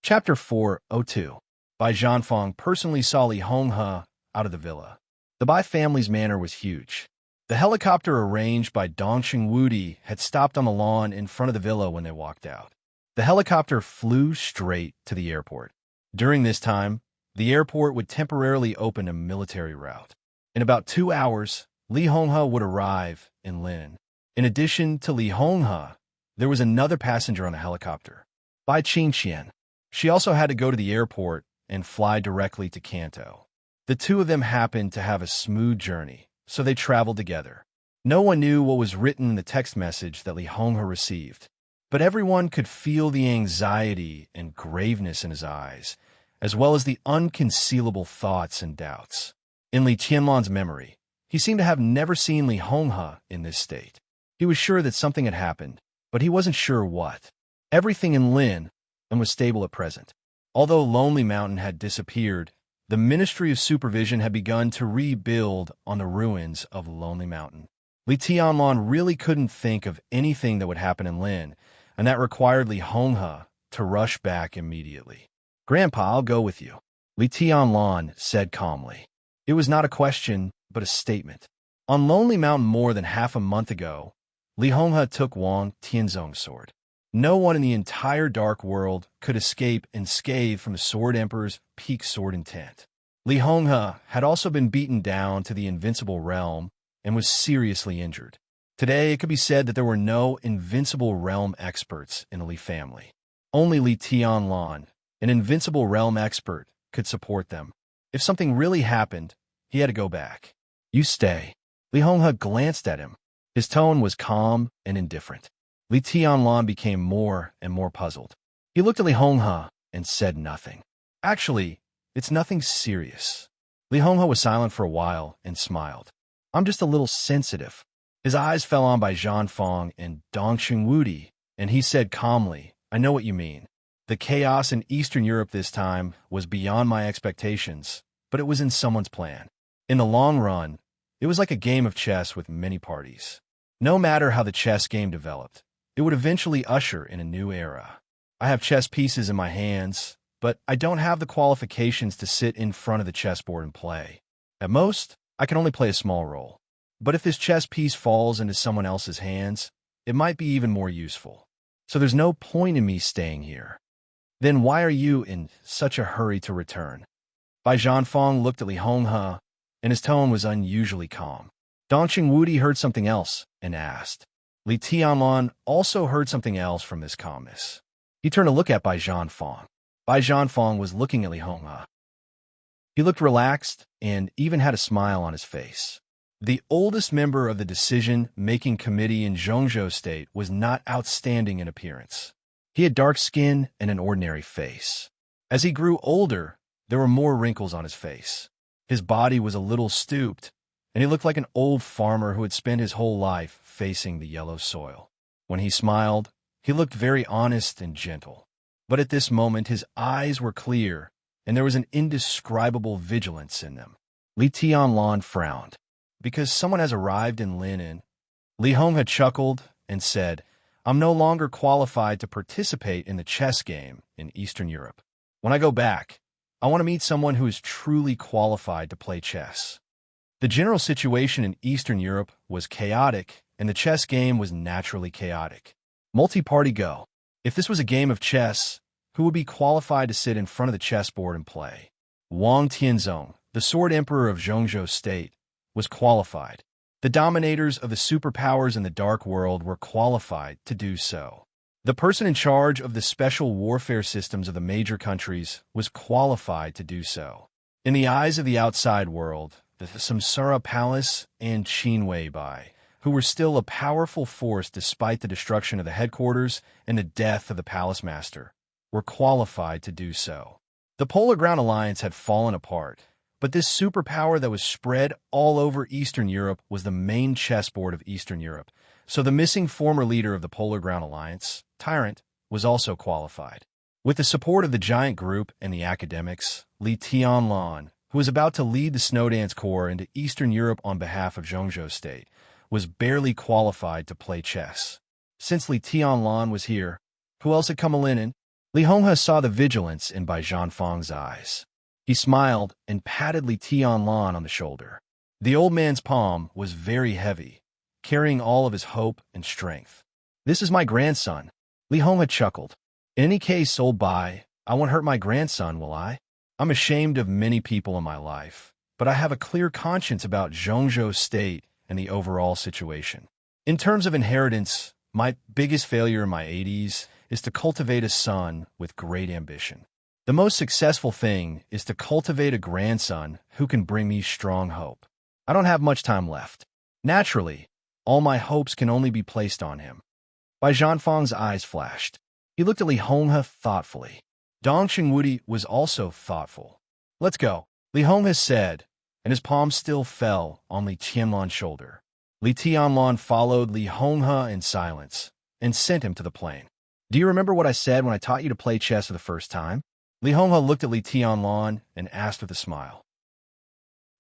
Chapter 402 Bai Zhanfang personally saw Li Honghe out of the villa. The Bai family's manor was huge. The helicopter arranged by Dongqing Wudi had stopped on the lawn in front of the villa when they walked out. The helicopter flew straight to the airport. During this time, the airport would temporarily open a military route. In about 2 hours, Li Honghe would arrive in Lin. In addition to Li Honghe, there was another passenger on the helicopter, Bai Qingqian. She also had to go to the airport and fly directly to Kanto. The two of them happened to have a smooth journey, so they traveled together. No one knew what was written in the text message that Li Honghe received, but everyone could feel the anxiety and graveness in his eyes, as well as the unconcealable thoughts and doubts. In Li Qianlan's memory, he seemed to have never seen Li Honghe in this state. He was sure that something had happened, but he wasn't sure what. Everything in Lin was stable at present. Although Lonely Mountain had disappeared, the Ministry of Supervision had begun to rebuild on the ruins of Lonely Mountain. Li Tianlan really couldn't think of anything that would happen in Lin, and that required Li Honghe to rush back immediately. "Grandpa, I'll go with you," Li Tianlan said calmly. It was not a question, but a statement. On Lonely Mountain more than half a month ago, Li Honghe took Wang Tianzong's sword. No one in the entire Dark World could escape unscathed from the Sword Emperor's peak sword intent. Li Honghe had also been beaten down to the Invincible Realm and was seriously injured. Today, it could be said that there were no Invincible Realm experts in the Li family. Only Li Tianlan, an Invincible Realm expert, could support them. If something really happened, he had to go back. "You stay." Li Honghe glanced at him. His tone was calm and indifferent. Li Tianlan became more and more puzzled. He looked at Li Honghe and said nothing. "Actually, it's nothing serious." Li Honghe was silent for a while and smiled. "I'm just a little sensitive." His eyes fell on Bai Zhanfang and Dongqing Wudi, and he said calmly, "I know what you mean. The chaos in Eastern Europe this time was beyond my expectations, but it was in someone's plan. In the long run, it was like a game of chess with many parties. No matter how the chess game developed, it would eventually usher in a new era. I have chess pieces in my hands, but I don't have the qualifications to sit in front of the chessboard and play. At most, I can only play a small role. But if this chess piece falls into someone else's hands, it might be even more useful. So there's no point in me staying here." "Then why are you in such a hurry to return?" Bai Zhanfang looked at Li Honghe, and his tone was unusually calm. Dongqing Wudi heard something else and asked. Li Tianlan also heard something else from this calmness. He turned to look at Bai Zhanfang. Bai Zhanfang was looking at Li Honghe. He looked relaxed and even had a smile on his face. The oldest member of the decision-making committee in Zhongzhou State was not outstanding in appearance. He had dark skin and an ordinary face. As he grew older, there were more wrinkles on his face. His body was a little stooped, and he looked like an old farmer who had spent his whole life facing the yellow soil. When he smiled, he looked very honest and gentle. But at this moment, his eyes were clear, and there was an indescribable vigilance in them. Li Tianlan frowned. "Because someone has arrived in Lin." Li Honghe chuckled and said, "I'm no longer qualified to participate in the chess game in Eastern Europe. When I go back, I want to meet someone who is truly qualified to play chess." The general situation in Eastern Europe was chaotic, and the chess game was naturally chaotic. Multi-party Go. If this was a game of chess, who would be qualified to sit in front of the chessboard and play? Wang Tianzong, the Sword Emperor of Zhongzhou State, was qualified. The dominators of the superpowers in the Dark World were qualified to do so. The person in charge of the special warfare systems of the major countries was qualified to do so. In the eyes of the outside world, the Samsara Palace and Qinwei Bai, who were still a powerful force despite the destruction of the headquarters and the death of the palace master, were qualified to do so. The Polar Ground Alliance had fallen apart, but this superpower that was spread all over Eastern Europe was the main chessboard of Eastern Europe, so the missing former leader of the Polar Ground Alliance, Tyrant, was also qualified. With the support of the giant group and the academics, Li Tianlan, who was about to lead the Snowdance Corps into Eastern Europe on behalf of Zhongzhou State, was barely qualified to play chess. Since Li Tianlan was here, who else had come a linen? Li Honghe saw the vigilance in Bai Zhanfang's eyes. He smiled and patted Li Tianlan on the shoulder. The old man's palm was very heavy, carrying all of his hope and strength. "This is my grandson." Li Honghe chuckled. "In any case, old Bai, I won't hurt my grandson, will I? I'm ashamed of many people in my life, but I have a clear conscience about Zhongzhou's state and the overall situation. In terms of inheritance, my biggest failure in my 80s is to cultivate a son with great ambition. The most successful thing is to cultivate a grandson who can bring me strong hope. I don't have much time left. Naturally, all my hopes can only be placed on him." Bai Zhanfang's eyes flashed. He looked at Li Honghe thoughtfully. Dongqing Wudi was also thoughtful. "Let's go," Li Honghe said, and his palm still fell on Li Tianlan's shoulder. Li Tianlan followed Li Honghe in silence and sent him to the plane. "Do you remember what I said when I taught you to play chess for the first time?" Li Honghe looked at Li Tianlan and asked with a smile.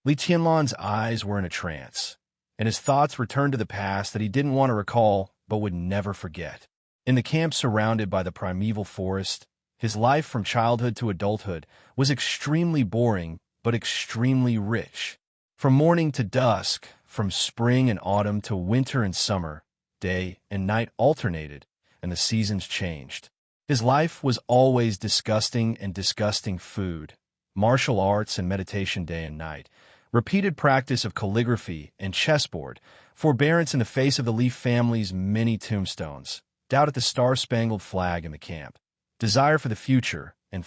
Li Tianlan's eyes were in a trance, and his thoughts returned to the past that he didn't want to recall but would never forget. In the camp surrounded by the primeval forest, his life from childhood to adulthood was extremely boring but extremely rich. From morning to dusk, from spring and autumn to winter and summer, day and night alternated, and the seasons changed. His life was always disgusting and disgusting food, martial arts and meditation day and night, repeated practice of calligraphy and chessboard, forbearance in the face of the Li family's many tombstones, doubt at the star-spangled flag in the camp, desire for the future, and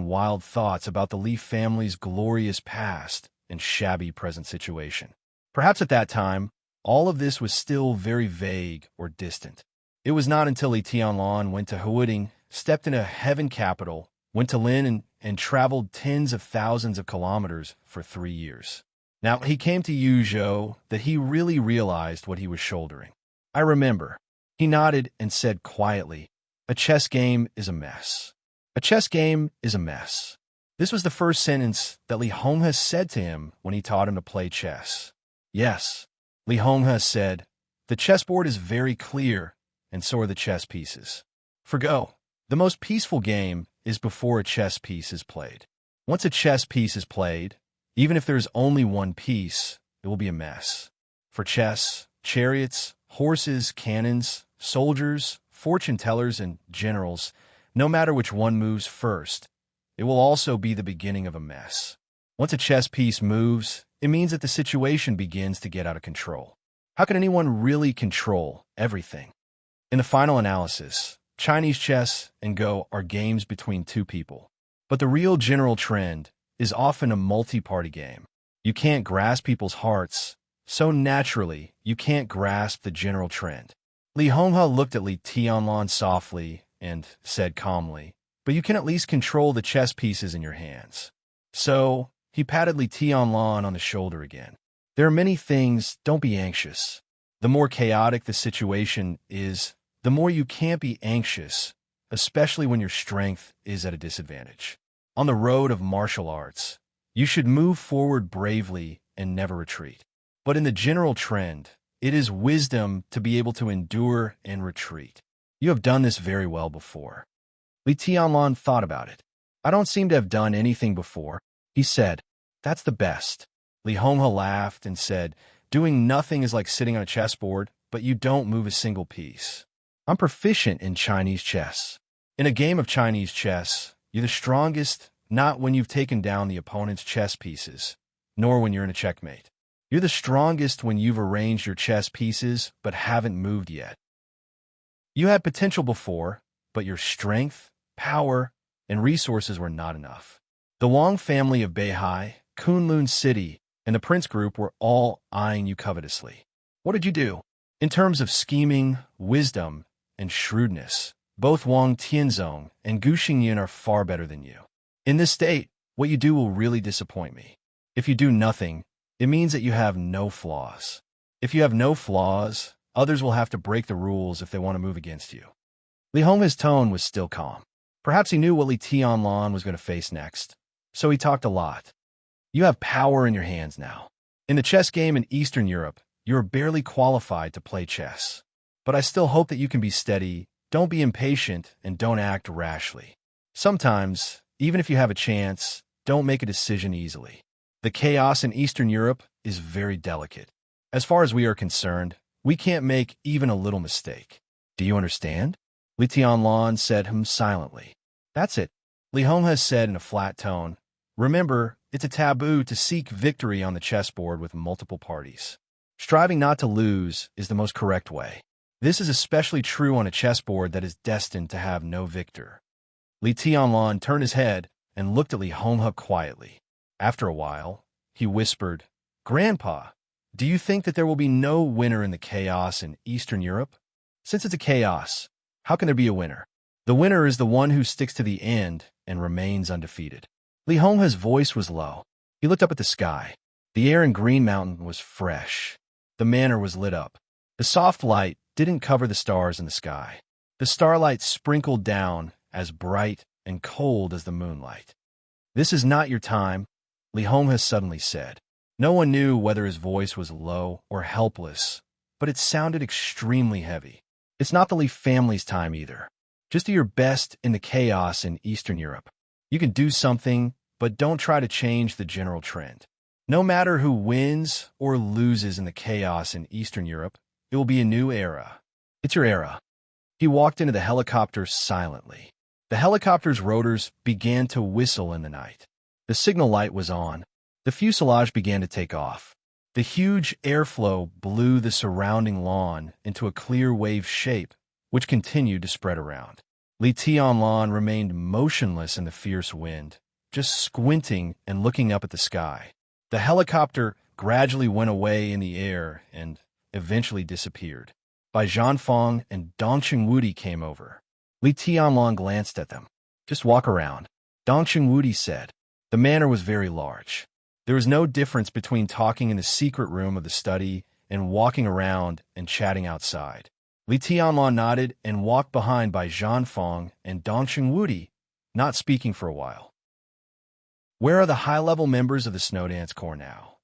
wild thoughts about the Li family's glorious past and shabby present situation. Perhaps at that time, all of this was still very vague or distant. It was not until Li Tianlan went to Huiding, stepped into heaven capital, went to Lin, and traveled tens of thousands of kilometers for 3 years. Now, he came to Yuzhou that he really realized what he was shouldering. "I remember." He nodded and said quietly, "A chess game is a mess. A chess game is a mess." This was the first sentence that Li Honghe said to him when he taught him to play chess. "Yes," Li Honghe said, "the chessboard is very clear, and so are the chess pieces. For Go, the most peaceful game is before a chess piece is played. Once a chess piece is played, even if there's only one piece, it will be a mess. For chess, chariots, horses, cannons, soldiers, fortune tellers, and generals, no matter which one moves first, it will also be the beginning of a mess. Once a chess piece moves, it means that the situation begins to get out of control. How can anyone really control everything? In the final analysis, Chinese chess and Go are games between two people. But the real general trend is often a multi-party game. You can't grasp people's hearts, so naturally, you can't grasp the general trend. Li Honghe looked at Li Tianlan softly and said calmly, "But you can at least control the chess pieces in your hands." So, he patted Li Tianlan on the shoulder again. "There are many things, don't be anxious. The more chaotic the situation is, the more you can't be anxious, especially when your strength is at a disadvantage. On the road of martial arts, you should move forward bravely and never retreat. But in the general trend, it is wisdom to be able to endure and retreat. You have done this very well before." Li Tianlan thought about it. "I don't seem to have done anything before," he said. "That's the best." Li Honghe laughed and said, "Doing nothing is like sitting on a chessboard, but you don't move a single piece. I'm proficient in Chinese chess. In a game of Chinese chess, you're the strongest not when you've taken down the opponent's chess pieces, nor when you're in a checkmate. You're the strongest when you've arranged your chess pieces but haven't moved yet. You had potential before, but your strength, power, and resources were not enough. The Wang family of Beihai, Kunlun City, and the Prince Group were all eyeing you covetously. What did you do? In terms of scheming, wisdom, and shrewdness, both Wang Tianzong and Gu Xingyin are far better than you. In this state, what you do will really disappoint me. If you do nothing, it means that you have no flaws. If you have no flaws, others will have to break the rules if they want to move against you." Li Honghe's tone was still calm. Perhaps he knew what Li Tianlan was going to face next, so he talked a lot. "You have power in your hands now. In the chess game in Eastern Europe, you are barely qualified to play chess. But I still hope that you can be steady, don't be impatient, and don't act rashly. Sometimes, even if you have a chance, don't make a decision easily. The chaos in Eastern Europe is very delicate. As far as we are concerned, we can't make even a little mistake. Do you understand? Li Tianlan said silently. That's it, Li Honghe said in a flat tone. Remember, it's a taboo to seek victory on the chessboard with multiple parties. Striving not to lose is the most correct way. This is especially true on a chessboard that is destined to have no victor. Li Tianlan turned his head and looked at Li Honghe quietly. After a while, he whispered, Grandpa, do you think that there will be no winner in the chaos in Eastern Europe? Since it's a chaos, how can there be a winner? The winner is the one who sticks to the end and remains undefeated. Li Honghe's voice was low. He looked up at the sky. The air in Green Mountain was fresh. The manor was lit up. The soft light didn't cover the stars in the sky. The starlight sprinkled down as bright and cold as the moonlight. This is not your time, Li Honghe suddenly said. No one knew whether his voice was low or helpless, but it sounded extremely heavy. It's not the Li family's time either. Just do your best in the chaos in Eastern Europe. You can do something, but don't try to change the general trend. No matter who wins or loses in the chaos in Eastern Europe, it will be a new era. It's your era. He walked into the helicopter silently. The helicopter's rotors began to whistle in the night. The signal light was on. The fuselage began to take off. The huge airflow blew the surrounding lawn into a clear wave shape, which continued to spread around. Li Tianlan remained motionless in the fierce wind, just squinting and looking up at the sky. The helicopter gradually went away in the air and eventually disappeared. Bai Zhanfang and Dongqing Wudi came over. Li Tianlan glanced at them. Just walk around, Dongqing Wudi said. The manor was very large. There was no difference between talking in the secret room of the study and walking around and chatting outside. Li Tianlan nodded and walked behind Bai Zhanfang and Dongqing Wudi, not speaking for a while. Where are the high-level members of the Snow Dance Corps now?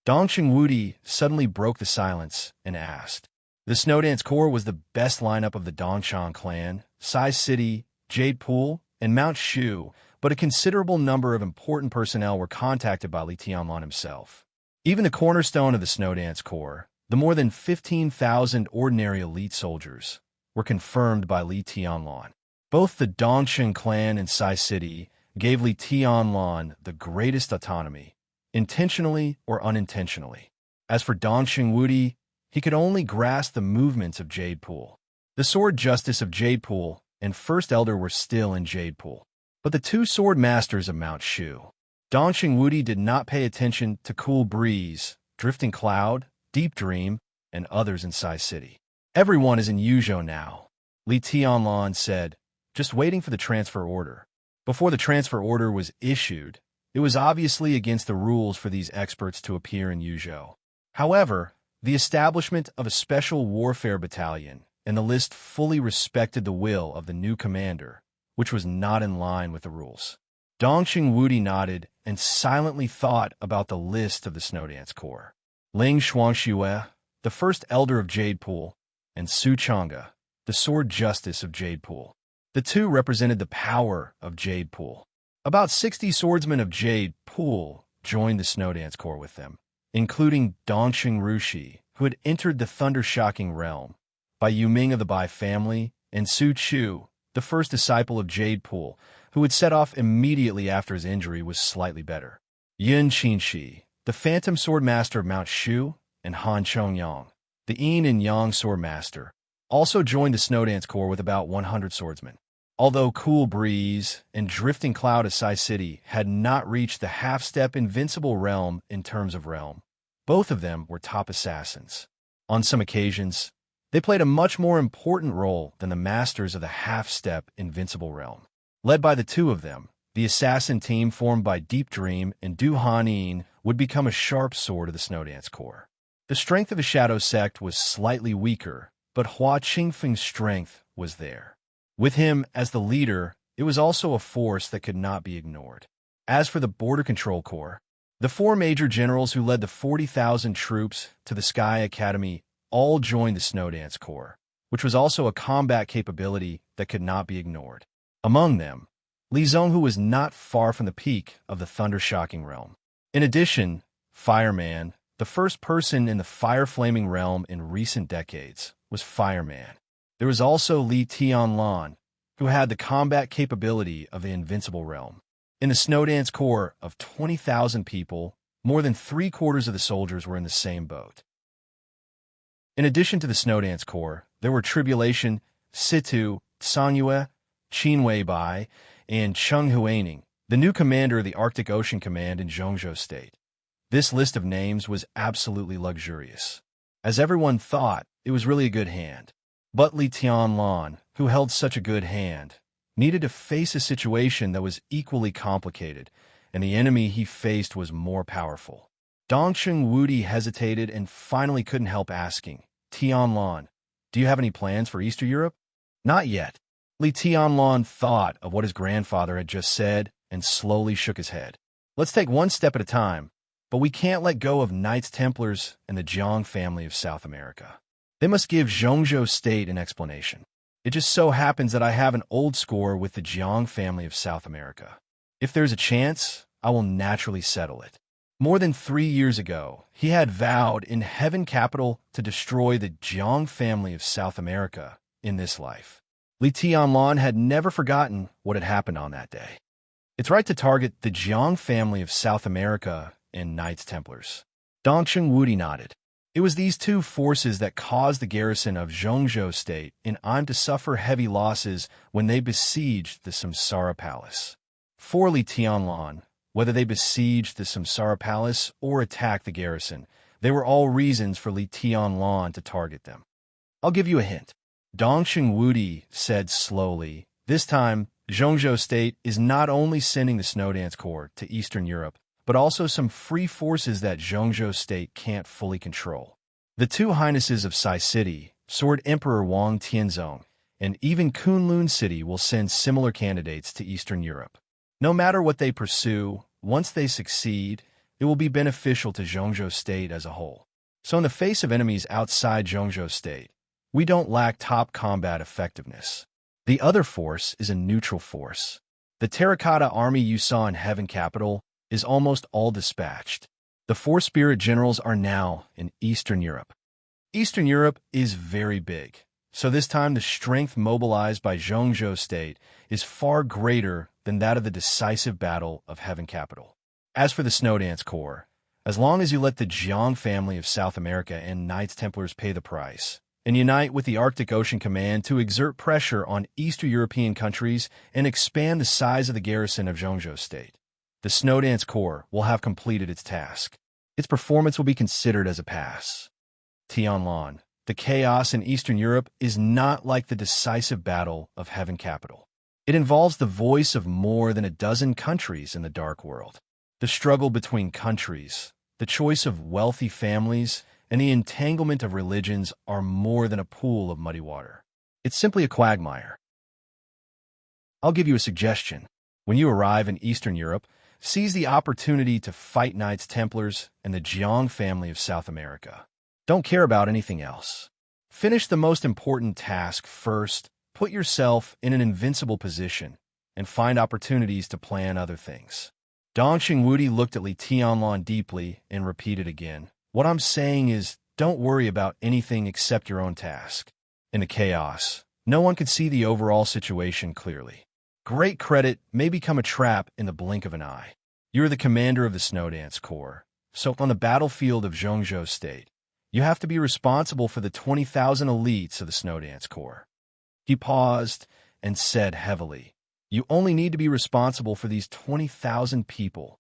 Dongqing Wudi suddenly broke the silence and asked. The Snow Dance Corps was the best lineup of the Dongshan clan, Sai City, Jade Pool, and Mount Shu, but a considerable number of important personnel were contacted by Li Tianlan himself. Even the cornerstone of the Snow Dance Corps, the more than 15,000 ordinary elite soldiers, were confirmed by Li Tianlan. Both the Dongshan clan and Sai City gave Li Tianlan the greatest autonomy, intentionally or unintentionally. As for Dongqing Wudi, he could only grasp the movements of Jade Pool. The Sword Justice of Jade Pool and First Elder were still in Jade Pool, but the two Sword Masters of Mount Shu. Dongqing Wudi did not pay attention to Cool Breeze, Drifting Cloud, Deep Dream, and others in Sai City. Everyone is in Yuzhou now, Li Tianlan said, just waiting for the transfer order. Before the transfer order was issued, it was obviously against the rules for these experts to appear in Yuzhou. However, the establishment of a special warfare battalion and the list fully respected the will of the new commander, which was not in line with the rules. Dongqing Wudi nodded and silently thought about the list of the Snow Dance Corps. Ling Xuanxue, the First Elder of Jade Pool, and Su Chang'e, the Sword Justice of Jade Pool. The two represented the power of Jade Pool. About 60 swordsmen of Jade Pool joined the Snow Dance Corps with them, including Dongqing Rushi, who had entered the thunder-shocking realm, Bai Yuming of the Bai family, and Su Chu, the first disciple of Jade Pool, who had set off immediately after his injury was slightly better. Yun Qinshi, the Phantom Sword Master of Mount Shu, and Han Chongyang, the Yin and Yang Sword Master, also joined the Snow Dance Corps with about 100 swordsmen. Although Cool Breeze and Drifting Cloud of Sai City had not reached the half-step invincible realm in terms of realm, both of them were top assassins. On some occasions, they played a much more important role than the masters of the half-step invincible realm. Led by the two of them, the assassin team formed by Deep Dream and Du Hanin would become a sharp sword of the Snow Dance Corps. The strength of the Shadow Sect was slightly weaker, but Hua Qingfeng's strength was there. With him as the leader, it was also a force that could not be ignored. As for the Border Control Corps, the four major generals who led the 40,000 troops to the Sky Academy all joined the Snow Dance Corps, which was also a combat capability that could not be ignored. Among them, Li Zhonghu was not far from the peak of the thunder-shocking realm. In addition, Fireman, the first person in the fire-flaming realm in recent decades, was Fireman. There was also Li Tianlan, who had the combat capability of the invincible realm. In the Snowdance Corps of 20,000 people, more than three-quarters of the soldiers were in the same boat. In addition to the Snowdance Corps, there were Tribulation, Situ, Sanyue, Qinwei Bai, and Cheng Huaining, the new commander of the Arctic Ocean Command in Zhongzhou State. This list of names was absolutely luxurious. As everyone thought, it was really a good hand. But Li Tianlan, who held such a good hand, needed to face a situation that was equally complicated, and the enemy he faced was more powerful. Dongsheng Wudi hesitated and finally couldn't help asking, Tianlan, do you have any plans for Eastern Europe? Not yet. Li Tianlan thought of what his grandfather had just said and slowly shook his head. Let's take one step at a time, but we can't let go of Knights Templars and the Jiang family of South America. They must give Zhongzhou State an explanation. It just so happens that I have an old score with the Jiang family of South America. If there's a chance, I will naturally settle it. More than 3 years ago, he had vowed in Heaven Capital to destroy the Jiang family of South America in this life. Li Tianlan had never forgotten what had happened on that day. It's right to target the Jiang family of South America and Knights Templars. Dongsheng Wudi nodded. It was these two forces that caused the garrison of Zhongzhou State in Im to suffer heavy losses when they besieged the Samsara Palace. For Li Tianlan, whether they besieged the Samsara Palace or attacked the garrison, they were all reasons for Li Tianlan to target them. I'll give you a hint. Dongsheng Wudi said slowly, this time, Zhongzhou State is not only sending the Snowdance Corps to Eastern Europe, but also some free forces that Zhongzhou State can't fully control. The two highnesses of Sai City, Sword Emperor Wang Tianzong, and even Kunlun City will send similar candidates to Eastern Europe. No matter what they pursue, once they succeed, it will be beneficial to Zhongzhou State as a whole. So in the face of enemies outside Zhongzhou State, we don't lack top combat effectiveness. The other force is a neutral force. The Terracotta Army you saw in Heaven Capital is almost all dispatched. The 4 spirit generals are now in Eastern Europe. Eastern Europe is very big, so this time the strength mobilized by Zhongzhou State is far greater than that of the decisive battle of Heaven Capital. As for the Snowdance Corps, as long as you let the Jiang family of South America and Knights Templars pay the price, and unite with the Arctic Ocean Command to exert pressure on Eastern European countries and expand the size of the garrison of Zhongzhou State, the Snowdance Corps will have completed its task. Its performance will be considered as a pass. Tianlan, the chaos in Eastern Europe is not like the decisive battle of Heaven Capital. It involves the voice of more than a dozen countries in the Dark World. The struggle between countries, the choice of wealthy families, and the entanglement of religions are more than a pool of muddy water. It's simply a quagmire. I'll give you a suggestion. When you arrive in Eastern Europe, seize the opportunity to fight Knights Templars and the Jiang family of South America. Don't care about anything else. Finish the most important task first, put yourself in an invincible position, and find opportunities to plan other things. Dongsheng Wudi looked at Li Tianlan deeply and repeated again, what I'm saying is, don't worry about anything except your own task. In the chaos, no one can see the overall situation clearly. Great credit may become a trap in the blink of an eye. You're the commander of the Snowdance Corps, so on the battlefield of Zhongzhou State, you have to be responsible for the 20,000 elites of the Snowdance Corps. He paused and said heavily, you only need to be responsible for these 20,000 people.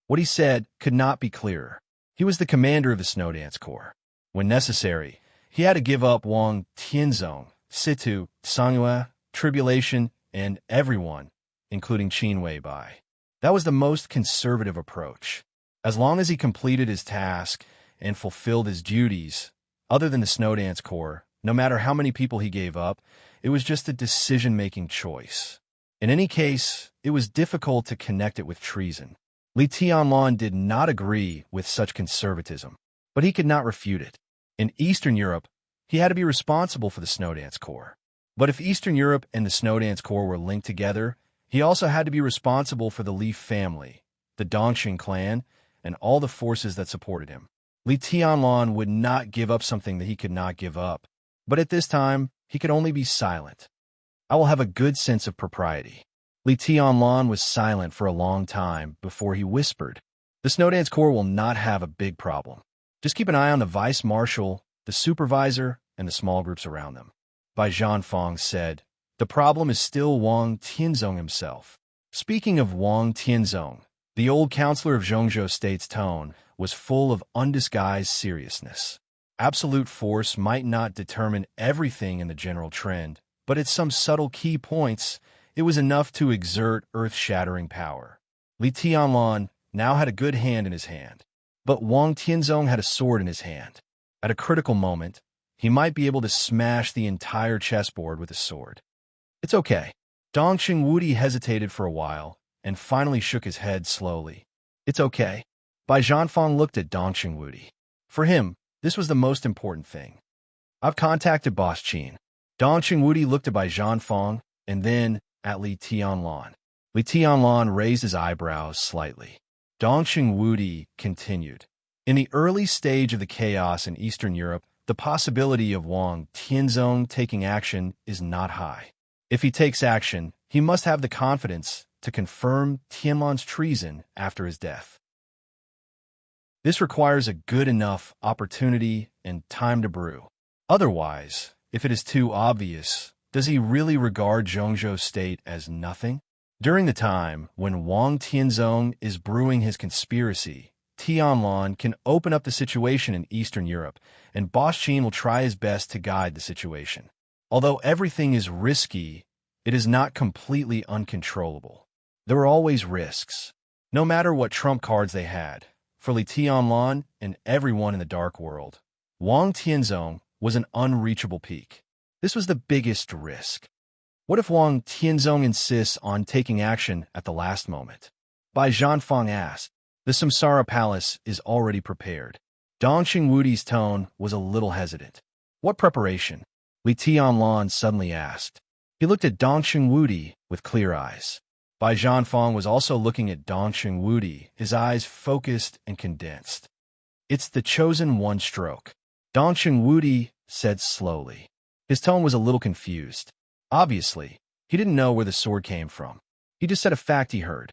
What he said could not be clearer. He was the commander of the Snowdance Corps. When necessary, he had to give up Wang Tianzong, Situ, Sanyue, Tribulation, and everyone, including Qinwei Bai. That was the most conservative approach. As long as he completed his task and fulfilled his duties, other than the Snowdance Corps, no matter how many people he gave up, it was just a decision-making choice. In any case, it was difficult to connect it with treason. Li Tianlan did not agree with such conservatism, but he could not refute it. In Eastern Europe, he had to be responsible for the Snowdance Corps. But if Eastern Europe and the Snowdance Corps were linked together, He also had to be responsible for the Li family, the Dongxing clan, and all the forces that supported him. Li Tianlan would not give up something that he could not give up, but at this time, he could only be silent. I will have a good sense of propriety. Li Tianlan was silent for a long time before he whispered, "The Snowdance Corps will not have a big problem. Just keep an eye on the vice marshal, the supervisor, and the small groups around them." Bai Zhanfang said, "The problem is still Wang Tianzong himself." Speaking of Wang Tianzong, the old counselor of Zhongzhou State's tone was full of undisguised seriousness. Absolute force might not determine everything in the general trend, but at some subtle key points, it was enough to exert earth-shattering power. Li Tianlan now had a good hand in his hand, but Wang Tianzong had a sword in his hand. At a critical moment, he might be able to smash the entire chessboard with his sword. "It's okay." Dongxing Wudi hesitated for a while and finally shook his head slowly. "It's okay." Bai Zhanfang looked at Dongxing Wudi. For him, this was the most important thing. "I've contacted Boss Qin." Dongxing Wudi looked at Bai Zhanfang and then at Li Tianlan. Li Tianlan raised his eyebrows slightly. Dongxing Wudi continued. "In the early stage of the chaos in Eastern Europe, the possibility of Wang Tianzong taking action is not high. If he takes action, he must have the confidence to confirm Tianlan's treason after his death. This requires a good enough opportunity and time to brew. Otherwise, if it is too obvious, does he really regard Zhongzhou State as nothing? During the time when Wang Tianzong is brewing his conspiracy, Tianlan can open up the situation in Eastern Europe, and Boss Qin will try his best to guide the situation. Although everything is risky, it is not completely uncontrollable. There are always risks, no matter what trump cards they had. For Li Tianlan and everyone in the dark world, Wang Tianzong was an unreachable peak. This was the biggest risk. What if Wang Tianzong insists on taking action at the last moment? Bai Zhanfang asked. The Samsara Palace is already prepared. Dongxing Wudi's tone was a little hesitant. What preparation? Li Tianlan suddenly asked. He looked at Dongxing Wudi with clear eyes. Bai Zhanfang was also looking at Dongxing Wudi, his eyes focused and condensed. "It's the chosen one stroke," Dongxing Wudi said slowly. His tone was a little confused. Obviously, he didn't know where the sword came from. He just said a fact he heard.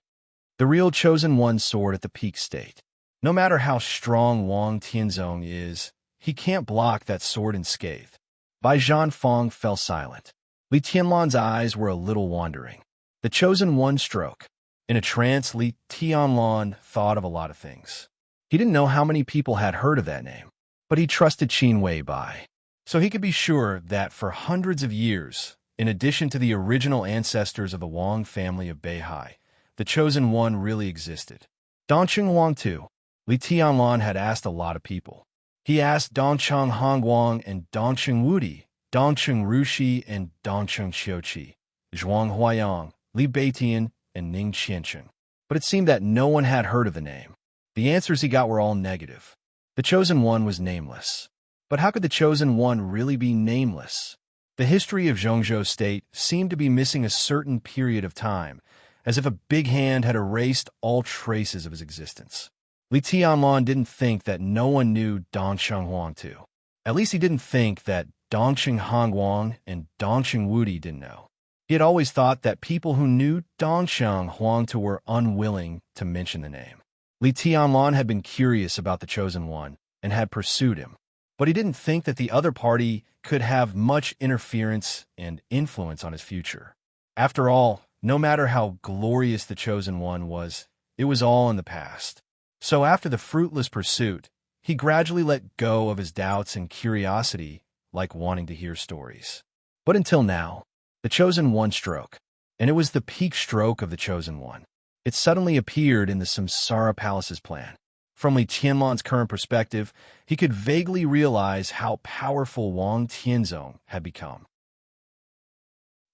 The real chosen one sword at the peak state. No matter how strong Wang Tianzong is, he can't block that sword unscathed. Bai Zhanfang fell silent. Li Tianlan's eyes were a little wandering. The chosen one stroke. In a trance, Li Tianlan thought of a lot of things. He didn't know how many people had heard of that name, but he trusted Qin Wei Bai. So he could be sure that for hundreds of years, in addition to the original ancestors of the Wang family of Beihai, the chosen one really existed. Dongcheng Huang too. Li Tianlan had asked a lot of people. He asked Dongcheng Hongguang and Dongcheng Wudi, Dongcheng Rushi and Dongcheng Xiuqi, Zhuang Huayang, Li Beitian, and Ning Qiancheng. But it seemed that no one had heard of the name. The answers he got were all negative. The chosen one was nameless. But how could the chosen one really be nameless? The history of Zhongzhou State seemed to be missing a certain period of time, as if a big hand had erased all traces of his existence. Li Tianlan didn't think that no one knew Dongcheng Huang too. At least he didn't think that Dongcheng Hongguang and Dongcheng Wudi didn't know. He had always thought that people who knew Dongcheng Huang too were unwilling to mention the name. Li Tianlan had been curious about the chosen one and had pursued him, but he didn't think that the other party could have much interference and influence on his future. After all, no matter how glorious the chosen one was, it was all in the past. So after the fruitless pursuit, he gradually let go of his doubts and curiosity, like wanting to hear stories. But until now, the chosen one stroke, and it was the peak stroke of the chosen one. It suddenly appeared in the Samsara Palace's plan. From Li Tianlan's current perspective, he could vaguely realize how powerful Wang Tianzong had become.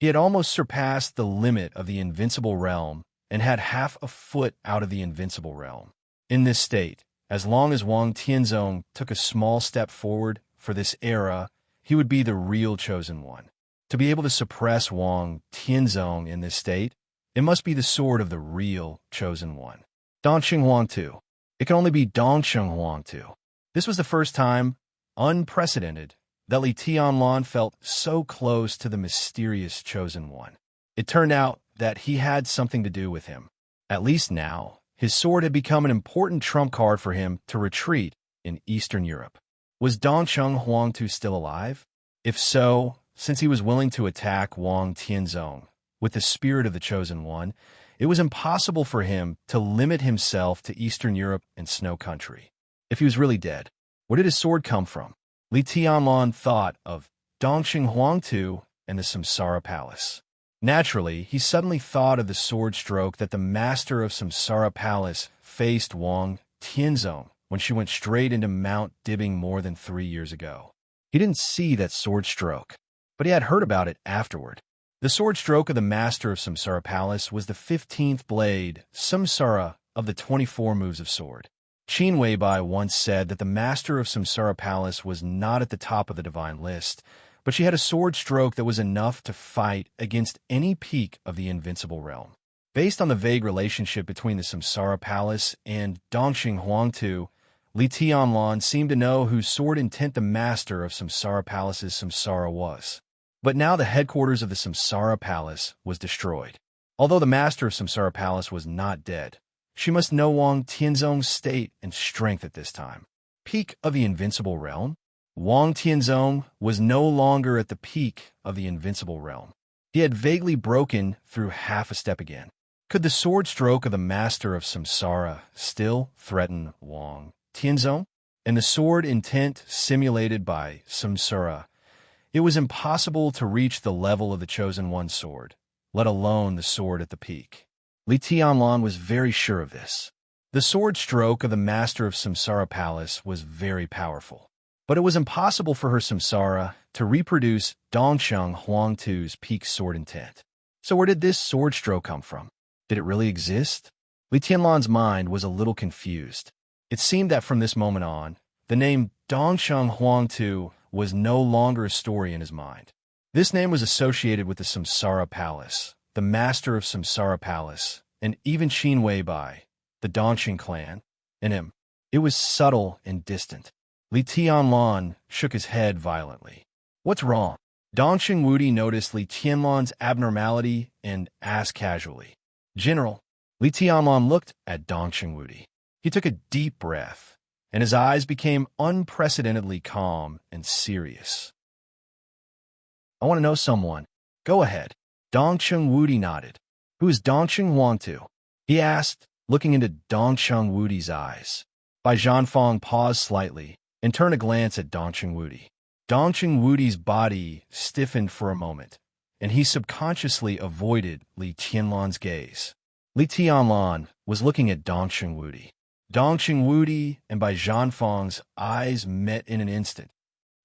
He had almost surpassed the limit of the invincible realm and had half a foot out of the invincible realm. In this state, as long as Wang Tianzong took a small step forward for this era, he would be the real chosen one. To be able to suppress Wang Tianzong in this state, It must be the sword of the real chosen one. Dongqing Huang Tu. It can only be Dongqing Huang Tu. This was the first time, unprecedented, that Li Tianlan felt so close to the mysterious chosen one. It turned out that he had something to do with him. At least now, his sword had become an important trump card for him to retreat in Eastern Europe. Was Dongqing Huang Tu still alive? If so, since he was willing to attack Wang Tianzong with the spirit of the chosen one, it was impossible for him to limit himself to Eastern Europe and Snow Country. If he was really dead, where did his sword come from? Li Tianlan thought of Dongqing Huang Tu and the Samsara Palace. Naturally, he suddenly thought of the sword stroke that the master of Samsara Palace faced Wang Tianzong when she went straight into Mount Dibbing more than 3 years ago. He didn't see that sword stroke, but he had heard about it afterward. The sword stroke of the master of Samsara Palace was the 15th blade, Samsara, of the 24 moves of sword. Qin Weibai once said that the master of Samsara Palace was not at the top of the divine list, but she had a sword stroke that was enough to fight against any peak of the invincible realm. Based on the vague relationship between the Samsara Palace and Dongqing Huang Tu, Li Tianlan seemed to know whose sword intent the master of Samsara Palace's Samsara was. But now the headquarters of the Samsara Palace was destroyed. Although the master of Samsara Palace was not dead, she must know Wang Tianzong's state and strength at this time. Peak of the invincible realm? Wang Tianzong was no longer at the peak of the invincible realm. He had vaguely broken through half a step again. Could the sword stroke of the master of Samsara still threaten Wang Tianzong? And the sword intent simulated by Samsara? It was impossible to reach the level of the chosen one's sword, let alone the sword at the peak. Li Tianlan was very sure of this. The sword stroke of the master of Samsara Palace was very powerful, but it was impossible for her Samsara to reproduce Dongqing Huang Tu's peak sword intent. So where did this sword stroke come from? Did it really exist? Li Tianlan's mind was a little confused. It seemed that from this moment on, the name Dongqing Huang Tu was no longer a story in his mind. This name was associated with the Samsara Palace, the master of Samsara Palace, and even Qin Weibai, the Dongqing clan, and him. It was subtle and distant. Li Tianlan shook his head violently. What's wrong? Dongqing Wudi noticed Li Tianlan's abnormality and asked casually. General, Li Tianlan looked at Dongqing Wudi. He took a deep breath, and his eyes became unprecedentedly calm and serious. I want to know someone. Go ahead. Dongqing Wudi nodded. Who is Dongqing Huang Tu? He asked, looking into Dongqing Wudi's eyes. Bai Zhanfang paused slightly and turned a glance at Dongqing Wudi. Dongqing Wudi's body stiffened for a moment, and he subconsciously avoided Li Tianlan's gaze. Li Tianlan was looking at Dongqing Wudi. Dongqing Wudi and Bai Zhanfang's eyes met in an instant.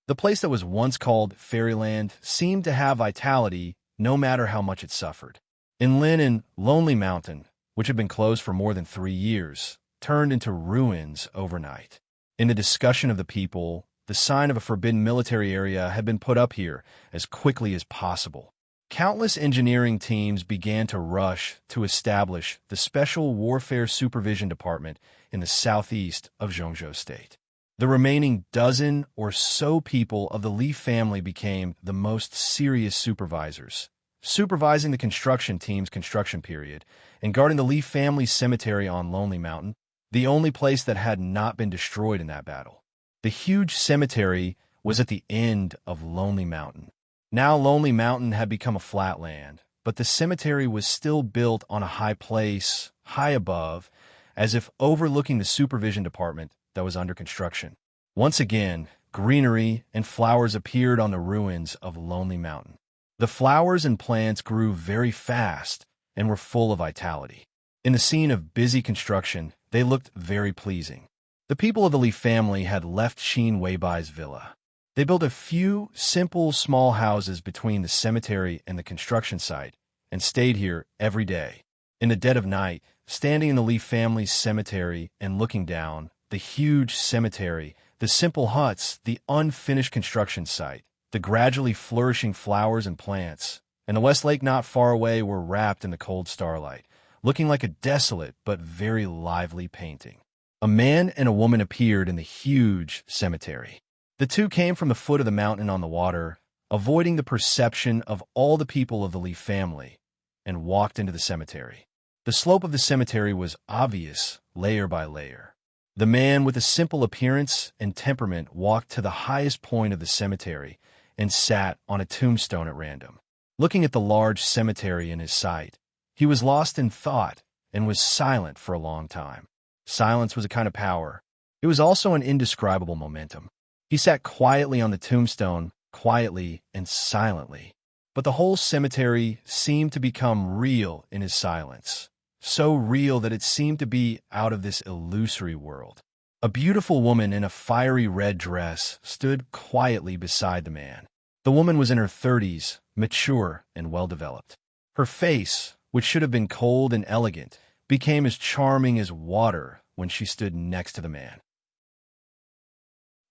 The place that was once called Fairyland seemed to have vitality no matter how much it suffered. Inlin and Lonely Mountain, which had been closed for more than 3 years, turned into ruins overnight. In the discussion of the people, the sign of a forbidden military area had been put up here as quickly as possible. Countless engineering teams began to rush to establish the Special Warfare Supervision Department in the southeast of Zhongzhou State. The remaining dozen or so people of the Li family became the most serious supervisors, supervising the construction team's construction period and guarding the Li family's cemetery on Lonely Mountain, the only place that had not been destroyed in that battle. The huge cemetery was at the end of Lonely Mountain. Now Lonely Mountain had become a flat land, but the cemetery was still built on a high place, high above, as if overlooking the supervision department that was under construction. Once again, greenery and flowers appeared on the ruins of Lonely Mountain. The flowers and plants grew very fast and were full of vitality. In the scene of busy construction, they looked very pleasing. The people of the Li family had left Qin Weibai's villa. They built a few simple small houses between the cemetery and the construction site and stayed here every day. In the dead of night, standing in the Li family's cemetery and looking down, the huge cemetery, the simple huts, the unfinished construction site, the gradually flourishing flowers and plants, and the Westlake not far away were wrapped in the cold starlight, looking like a desolate but very lively painting. A man and a woman appeared in the huge cemetery. The two came from the foot of the mountain on the water, avoiding the perception of all the people of the Lee family, and walked into the cemetery. The slope of the cemetery was obvious, layer by layer. The man with a simple appearance and temperament walked to the highest point of the cemetery and sat on a tombstone at random. Looking at the large cemetery in his sight, he was lost in thought and was silent for a long time. Silence was a kind of power. It was also an indescribable momentum. He sat quietly on the tombstone, quietly and silently. But the whole cemetery seemed to become real in his silence. So real that it seemed to be out of this illusory world. A beautiful woman in a fiery red dress stood quietly beside the man. The woman was in her 30s, mature and well-developed. Her face, which should have been cold and elegant, became as charming as water when she stood next to the man.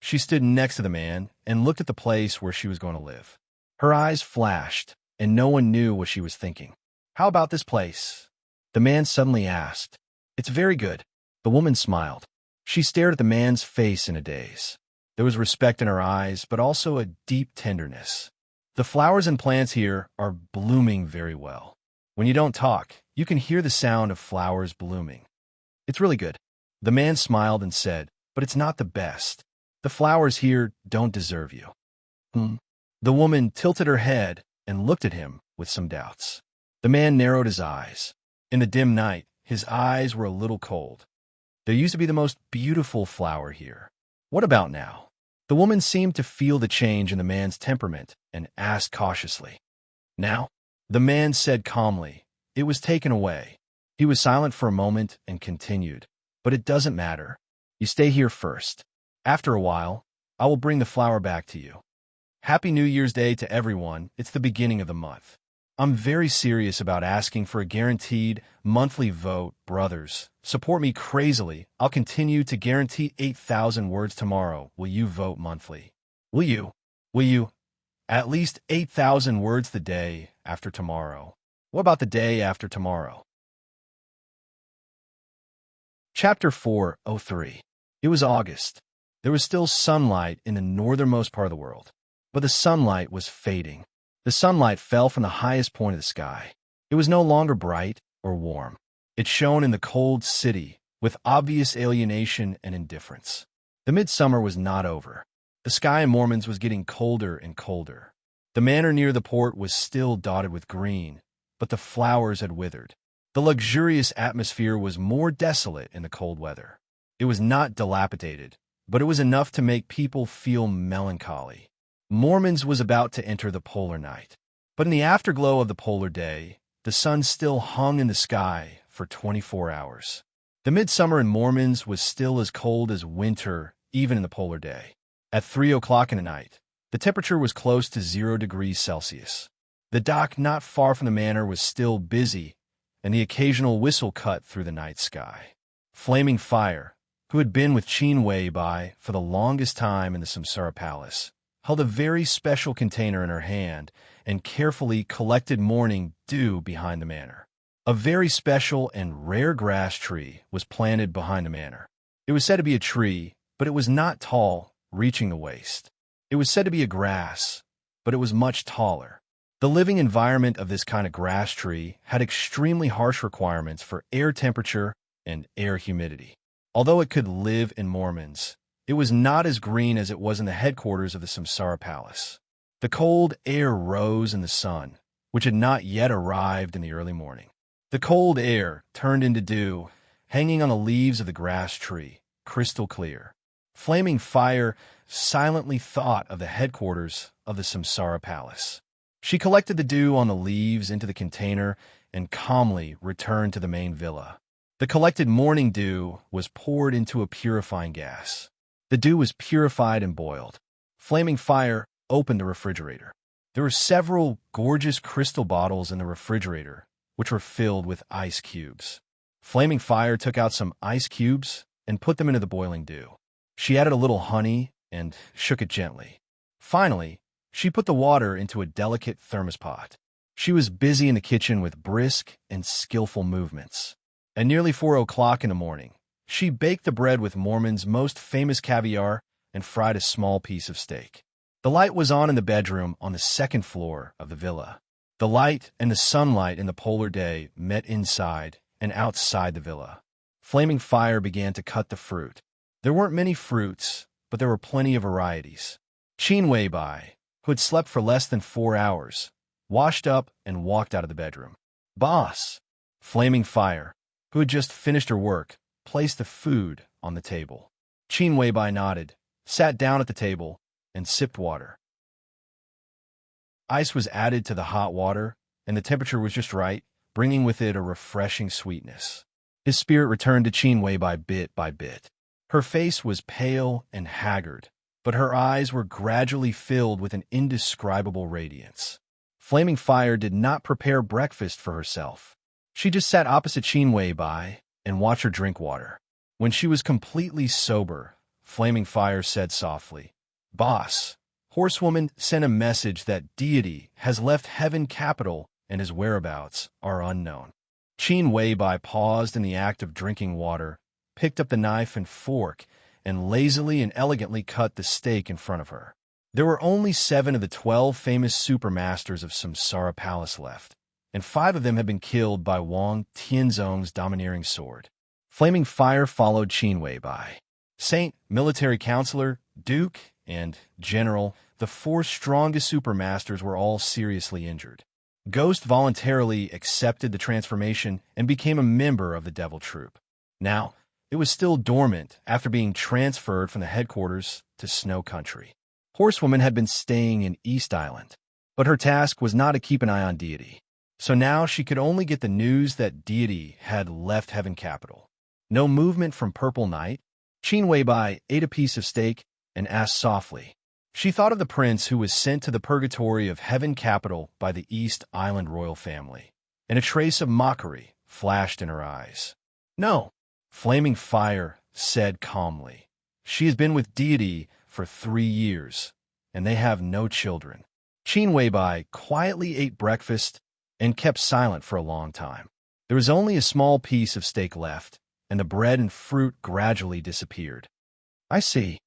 She stood next to the man and looked at the place where she was going to live. Her eyes flashed, and no one knew what she was thinking. "How about this place?" the man suddenly asked. "It's very good." The woman smiled. She stared at the man's face in a daze. There was respect in her eyes, but also a deep tenderness. "The flowers and plants here are blooming very well. When you don't talk, you can hear the sound of flowers blooming. It's really good." The man smiled and said, "But it's not the best. The flowers here don't deserve you." The woman tilted her head and looked at him with some doubts. The man narrowed his eyes. In the dim night, his eyes were a little cold. "There used to be the most beautiful flower here. What about now?" The woman seemed to feel the change in the man's temperament and asked cautiously. "Now?" The man said calmly, "It was taken away." He was silent for a moment and continued, "But it doesn't matter. You stay here first. After a while, I will bring the flower back to you. Happy New Year's Day to everyone. It's the beginning of the month. I'm very serious about asking for a guaranteed monthly vote. Brothers, support me crazily. I'll continue to guarantee 8,000 words tomorrow. Will you vote monthly? Will you? Will you? At least 8,000 words the day after tomorrow. What about the day after tomorrow?" Chapter 403. It was August. There was still sunlight in the northernmost part of the world, but the sunlight was fading. The sunlight fell from the highest point of the sky. It was no longer bright or warm. It shone in the cold city with obvious alienation and indifference. The midsummer was not over. The sky in Mormons was getting colder and colder. The manor near the port was still dotted with green, but the flowers had withered. The luxurious atmosphere was more desolate in the cold weather. It was not dilapidated, but it was enough to make people feel melancholy. Mormons was about to enter the polar night. But in the afterglow of the polar day, the sun still hung in the sky for 24 hours. The midsummer in Mormons was still as cold as winter, even in the polar day. At 3 o'clock in the night, the temperature was close to 0 degrees Celsius. The dock not far from the manor was still busy, and the occasional whistle cut through the night sky. Flaming Fire, who had been with Cheen Wei Bai for the longest time in the Samsara Palace, held a very special container in her hand and carefully collected morning dew behind the manor. A very special and rare grass tree was planted behind the manor. It was said to be a tree, but it was not tall, reaching the waist. It was said to be a grass, but it was much taller. The living environment of this kind of grass tree had extremely harsh requirements for air temperature and air humidity. Although it could live in Mormons, it was not as green as it was in the headquarters of the Samsara Palace. The cold air rose in the sun, which had not yet arrived in the early morning. The cold air turned into dew, hanging on the leaves of the grass tree, crystal clear. Flaming Fire silently thought of the headquarters of the Samsara Palace. She collected the dew on the leaves into the container and calmly returned to the main villa. The collected morning dew was poured into a purifying gas. The dew was purified and boiled. Flaming Fire opened the refrigerator. There were several gorgeous crystal bottles in the refrigerator, which were filled with ice cubes. Flaming Fire took out some ice cubes and put them into the boiling dew. She added a little honey and shook it gently. Finally, she put the water into a delicate thermos pot. She was busy in the kitchen with brisk and skillful movements. At nearly 4 o'clock in the morning, she baked the bread with Mormon's most famous caviar and fried a small piece of steak. The light was on in the bedroom on the second floor of the villa. The light and the sunlight in the polar day met inside and outside the villa. Flaming fire began to cut the fruit. There weren't many fruits, but there were plenty of varieties. Qin Weibai, who had slept for less than 4 hours, washed up and walked out of the bedroom. Boss, Flaming Fire, who had just finished her work, placed the food on the table. Qin Weibai nodded, sat down at the table, and sipped water. Ice was added to the hot water, and the temperature was just right, bringing with it a refreshing sweetness. His spirit returned to Qin Weibai bit by bit. Her face was pale and haggard, but her eyes were gradually filled with an indescribable radiance. Flaming Fire did not prepare breakfast for herself. She just sat opposite Qin Weibai and watched her drink water. When she was completely sober, Flaming Fire said softly, "Boss, Horsewoman sent a message that deity has left heaven capital and his whereabouts are unknown." Qin Weibai paused in the act of drinking water, picked up the knife and fork, and lazily and elegantly cut the steak in front of her. There were only 7 of the 12 famous supermasters of Samsara Palace left, and 5 of them had been killed by Wang Tianzong's domineering sword. Flaming Fire followed Qin Weibai. Saint, military counselor, duke, and general, the 4 strongest supermasters were all seriously injured. Ghost voluntarily accepted the transformation and became a member of the Devil Troop. Now, it was still dormant after being transferred from the headquarters to Snow Country. Horsewoman had been staying in East Island, but her task was not to keep an eye on deity. So now she could only get the news that deity had left Heaven Capital. No movement from Purple Night. Qin Weibai ate a piece of steak and asked softly. She thought of the prince who was sent to the purgatory of Heaven Capital by the East Island royal family, and a trace of mockery flashed in her eyes. "No," Flaming Fire said calmly. "She has been with deity for 3 years, and they have no children." Qin Weibai quietly ate breakfast and kept silent for a long time. There was only a small piece of steak left, and the bread and fruit gradually disappeared. "I see."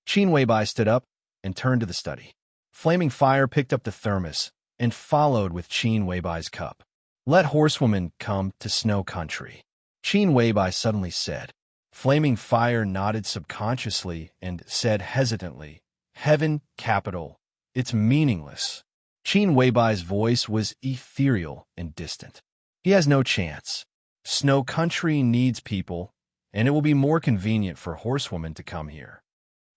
Qin Weibai stood up and turned to the study. Flaming Fire picked up the thermos and followed with Qin Weibai's cup. "Let Horsewoman come to Snow Country," Qin Weibai suddenly said. Flaming Fire nodded subconsciously and said hesitantly, "Heaven Capital, it's meaningless." Qin Weibai's voice was ethereal and distant. "He has no chance. Snow Country needs people, and it will be more convenient for Horsewoman to come here."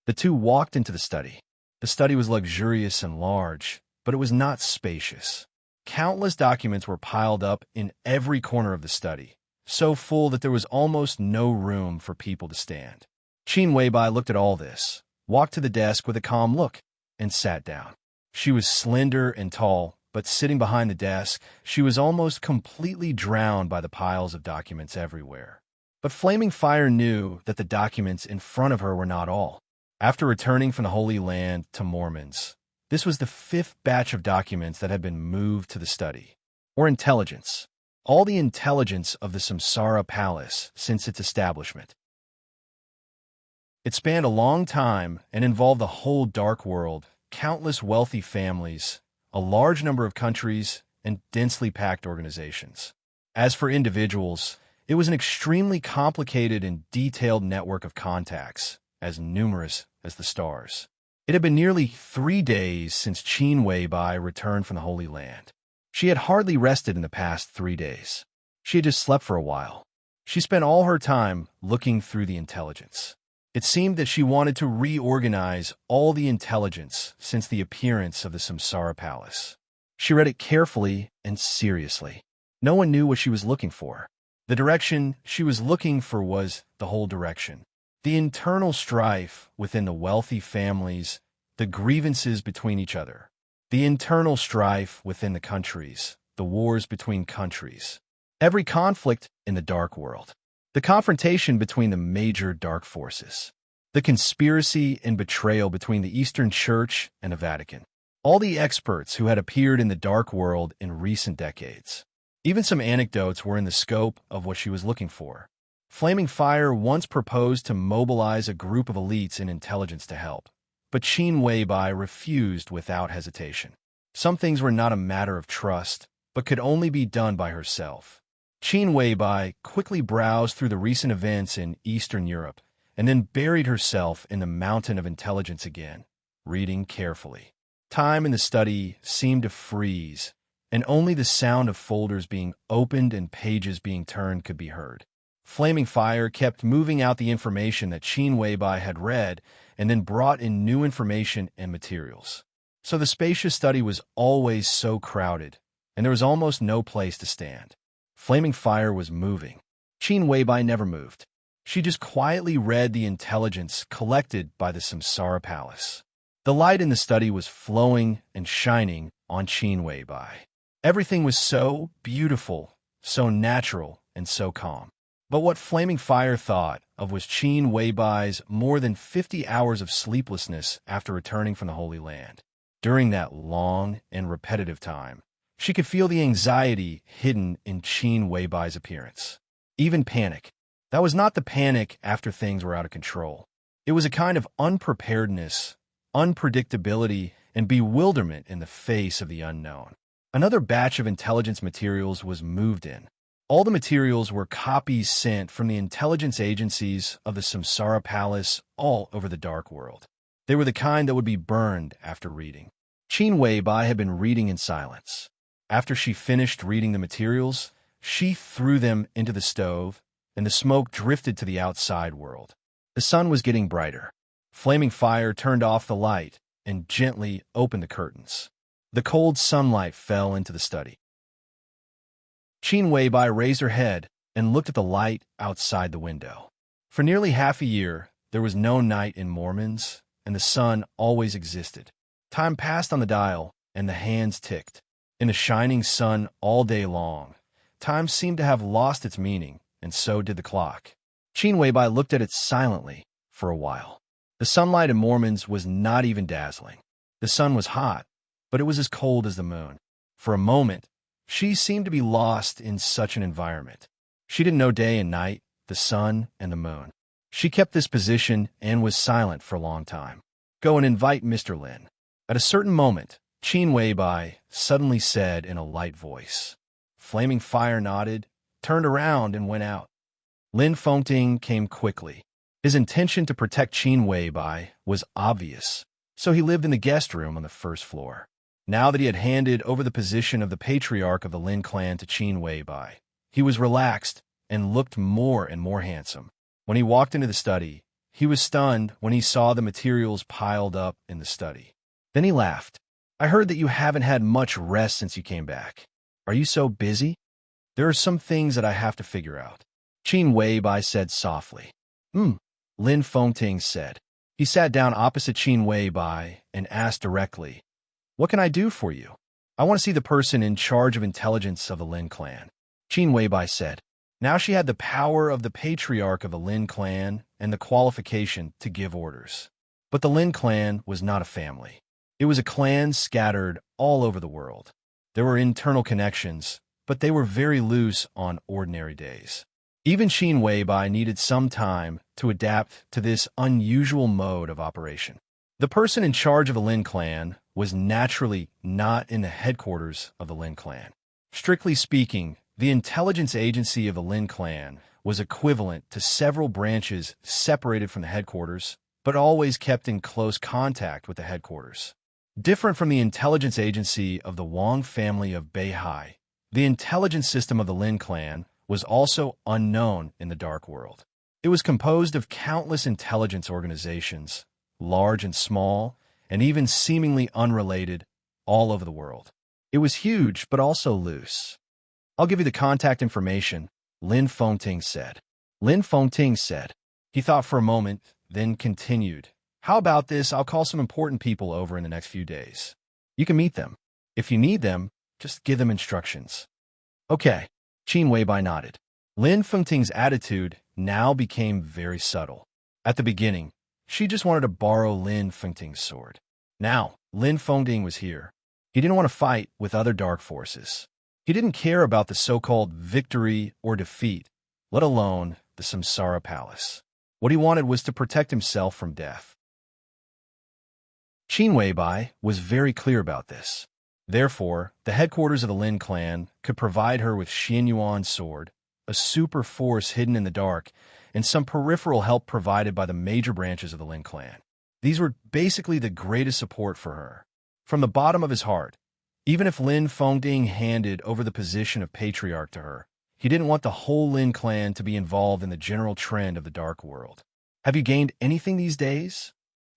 The two walked into the study. The study was luxurious and large, but it was not spacious. Countless documents were piled up in every corner of the study, so full that there was almost no room for people to stand. Qin Weibai looked at all this, walked to the desk with a calm look, and sat down. She was slender and tall, but sitting behind the desk, she was almost completely drowned by the piles of documents everywhere. But Flaming Fire knew that the documents in front of her were not all. After returning from the Holy Land to Mormons, this was the 5th batch of documents that had been moved to the study, or intelligence, all the intelligence of the Samsara Palace since its establishment. It spanned a long time and involved the whole dark world, countless wealthy families, a large number of countries, and densely packed organizations. As for individuals, it was an extremely complicated and detailed network of contacts, as numerous as the stars. It had been nearly 3 days since Qin Weibai returned from the Holy Land. She had hardly rested in the past 3 days. She had just slept for a while. She spent all her time looking through the intelligence. It seemed that she wanted to reorganize all the intelligence since the appearance of the Samsara Palace. She read it carefully and seriously. No one knew what she was looking for. The direction she was looking for was the whole direction. The internal strife within the wealthy families, the grievances between each other, the internal strife within the countries, the wars between countries, every conflict in the dark world, the confrontation between the major dark forces, the conspiracy and betrayal between the Eastern Church and the Vatican. all the experts who had appeared in the dark world in recent decades. Even some anecdotes were in the scope of what she was looking for. Flaming Fire once proposed to mobilize a group of elites in intelligence to help, but Qin Weibai refused without hesitation. Some things were not a matter of trust, but could only be done by herself. Qin Weibai quickly browsed through the recent events in Eastern Europe and then buried herself in the mountain of intelligence again, reading carefully. Time in the study seemed to freeze, and only the sound of folders being opened and pages being turned could be heard. Flaming Fire kept moving out the information that Qin Weibai had read and then brought in new information and materials. So the spacious study was always so crowded, and there was almost no place to stand. Flaming Fire was moving. Qin Weibai never moved. She just quietly read the intelligence collected by the Samsara Palace. The light in the study was flowing and shining on Qin Weibai. Everything was so beautiful, so natural, and so calm. But what Flaming Fire thought of was Qin Weibai's more than 50 hours of sleeplessness after returning from the Holy Land. During that long and repetitive time, she could feel the anxiety hidden in Qin Weibai's appearance. Even panic. That was not the panic after things were out of control. It was a kind of unpreparedness, unpredictability, and bewilderment in the face of the unknown. Another batch of intelligence materials was moved in. All the materials were copies sent from the intelligence agencies of the Samsara Palace all over the dark world. They were the kind that would be burned after reading. Qin Weibai had been reading in silence. After she finished reading the materials, she threw them into the stove, and the smoke drifted to the outside world. The sun was getting brighter. Flaming Fire turned off the light and gently opened the curtains. The cold sunlight fell into the study. Qin Weibai raised her head and looked at the light outside the window. For nearly half a year, there was no night in Mormons, and the sun always existed. Time passed on the dial, and the hands ticked. In the shining sun all day long, time seemed to have lost its meaning, and so did the clock. Qin Weibai looked at it silently for a while. The sunlight in Mormons was not even dazzling. The sun was hot, but it was as cold as the moon. For a moment, she seemed to be lost in such an environment. She didn't know day and night, the sun and the moon. She kept this position and was silent for a long time. Go and invite Mr. Lin. At a certain moment, Qin Weibai suddenly said in a light voice. Flaming Fire nodded, turned around, and went out. Lin Fengting came quickly. His intention to protect Qin Weibai was obvious, so he lived in the guest room on the first floor. Now that he had handed over the position of the patriarch of the Lin clan to Qin Weibai, he was relaxed and looked more and more handsome. When he walked into the study, he was stunned when he saw the materials piled up in the study. Then he laughed. I heard that you haven't had much rest since you came back. Are you so busy? There are some things that I have to figure out. Qin Weibai said softly. Lin Fengting said. He sat down opposite Qin Weibai and asked directly, What can I do for you? I want to see the person in charge of intelligence of the Lin clan. Qin Weibai said. Now she had the power of the patriarch of the Lin clan and the qualification to give orders. But the Lin clan was not a family. It was a clan scattered all over the world. There were internal connections, but they were very loose on ordinary days. Even Qin Weibai needed some time to adapt to this unusual mode of operation. The person in charge of the Lin clan was naturally not in the headquarters of the Lin clan. Strictly speaking, the intelligence agency of the Lin clan was equivalent to several branches separated from the headquarters, but always kept in close contact with the headquarters. Different from the intelligence agency of the Wang family of Beihai, the intelligence system of the Lin clan was also unknown in the dark world. It was composed of countless intelligence organizations, large and small, and even seemingly unrelated, all over the world. It was huge, but also loose. I'll give you the contact information, Lin Fengting said. Lin Fengting said. He thought for a moment, then continued. How about this? I'll call some important people over in the next few days. You can meet them. If you need them, just give them instructions. Okay. Qin Weibai nodded. Lin Fengting's attitude now became very subtle. At the beginning, she just wanted to borrow Lin Fengting's sword. Now, Lin Fengding was here. He didn't want to fight with other dark forces. He didn't care about the so-called victory or defeat, let alone the Samsara Palace. What he wanted was to protect himself from death. Qin Weibai was very clear about this. Therefore, the headquarters of the Lin clan could provide her with Xian Yuan's sword, a super force hidden in the dark, and some peripheral help provided by the major branches of the Lin clan. These were basically the greatest support for her. From the bottom of his heart, even if Lin Fengding handed over the position of patriarch to her, he didn't want the whole Lin clan to be involved in the general trend of the dark world. Have you gained anything these days?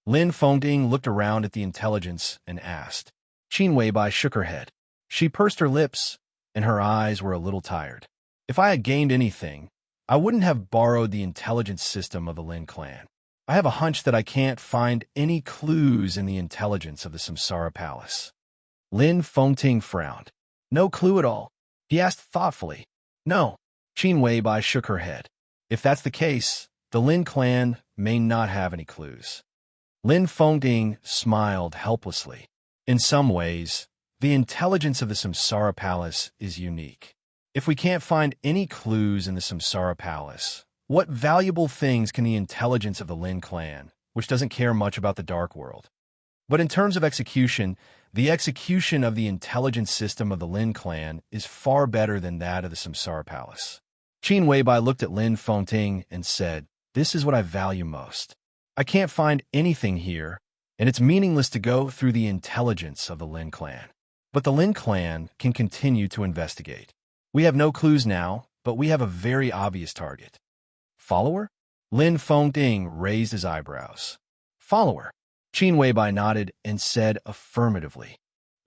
Lin Fengding looked around at the intelligence and asked. Qin Weibai shook her head. She pursed her lips, and her eyes were a little tired. If I had gained anything, I wouldn't have borrowed the intelligence system of the Lin clan. I have a hunch that I can't find any clues in the intelligence of the Samsara Palace. Lin Fengding frowned. No clue at all? He asked thoughtfully. No. Qin Weibai shook her head. If that's the case, the Lin clan may not have any clues. Lin Fengding smiled helplessly. In some ways, the intelligence of the Samsara Palace is unique. If we can't find any clues in the Samsara Palace, what valuable things can the intelligence of the Lin clan, which doesn't care much about the dark world? But in terms of execution, the execution of the intelligence system of the Lin clan is far better than that of the Samsara Palace. Qin Weibai looked at Lin Fengding and said, "This is what I value most. I can't find anything here, and it's meaningless to go through the intelligence of the Lin clan. But the Lin clan can continue to investigate. We have no clues now, but we have a very obvious target." Follower? Lin Fengding raised his eyebrows. Follower? Qin Weibai nodded and said affirmatively.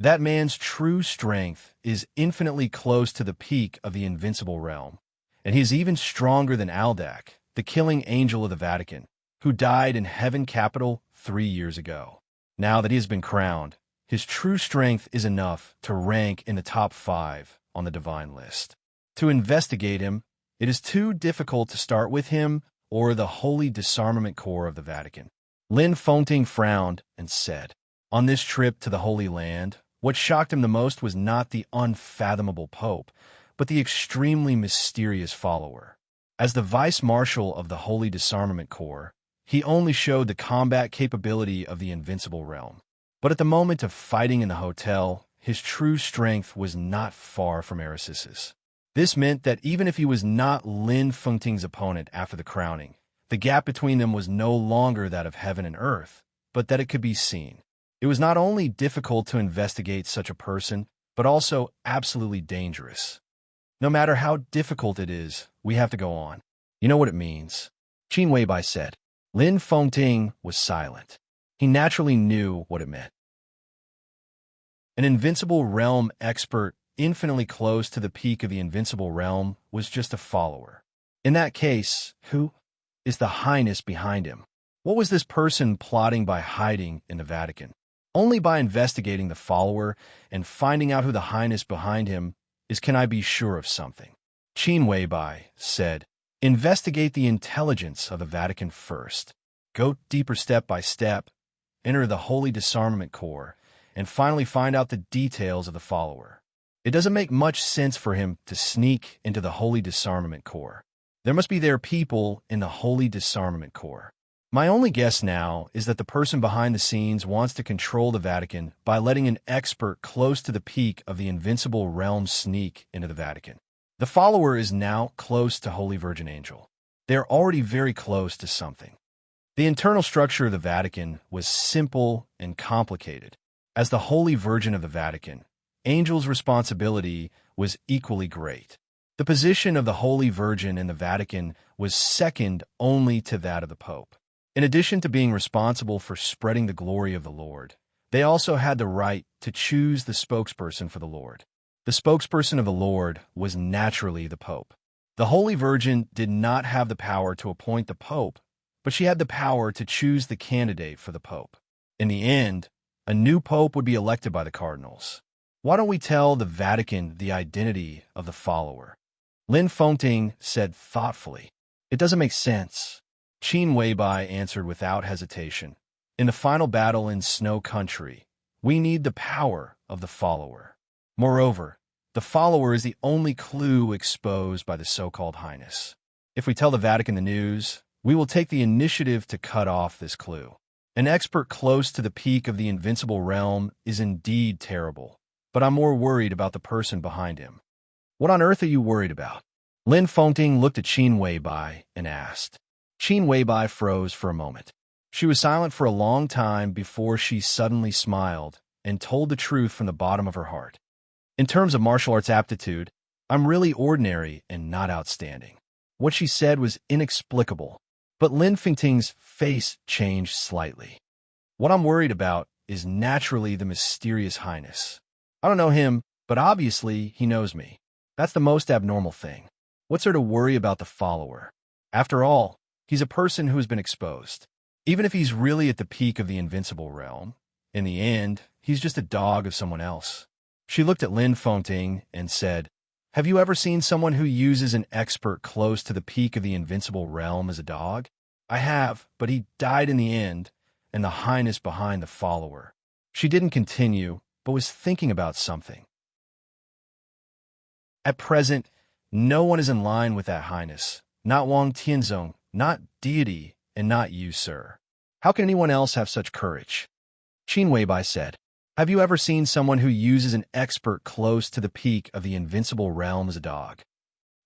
That man's true strength is infinitely close to the peak of the invincible realm, and he is even stronger than Aldak, the killing angel of the Vatican, who died in Heaven Capital 3 years ago. Now that he has been crowned, his true strength is enough to rank in the top 5 on the divine list. To investigate him, it is too difficult to start with him or the Holy Disarmament Corps of the Vatican. Lin Fengding frowned and said, on this trip to the Holy Land, what shocked him the most was not the unfathomable Pope, but the extremely mysterious follower. As the Vice Marshal of the Holy Disarmament Corps, he only showed the combat capability of the invincible realm. But at the moment of fighting in the hotel, his true strength was not far from Erisis's. This meant that even if he was not Lin Fengding's opponent after the crowning, the gap between them was no longer that of heaven and earth, but that it could be seen. It was not only difficult to investigate such a person, but also absolutely dangerous. No matter how difficult it is, we have to go on. You know what it means. Qin Weibai said. Lin Fengding was silent. He naturally knew what it meant. An invincible realm expert infinitely close to the peak of the invincible realm was just a follower. In that case, who is the highness behind him? What was this person plotting by hiding in the Vatican? Only by investigating the follower and finding out who the highness behind him is can I be sure of something. Qin Weibai said, investigate the intelligence of the Vatican first. Go deeper step by step, enter the Holy Disarmament Corps, and finally find out the details of the follower. It doesn't make much sense for him to sneak into the Holy Disarmament Corps. There must be their people in the Holy Disarmament Corps. My only guess now is that the person behind the scenes wants to control the Vatican by letting an expert close to the peak of the invincible realm sneak into the Vatican. The follower is now close to Holy Virgin Angel. They are already very close to something. The internal structure of the Vatican was simple and complicated. As the Holy Virgin of the Vatican, Angel's responsibility was equally great. The position of the Holy Virgin in the Vatican was second only to that of the Pope. In addition to being responsible for spreading the glory of the Lord, they also had the right to choose the spokesperson for the Lord. The spokesperson of the Lord was naturally the Pope. The Holy Virgin did not have the power to appoint the Pope, but she had the power to choose the candidate for the Pope. In the end, a new Pope would be elected by the cardinals. Why don't we tell the Vatican the identity of the follower? Lin Fengding said thoughtfully. It doesn't make sense. Qin Weibai answered without hesitation. In the final battle in Snow Country, We need the power of the follower. Moreover, the follower is the only clue exposed by the so-called highness. If we tell the Vatican the news, we will take the initiative to cut off this clue. An expert close to the peak of the invincible realm is indeed terrible, but I'm more worried about the person behind him. What on earth are you worried about? Lin Fengting looked at Qin Weibai and asked. Qin Weibai froze for a moment. She was silent for a long time before she suddenly smiled and told the truth from the bottom of her heart. In terms of martial arts aptitude, I'm really ordinary and not outstanding. What she said was inexplicable, but Lin Fengting's face changed slightly. What I'm worried about is naturally the mysterious highness. I don't know him, but obviously he knows me. That's the most abnormal thing. What's there to worry about the follower? After all, he's a person who has been exposed. Even if he's really at the peak of the invincible realm, in the end, he's just a dog of someone else. She looked at Lin Fengting and said, Have you ever seen someone who uses an expert close to the peak of the invincible realm as a dog? I have, but he died in the end, and the highness behind the follower. She didn't continue, but was thinking about something. At present, no one is in line with that highness. Not Wang Tianzong, not deity, and not you, sir. How can anyone else have such courage? Qin Weibai said, Have you ever seen someone who uses an expert close to the peak of the invincible realm as a dog?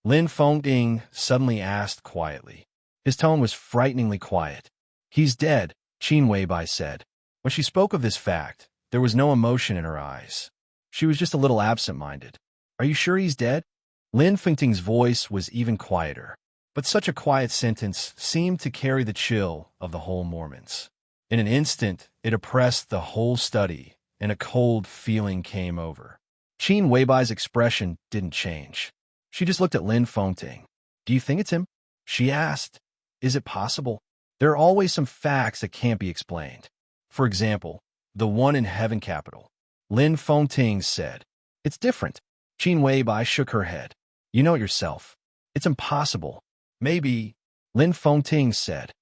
Lin Fengting suddenly asked quietly. His tone was frighteningly quiet. He's dead, Qin Weibai said. When she spoke of this fact, there was no emotion in her eyes. She was just a little absent-minded. Are you sure he's dead? Lin Fengting's voice was even quieter, but such a quiet sentence seemed to carry the chill of the whole Mormons. In an instant, it oppressed the whole study, and a cold feeling came over. Qin Weibai's expression didn't change. She just looked at Lin Fengting. Do you think it's him? She asked. Is it possible? There are always some facts that can't be explained. For example, the one in Heaven Capital. Lin Fengting said. It's different. Qin Weibai shook her head. You know it yourself. It's impossible. Maybe, Lin Fengting said.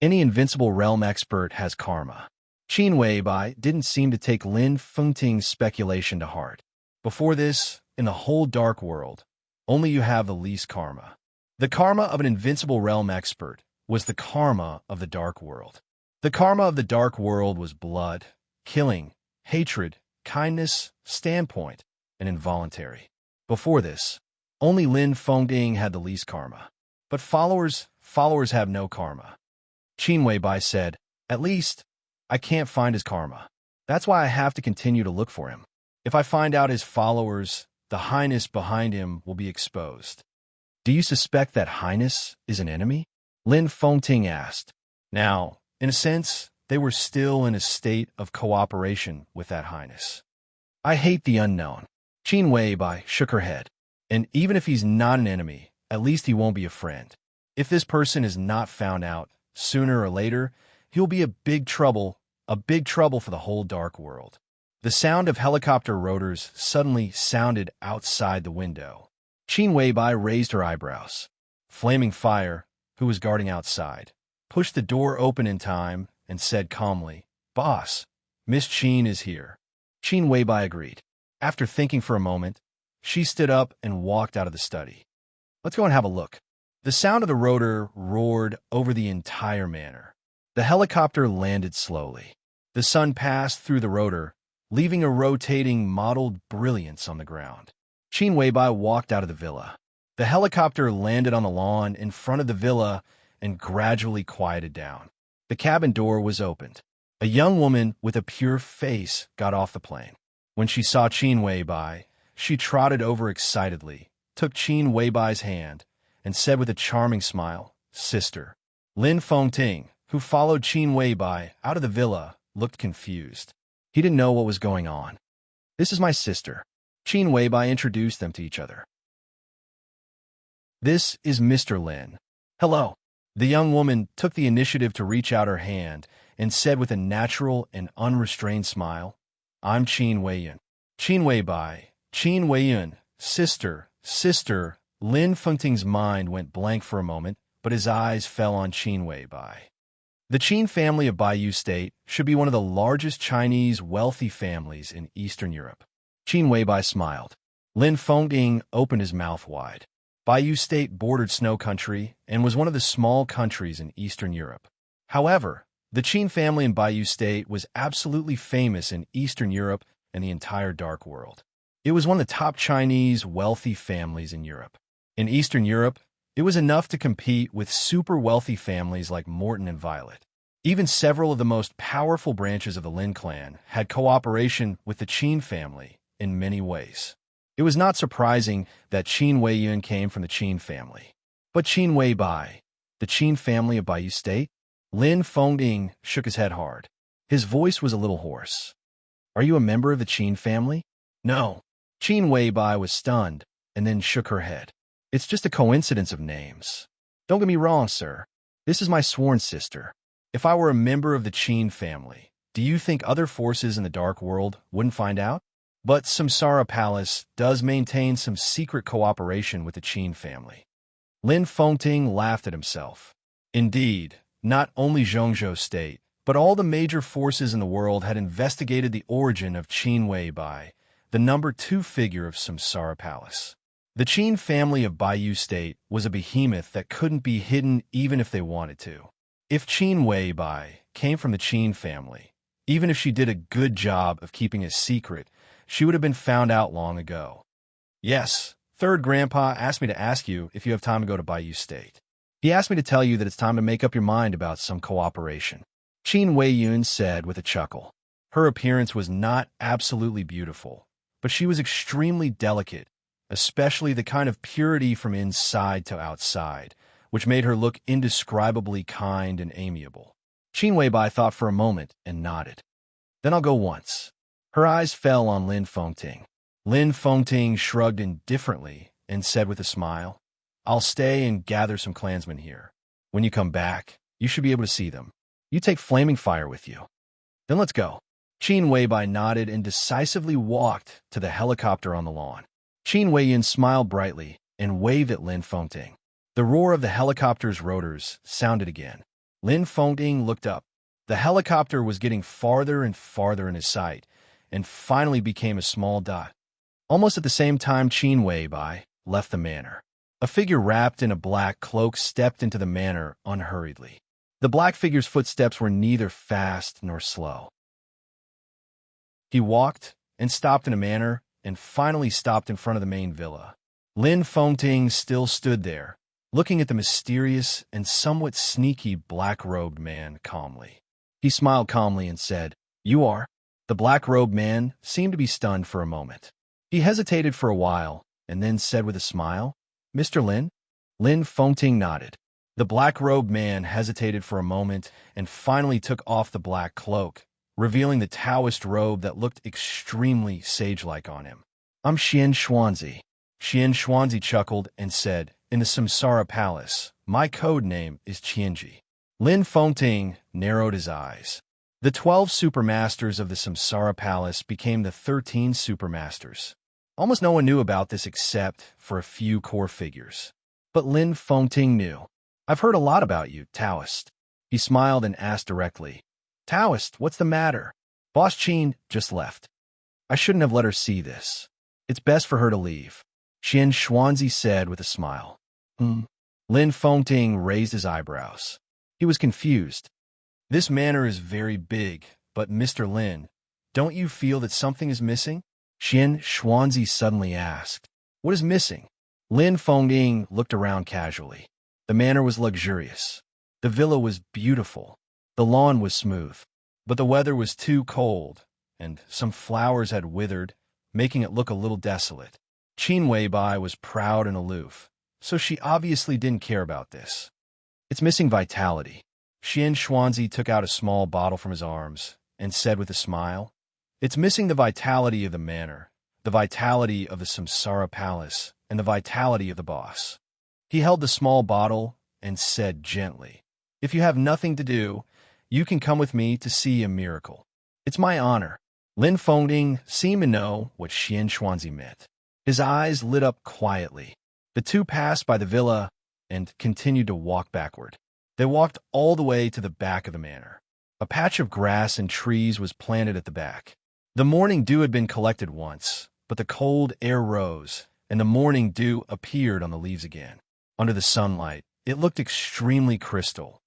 Any invincible realm expert has karma. Qin Weibai didn't seem to take Lin Fengting's speculation to heart. Before this, in the whole dark world, only you have the least karma. The karma of an invincible realm expert was the karma of the dark world. The karma of the dark world was blood, killing, hatred, kindness, standpoint, and involuntary. Before this, only Lin Fengting had the least karma. But followers have no karma. Qin Weibai said, At least, I can't find his karma. That's why I have to continue to look for him. If I find out his followers, the highness behind him will be exposed. Do you suspect that highness is an enemy? Lin Fengting asked. Now, in a sense, they were still in a state of cooperation with that highness. I hate the unknown. Qin Weibai shook her head. And even if he's not an enemy, at least he won't be a friend. If this person is not found out, sooner or later, he'll be a big trouble for the whole dark world. The sound of helicopter rotors suddenly sounded outside the window. Qin Weibai raised her eyebrows. Flaming Fire, who was guarding outside, pushed the door open in time and said calmly, Boss, Miss Qin is here. Qin Weibai agreed. After thinking for a moment, she stood up and walked out of the study. Let's go and have a look. The sound of the rotor roared over the entire manor. The helicopter landed slowly. The sun passed through the rotor, leaving a rotating mottled brilliance on the ground. Qin Weibai walked out of the villa. The helicopter landed on the lawn in front of the villa and gradually quieted down. The cabin door was opened. A young woman with a pure face got off the plane. When she saw Qin Weibai, she trotted over excitedly, took Qin Weibai's hand, and said with a charming smile, Sister. Lin Fengting, who followed Qin Weibai out of the villa, looked confused. He didn't know what was going on. This is my sister. Qin Weibai introduced them to each other. This is Mr. Lin. Hello. The young woman took the initiative to reach out her hand and said with a natural and unrestrained smile, I'm Qin Weiyun. Qin Weiyun, sister. Lin Fengting's mind went blank for a moment, but his eyes fell on Qin Weibai. The Qin family of Baiyu State should be one of the largest Chinese wealthy families in Eastern Europe. Qin Weibai smiled. Lin Fengting opened his mouth wide. Baiyu State bordered snow country and was one of the small countries in Eastern Europe. However, the Qin family in Baiyu State was absolutely famous in Eastern Europe and the entire Dark World. It was one of the top Chinese wealthy families in Europe. In Eastern Europe, it was enough to compete with super wealthy families like Morton and Violet. Even several of the most powerful branches of the Lin clan had cooperation with the Qin family in many ways. It was not surprising that Qin Weiyun came from the Qin family. But Qin Weibai, the Qin family of Baiyu State? Lin Fengting shook his head hard. His voice was a little hoarse. Are you a member of the Qin family? No. Qin Weibai was stunned and then shook her head. It's just a coincidence of names. Don't get me wrong, sir. This is my sworn sister. If I were a member of the Qin family, do you think other forces in the Dark World wouldn't find out? But Samsara Palace does maintain some secret cooperation with the Qin family. Lin Fengting laughed at himself. Indeed, not only Zhongzhou State, but all the major forces in the world had investigated the origin of Qin Weibai, the number 2 figure of Samsara Palace. The Qin family of Baiyu State was a behemoth that couldn't be hidden even if they wanted to. If Qin Weibai came from the Qin family, even if she did a good job of keeping a secret, she would have been found out long ago. Yes, third grandpa asked me to ask you if you have time to go to Baiyu State. He asked me to tell you that it's time to make up your mind about some cooperation. Qin Weiyun said with a chuckle. Her appearance was not absolutely beautiful, but she was extremely delicate, especially the kind of purity from inside to outside, which made her look indescribably kind and amiable. Qin Weibai thought for a moment and nodded. Then I'll go once. Her eyes fell on Lin Fengting. Lin Fengting shrugged indifferently and said with a smile, I'll stay and gather some clansmen here. When you come back, you should be able to see them. You take flaming fire with you. Then let's go. Qin Weibai nodded and decisively walked to the helicopter on the lawn. Qin Weiyun smiled brightly and waved at Lin Fengting. The roar of the helicopter's rotors sounded again. Lin Fengting looked up. The helicopter was getting farther and farther in his sight, and finally became a small dot. Almost at the same time Qin Weibai left the manor. A figure wrapped in a black cloak stepped into the manor unhurriedly. The black figure's footsteps were neither fast nor slow. He walked and stopped in a manor, and finally stopped in front of the main villa. Lin Fengting still stood there, looking at the mysterious and somewhat sneaky black-robed man calmly. He smiled calmly and said, You are? The black-robed man seemed to be stunned for a moment. He hesitated for a while, and then said with a smile, Mr. Lin? Lin Fengting nodded. The black-robed man hesitated for a moment and finally took off the black cloak, revealing the Taoist robe that looked extremely sage-like on him. I'm Xian Xuanzi. Xian Xuanzi chuckled and said, In the Samsara Palace, my code name is Qianji. Lin Fengting narrowed his eyes. The 12 supermasters of the Samsara Palace became the 13 supermasters. Almost no one knew about this except for a few core figures. But Lin Fengting knew. I've heard a lot about you, Taoist. He smiled and asked directly, Taoist, what's the matter? Boss Qin just left. I shouldn't have let her see this. It's best for her to leave. Xian Xuanzi said with a smile. Lin Fengting raised his eyebrows. He was confused. This manor is very big, but Mr. Lin, don't you feel that something is missing? Xian Xuanzi suddenly asked. What is missing? Lin Fengting looked around casually. The manor was luxurious. The villa was beautiful. The lawn was smooth, but the weather was too cold, and some flowers had withered, making it look a little desolate. Qin Weibai was proud and aloof, so she obviously didn't care about this. It's missing vitality. Xian Xuanzi took out a small bottle from his arms and said with a smile, It's missing the vitality of the manor, the vitality of the Samsara Palace, and the vitality of the boss. He held the small bottle and said gently, If you have nothing to do, you can come with me to see a miracle. It's my honor. Lin Fengting seemed to know what Xian Xuanzi meant. His eyes lit up quietly. The two passed by the villa and continued to walk backward. They walked all the way to the back of the manor. A patch of grass and trees was planted at the back. The morning dew had been collected once, but the cold air rose, and the morning dew appeared on the leaves again. Under the sunlight, it looked extremely crystal.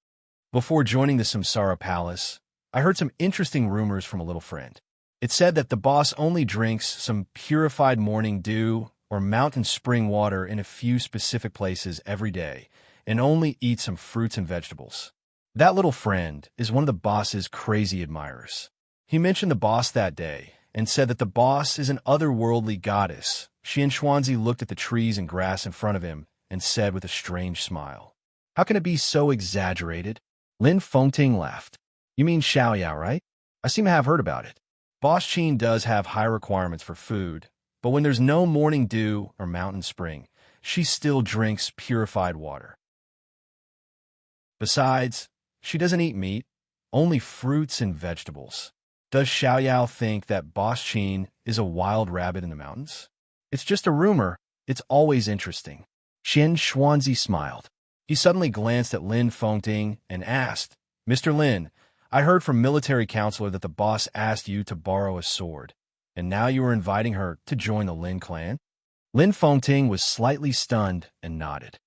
Before joining the Samsara Palace, I heard some interesting rumors from a little friend. It said that the boss only drinks some purified morning dew or mountain spring water in a few specific places every day, and only eats some fruits and vegetables. That little friend is one of the boss's crazy admirers. He mentioned the boss that day and said that the boss is an otherworldly goddess. Xian Xuanzi looked at the trees and grass in front of him and said with a strange smile, "How can it be so exaggerated?" Lin Fengting laughed. "You mean Xiaoyao, right? I seem to have heard about it. Boss Qin does have high requirements for food, but when there's no morning dew or mountain spring, she still drinks purified water. Besides, she doesn't eat meat, only fruits and vegetables. Does Xiaoyao think that Boss Qin is a wild rabbit in the mountains? It's just a rumor. It's always interesting." Xian Xuanzi smiled. He suddenly glanced at Lin Fengting and asked, "Mr. Lin, I heard from military counselor that the boss asked you to borrow a sword, and now you are inviting her to join the Lin clan?" Lin Fengting was slightly stunned and nodded.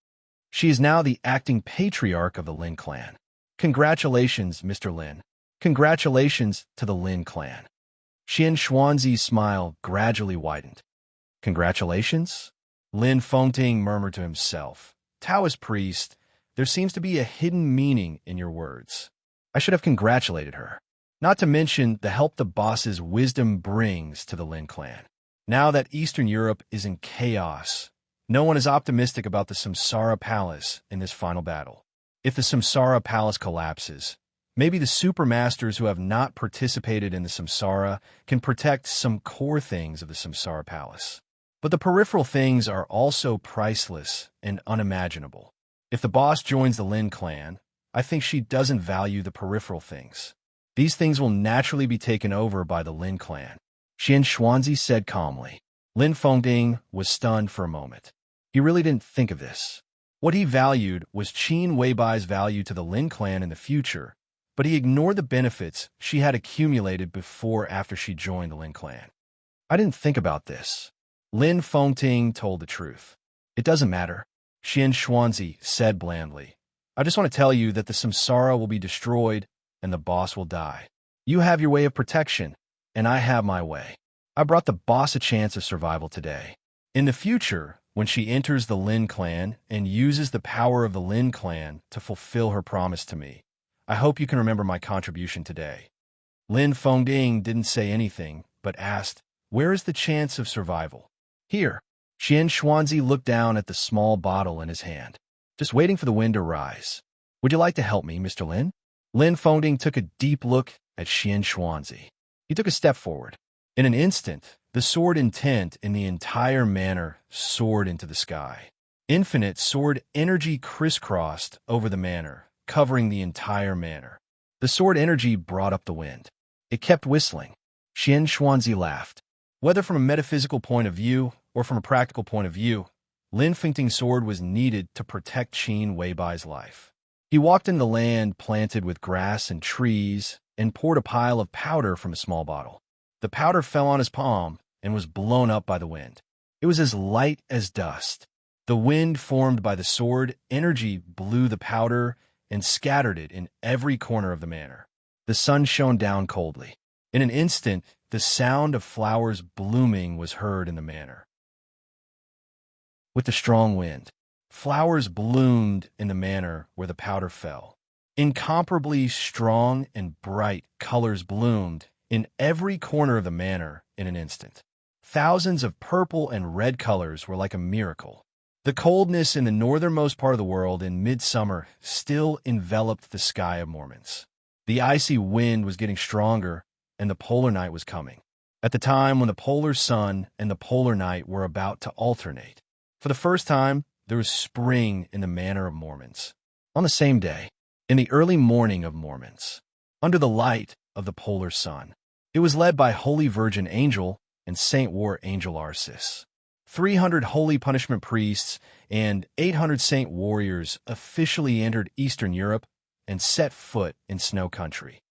"She is now the acting patriarch of the Lin clan. Congratulations, Mr. Lin. Congratulations to the Lin clan." Xian Xuanzi's smile gradually widened. "Congratulations?" Lin Fengting murmured to himself. "Taoist priest, there seems to be a hidden meaning in your words. I should have congratulated her. Not to mention the help the boss's wisdom brings to the Lin clan. Now that Eastern Europe is in chaos, no one is optimistic about the Samsara Palace in this final battle. If the Samsara Palace collapses, maybe the supermasters who have not participated in the Samsara can protect some core things of the Samsara Palace. But the peripheral things are also priceless and unimaginable. If the boss joins the Lin clan, I think she doesn't value the peripheral things. These things will naturally be taken over by the Lin clan." Xian Xuanzi said calmly. Lin Fengting was stunned for a moment. He really didn't think of this. What he valued was Qin Weibai's value to the Lin clan in the future, but he ignored the benefits she had accumulated before after she joined the Lin clan. "I didn't think about this." Lin Fengting told the truth. "It doesn't matter," Xian Xuanzi said blandly. "I just want to tell you that the Samsara will be destroyed and the boss will die. You have your way of protection, and I have my way. I brought the boss a chance of survival today. In the future, when she enters the Lin clan and uses the power of the Lin clan to fulfill her promise to me, I hope you can remember my contribution today." Lin Fengting didn't say anything, but asked, "Where is the chance of survival?" "Here." Xian Xuanzi looked down at the small bottle in his hand. "Just waiting for the wind to rise. Would you like to help me, Mr. Lin?" Lin Fengting took a deep look at Xian Xuanzi. He took a step forward. In an instant, the sword intent in the entire manor soared into the sky. Infinite sword energy crisscrossed over the manor, covering the entire manor. The sword energy brought up the wind. It kept whistling. Xian Xuanzi laughed. Whether from a metaphysical point of view or from a practical point of view, Lin Fengting's sword was needed to protect Qin Weibai's life. He walked in the land planted with grass and trees and poured a pile of powder from a small bottle. The powder fell on his palm and was blown up by the wind. It was as light as dust. The wind formed by the sword energy blew the powder and scattered it in every corner of the manor. The sun shone down coldly. In an instant, the sound of flowers blooming was heard in the manor. With the strong wind, flowers bloomed in the manor where the powder fell. Incomparably strong and bright colors bloomed in every corner of the manor in an instant. Thousands of purple and red colors were like a miracle. The coldness in the northernmost part of the world in midsummer still enveloped the sky of Mormons. The icy wind was getting stronger, and the polar night was coming. At the time when the polar sun and the polar night were about to alternate, for the first time, there was spring in the manor of Mormons. On the same day, in the early morning of Mormons, under the light of the polar sun, it was led by Holy Virgin Angel and Saint War Angel Arcis. 300 holy punishment priests and 800 saint warriors officially entered Eastern Europe and set foot in snow country.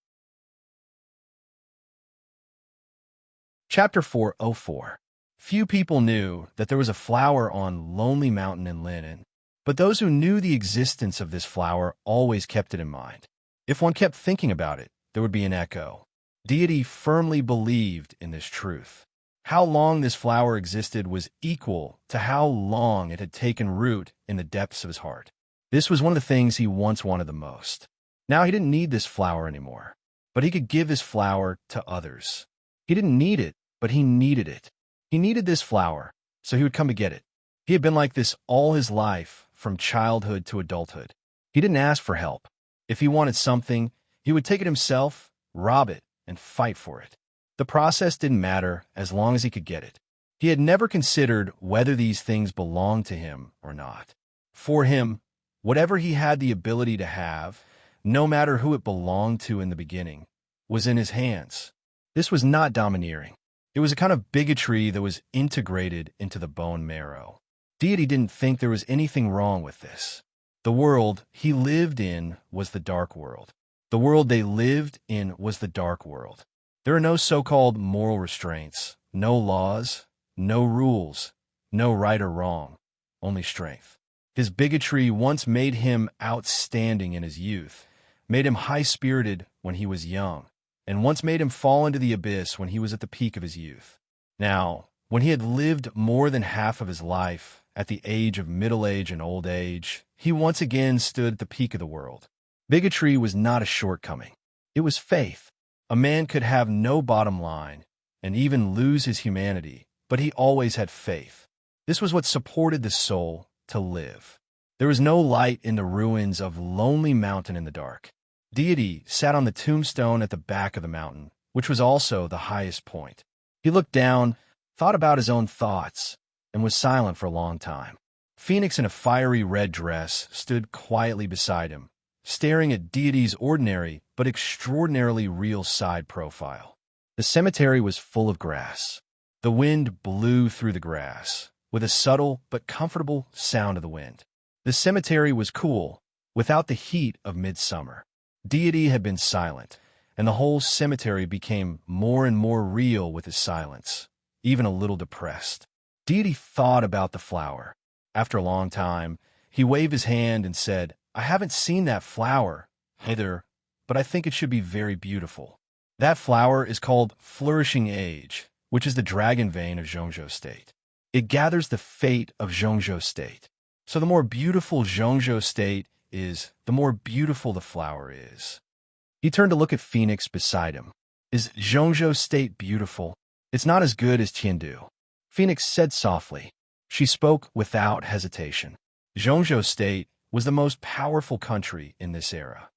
Chapter 404. Few people knew that there was a flower on Lonely Mountain in Linen, but those who knew the existence of this flower always kept it in mind. If one kept thinking about it, there would be an echo. Deity firmly believed in this truth. How long this flower existed was equal to how long it had taken root in the depths of his heart. This was one of the things he once wanted the most. Now he didn't need this flower anymore, but he could give his flower to others. He didn't need it, but he needed it. He needed this flower, so he would come to get it. He had been like this all his life, from childhood to adulthood. He didn't ask for help. If he wanted something, he would take it himself, rob it, and fight for it. The process didn't matter as long as he could get it. He had never considered whether these things belonged to him or not. For him, whatever he had the ability to have, no matter who it belonged to in the beginning, was in his hands. This was not domineering. It was a kind of bigotry that was integrated into the bone marrow. Deity didn't think there was anything wrong with this. The world he lived in was the dark world. The world they lived in was the dark world. There are no so-called moral restraints, no laws, no rules, no right or wrong, only strength. His bigotry once made him outstanding in his youth, made him high-spirited when he was young, and once made him fall into the abyss when he was at the peak of his youth. Now, when he had lived more than half of his life, at the age of middle age and old age, he once again stood at the peak of the world. Bigotry was not a shortcoming. It was faith. A man could have no bottom line and even lose his humanity, but he always had faith. This was what supported the soul to live. There was no light in the ruins of Lonely Mountain in the dark. Deity sat on the tombstone at the back of the mountain, which was also the highest point. He looked down, thought about his own thoughts, and was silent for a long time. Phoenix in a fiery red dress stood quietly beside him, staring at Deity's ordinary but extraordinarily real side profile. The cemetery was full of grass. The wind blew through the grass, with a subtle but comfortable sound of the wind. The cemetery was cool, without the heat of midsummer. Deity had been silent, and the whole cemetery became more and more real with his silence, even a little depressed. Deity thought about the flower. After a long time, he waved his hand and said, "I haven't seen that flower, either, but I think it should be very beautiful." That flower is called Flourishing Age, which is the dragon vein of Zhongzhou State. It gathers the fate of Zhongzhou State. So the more beautiful Zhongzhou State is, the more beautiful the flower is. He turned to look at Phoenix beside him. "Is Zhongzhou State beautiful?" "It's not as good as Tiandu," Phoenix said softly. She spoke without hesitation. Zhongzhou State was the most powerful country in this era.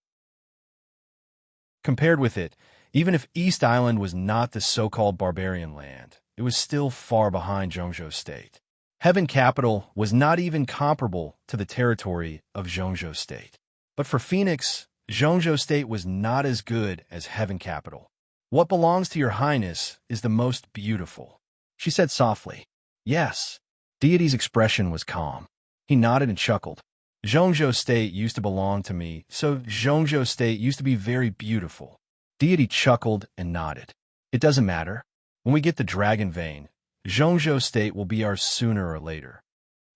Compared with it, even if East Island was not the so-called barbarian land, it was still far behind Zhongzhou State. Heaven Capital was not even comparable to the territory of Zhongzhou State. But for Phoenix, Zhongzhou State was not as good as Heaven Capital. "What belongs to your highness is the most beautiful," she said softly. "Yes." Deity's expression was calm. He nodded and chuckled. "Zhongzhou State used to belong to me, so Zhongzhou State used to be very beautiful." Deity chuckled and nodded. "It doesn't matter. When we get the dragon vein, Zhongzhou State will be ours sooner or later."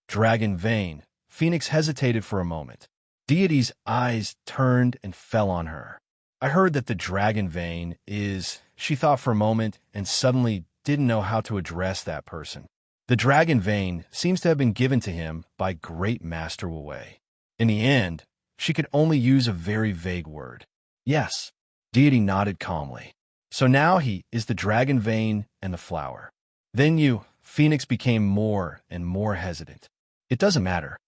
Dragon vein. Phoenix hesitated for a moment. Deity's eyes turned and fell on her. "I heard that the dragon vein is," she thought for a moment and suddenly didn't know how to address that person. "The dragon vein seems to have been given to him by Great Master Wu Wei." In the end, she could only use a very vague word. "Yes." Deity nodded calmly. "So now he is the dragon vein and the flower." Then Phoenix became more and more hesitant. "It doesn't matter,"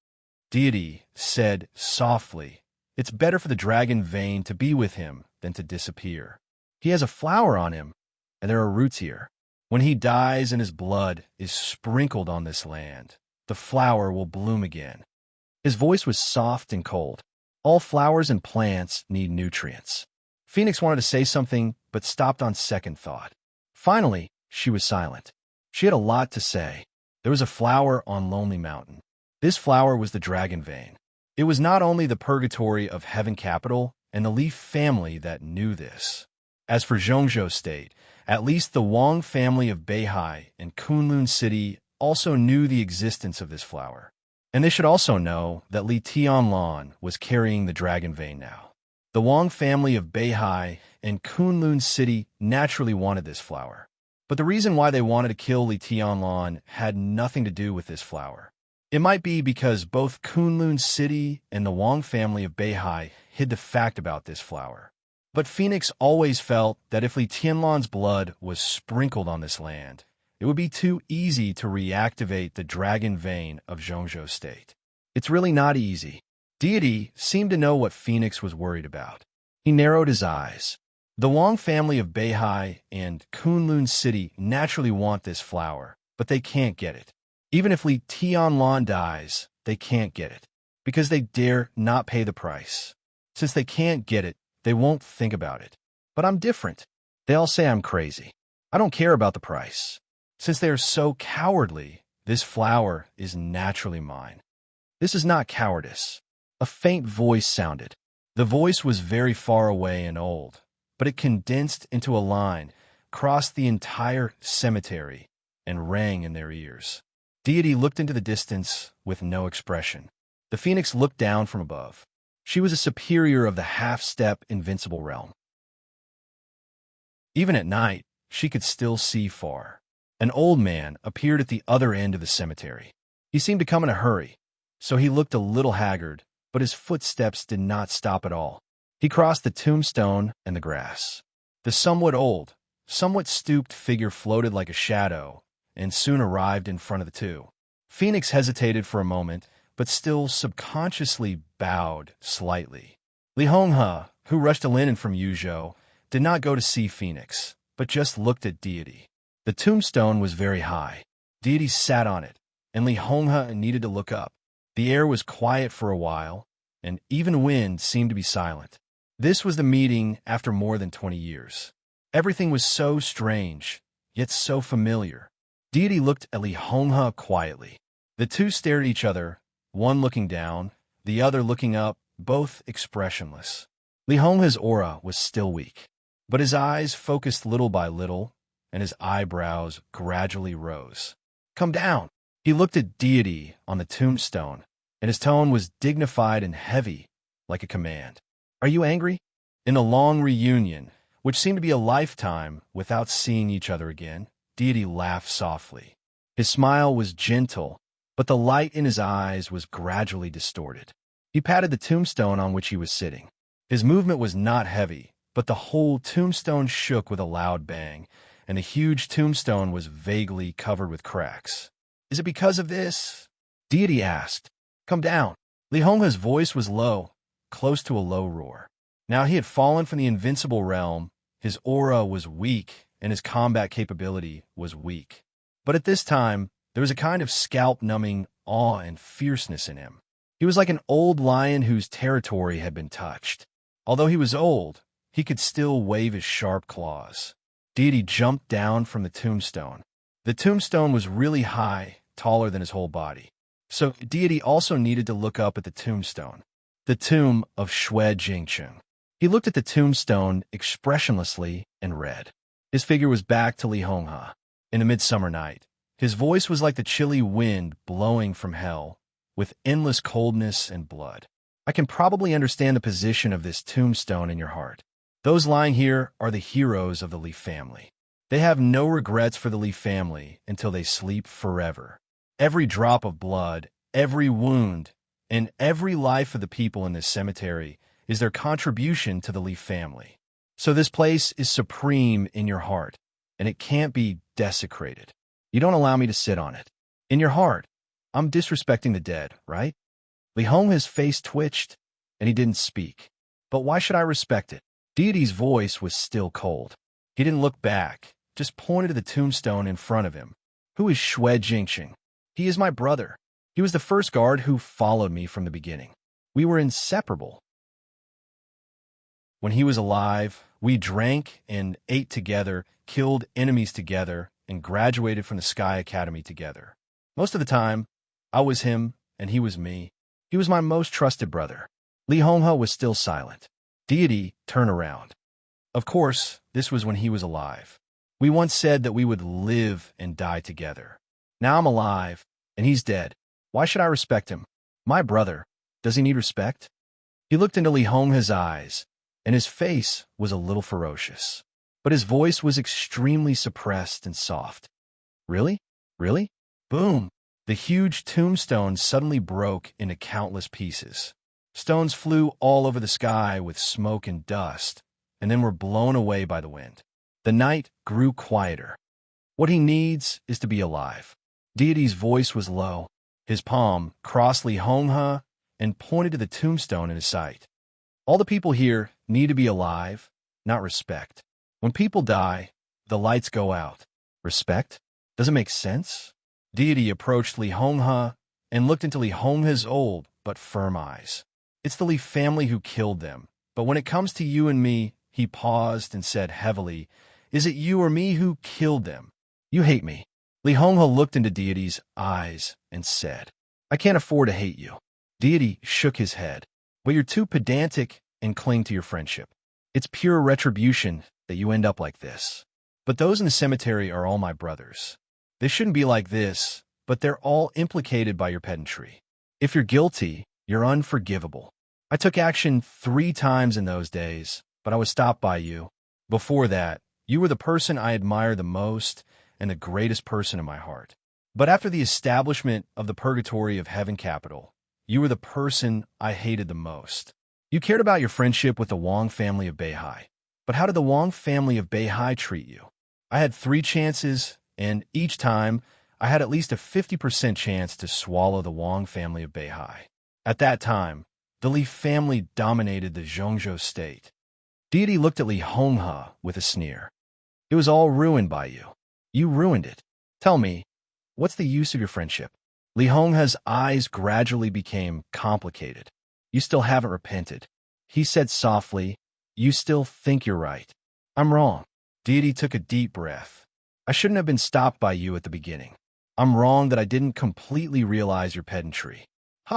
Deity said softly. "It's better for the dragon vein to be with him than to disappear. He has a flower on him, and there are roots here. When he dies and his blood is sprinkled on this land, the flower will bloom again." His voice was soft and cold. All flowers and plants need nutrients. Phoenix wanted to say something, but stopped on second thought. Finally, she was silent. She had a lot to say. There was a flower on Lonely Mountain. This flower was the dragon vein. It was not only the purgatory of Heaven Capital, and the Li family that knew this. As for Zhongzhou State, at least the Wang family of Beihai and Kunlun City also knew the existence of this flower. And they should also know that Li Tianlan was carrying the dragon vein now. The Wang family of Beihai and Kunlun City naturally wanted this flower. But the reason why they wanted to kill Li Tianlan had nothing to do with this flower. It might be because both Kunlun City and the Wang family of Beihai hid the fact about this flower. But Phoenix always felt that if Li Tianlan's blood was sprinkled on this land, it would be too easy to reactivate the dragon vein of Zhongzhou State. It's really not easy. Deity seemed to know what Phoenix was worried about. He narrowed his eyes. The Wang family of Beihai and Kunlun City naturally want this flower, but they can't get it. Even if Li Tianlan dies, they can't get it, because they dare not pay the price. Since they can't get it, they won't think about it. But I'm different. They all say I'm crazy. I don't care about the price. Since they are so cowardly, this flower is naturally mine. This is not cowardice. A faint voice sounded. The voice was very far away and old, but it condensed into a line, crossed the entire cemetery, and rang in their ears. Deity looked into the distance with no expression. The phoenix looked down from above. She was a superior of the half-step invincible realm. Even at night, she could still see far. An old man appeared at the other end of the cemetery. He seemed to come in a hurry, so he looked a little haggard, but his footsteps did not stop at all. He crossed the tombstone and the grass. The somewhat old, somewhat stooped figure floated like a shadow, and soon arrived in front of the two. Phoenix hesitated for a moment, but still subconsciously bowed slightly. Li Honghe, who rushed a linen from Yuzhou, did not go to see Phoenix, but just looked at Deity. The tombstone was very high. Deity sat on it, and Li Honghe needed to look up. The air was quiet for a while, and even wind seemed to be silent. This was the meeting after more than 20 years. Everything was so strange, yet so familiar. Deity looked at Li Honghe quietly. The two stared at each other, one looking down, the other looking up, both expressionless. Li Honghe's aura was still weak, but his eyes focused little by little, and his eyebrows gradually rose. "Come down." He looked at Deity on the tombstone, and his tone was dignified and heavy, like a command. "Are you angry?" In a long reunion, which seemed to be a lifetime without seeing each other again, Deity laughed softly. His smile was gentle, but the light in his eyes was gradually distorted. He patted the tombstone on which he was sitting. His movement was not heavy, but the whole tombstone shook with a loud bang, and the huge tombstone was vaguely covered with cracks. "Is it because of this?" Deity asked. "Come down." Li Honghe's voice was low, close to a low roar. Now he had fallen from the invincible realm, his aura was weak, and his combat capability was weak. But at this time, there was a kind of scalp-numbing awe and fierceness in him. He was like an old lion whose territory had been touched. Although he was old, he could still wave his sharp claws. Deity jumped down from the tombstone. The tombstone was really high, taller than his whole body. So Deity also needed to look up at the tombstone, the tomb of Xue Jingcheng. He looked at the tombstone expressionlessly and read. His figure was back to Li Honghe. In a midsummer night, his voice was like the chilly wind blowing from hell, with endless coldness and blood. "I can probably understand the position of this tombstone in your heart. Those lying here are the heroes of the Li family. They have no regrets for the Li family until they sleep forever. Every drop of blood, every wound, and every life of the people in this cemetery is their contribution to the Li family. So this place is supreme in your heart, and it can't be desecrated. You don't allow me to sit on it. In your heart, I'm disrespecting the dead, right?" Li Honghe's face twitched, and he didn't speak. "But why should I respect it?" Deity's voice was still cold. He didn't look back, just pointed to the tombstone in front of him. "Who is Xue Jingcheng? He is my brother. He was the first guard who followed me from the beginning. We were inseparable. When he was alive, we drank and ate together, killed enemies together, and graduated from the Sky Academy together. Most of the time, I was him and he was me. He was my most trusted brother." Li Honghe was still silent. Deity, turn around. Of course, this was when he was alive. We once said that we would live and die together. Now I'm alive, and he's dead. Why should I respect him? My brother. Does he need respect? He looked into Li Honghe's eyes, and his face was a little ferocious. But his voice was extremely suppressed and soft. Really? Really? Boom! The huge tombstone suddenly broke into countless pieces. Stones flew all over the sky with smoke and dust, and then were blown away by the wind. The night grew quieter. What he needs is to be alive. Deity's voice was low. His palm crossed Li Honghe and pointed to the tombstone in his sight. All the people here need to be alive, not respect. When people die, the lights go out. Respect? Does it make sense? Deity approached Li Honghe and looked into Li Honghe's old but firm eyes. It's the Li family who killed them, but when it comes to you and me, he paused and said heavily, is it you or me who killed them? You hate me. Li Honghe looked into Deity's eyes and said, I can't afford to hate you. Deity shook his head, but you're too pedantic and cling to your friendship. It's pure retribution that you end up like this. But those in the cemetery are all my brothers. This shouldn't be like this, but they're all implicated by your pedantry. If you're guilty, you're unforgivable. I took action 3 times in those days, but I was stopped by you. Before that, you were the person I admire the most and the greatest person in my heart. But after the establishment of the purgatory of Heaven Capital, you were the person I hated the most. You cared about your friendship with the Wang family of Beihai. But how did the Wang family of Beihai treat you? I had 3 chances, and each time, I had at least a 50% chance to swallow the Wang family of Beihai. At that time, the Li family dominated the Zhongzhou state. Deity looked at Li Honghe with a sneer. It was all ruined by you. You ruined it. Tell me, what's the use of your friendship? Li Honghe's eyes gradually became complicated. You still haven't repented. He said softly, you still think you're right. I'm wrong. Deity took a deep breath. I shouldn't have been stopped by you at the beginning. I'm wrong that I didn't completely realize your pedantry.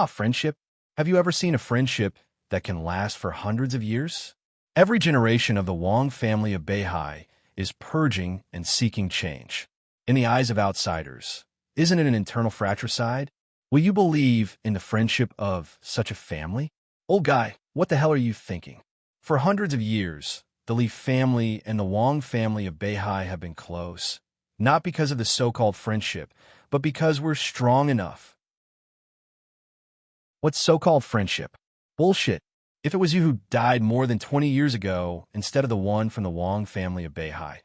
Friendship? Have you ever seen a friendship that can last for hundreds of years? Every generation of the Wang family of Beihai is purging and seeking change. In the eyes of outsiders, isn't it an internal fratricide? Will you believe in the friendship of such a family? Old guy, what the hell are you thinking? For hundreds of years, the Li family and the Wang family of Beihai have been close, not because of the so-called friendship, but because we're strong enough. What's so-called friendship? Bullshit. If it was you who died more than 20 years ago instead of the one from the Wang family of Beihai,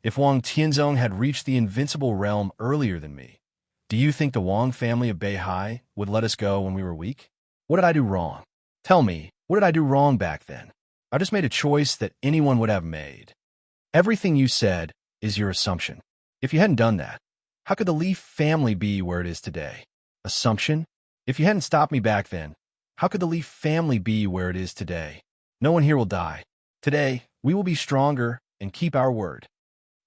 if Wang Tianzong had reached the invincible realm earlier than me, do you think the Wang family of Beihai would let us go when we were weak? What did I do wrong? Tell me, what did I do wrong back then? I just made a choice that anyone would have made. Everything you said is your assumption. If you hadn't done that, how could the Li family be where it is today? Assumption? If you hadn't stopped me back then, how could the Li family be where it is today? No one here will die. Today, we will be stronger and keep our word.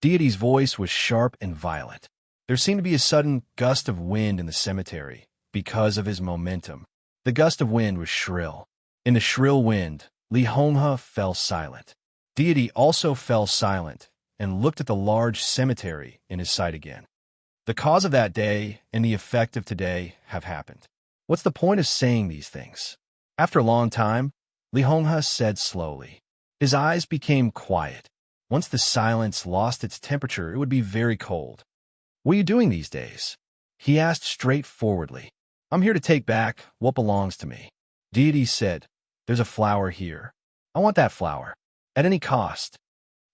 Deity's voice was sharp and violent. There seemed to be a sudden gust of wind in the cemetery because of his momentum. The gust of wind was shrill. In the shrill wind, Li Honghe fell silent. Deity also fell silent and looked at the large cemetery in his sight again. The cause of that day and the effect of today have happened. What's the point of saying these things? After a long time, Li Honghe said slowly. His eyes became quiet. Once the silence lost its temperature, it would be very cold. What are you doing these days? He asked straightforwardly. I'm here to take back what belongs to me. Deity said, there's a flower here. I want that flower. At any cost.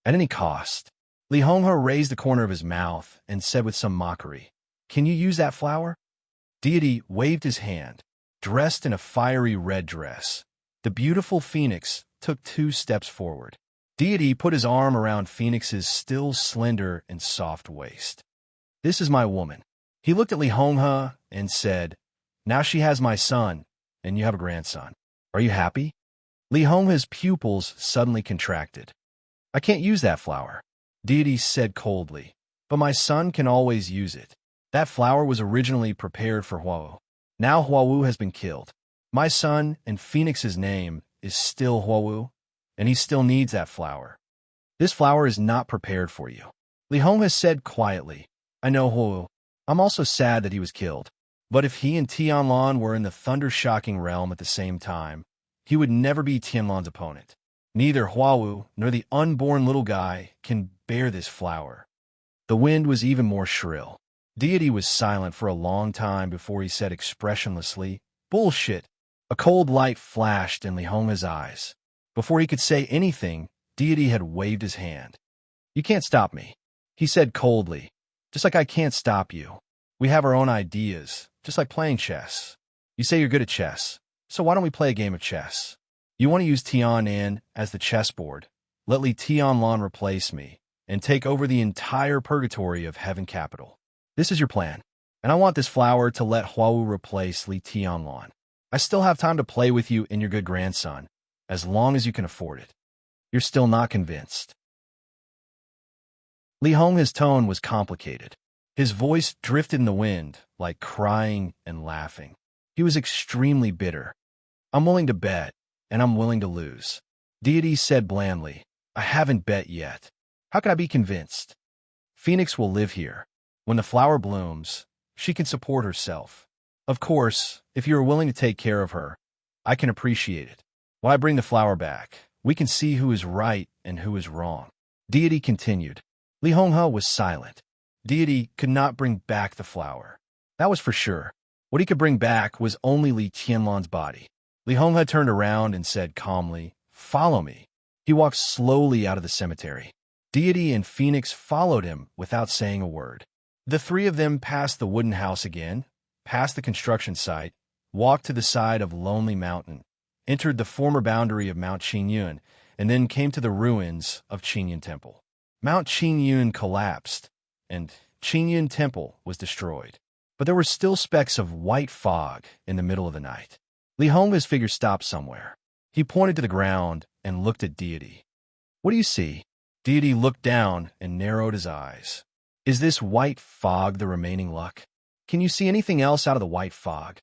At any cost. Li Honghe raised the corner of his mouth and said with some mockery, can you use that flower? Deity waved his hand, dressed in a fiery red dress. The beautiful Phoenix took 2 steps forward. Deity put his arm around Phoenix's still slender and soft waist. This is my woman. He looked at Li Honghe and said, now she has my son, and you have a grandson. Are you happy? Li Honghe's pupils suddenly contracted. I can't use that flower, Deity said coldly, but my son can always use it. That flower was originally prepared for Huawu. Now Huawu has been killed. My son and Phoenix's name is still Huawu. and he still needs that flower. This flower is not prepared for you. Li Hong has said quietly. I know Hu. I'm also sad that he was killed. But if he and Tianlan were in the thunder-shocking realm at the same time, he would never be Tianlan's opponent. Neither Huawu nor the unborn little guy can bear this flower. The wind was even more shrill. Deity was silent for a long time before he said expressionlessly, Bullshit. A cold light flashed in Li Hong's eyes. Before he could say anything, Deity had waved his hand. You can't stop me, he said coldly. Just like I can't stop you. We have our own ideas, just like playing chess. You say you're good at chess, so why don't we play a game of chess? You want to use Tianan as the chessboard. Let Li Tianlan replace me and take over the entire purgatory of Heaven Capital. This is your plan, and I want this flower to let Huawu replace Li Tianlan. I still have time to play with you and your good grandson, as long as you can afford it. You're still not convinced. Li Hong's tone was complicated. His voice drifted in the wind, like crying and laughing. He was extremely bitter. I'm willing to bet, and I'm willing to lose. Deity said blandly, I haven't bet yet. How can I be convinced? Phoenix will live here. When the flower blooms, she can support herself. Of course, if you are willing to take care of her, I can appreciate it. Why bring the flower back? We can see who is right and who is wrong. Deity continued. Li Honghe was silent. Deity could not bring back the flower. That was for sure. What he could bring back was only Li Tianlan's body. Li Honghe turned around and said calmly, Follow me. He walked slowly out of the cemetery. Deity and Phoenix followed him without saying a word. The three of them passed the wooden house again, passed the construction site, walked to the side of Lonely Mountain, entered the former boundary of Mount Qingyun, and then came to the ruins of Qingyun Temple. Mount Qingyun collapsed, and Qingyun Temple was destroyed. But there were still specks of white fog in the middle of the night. Li Hong's figure stopped somewhere. He pointed to the ground and looked at Deity. What do you see? Deity looked down and narrowed his eyes. Is this white fog the remaining luck? Can you see anything else out of the white fog?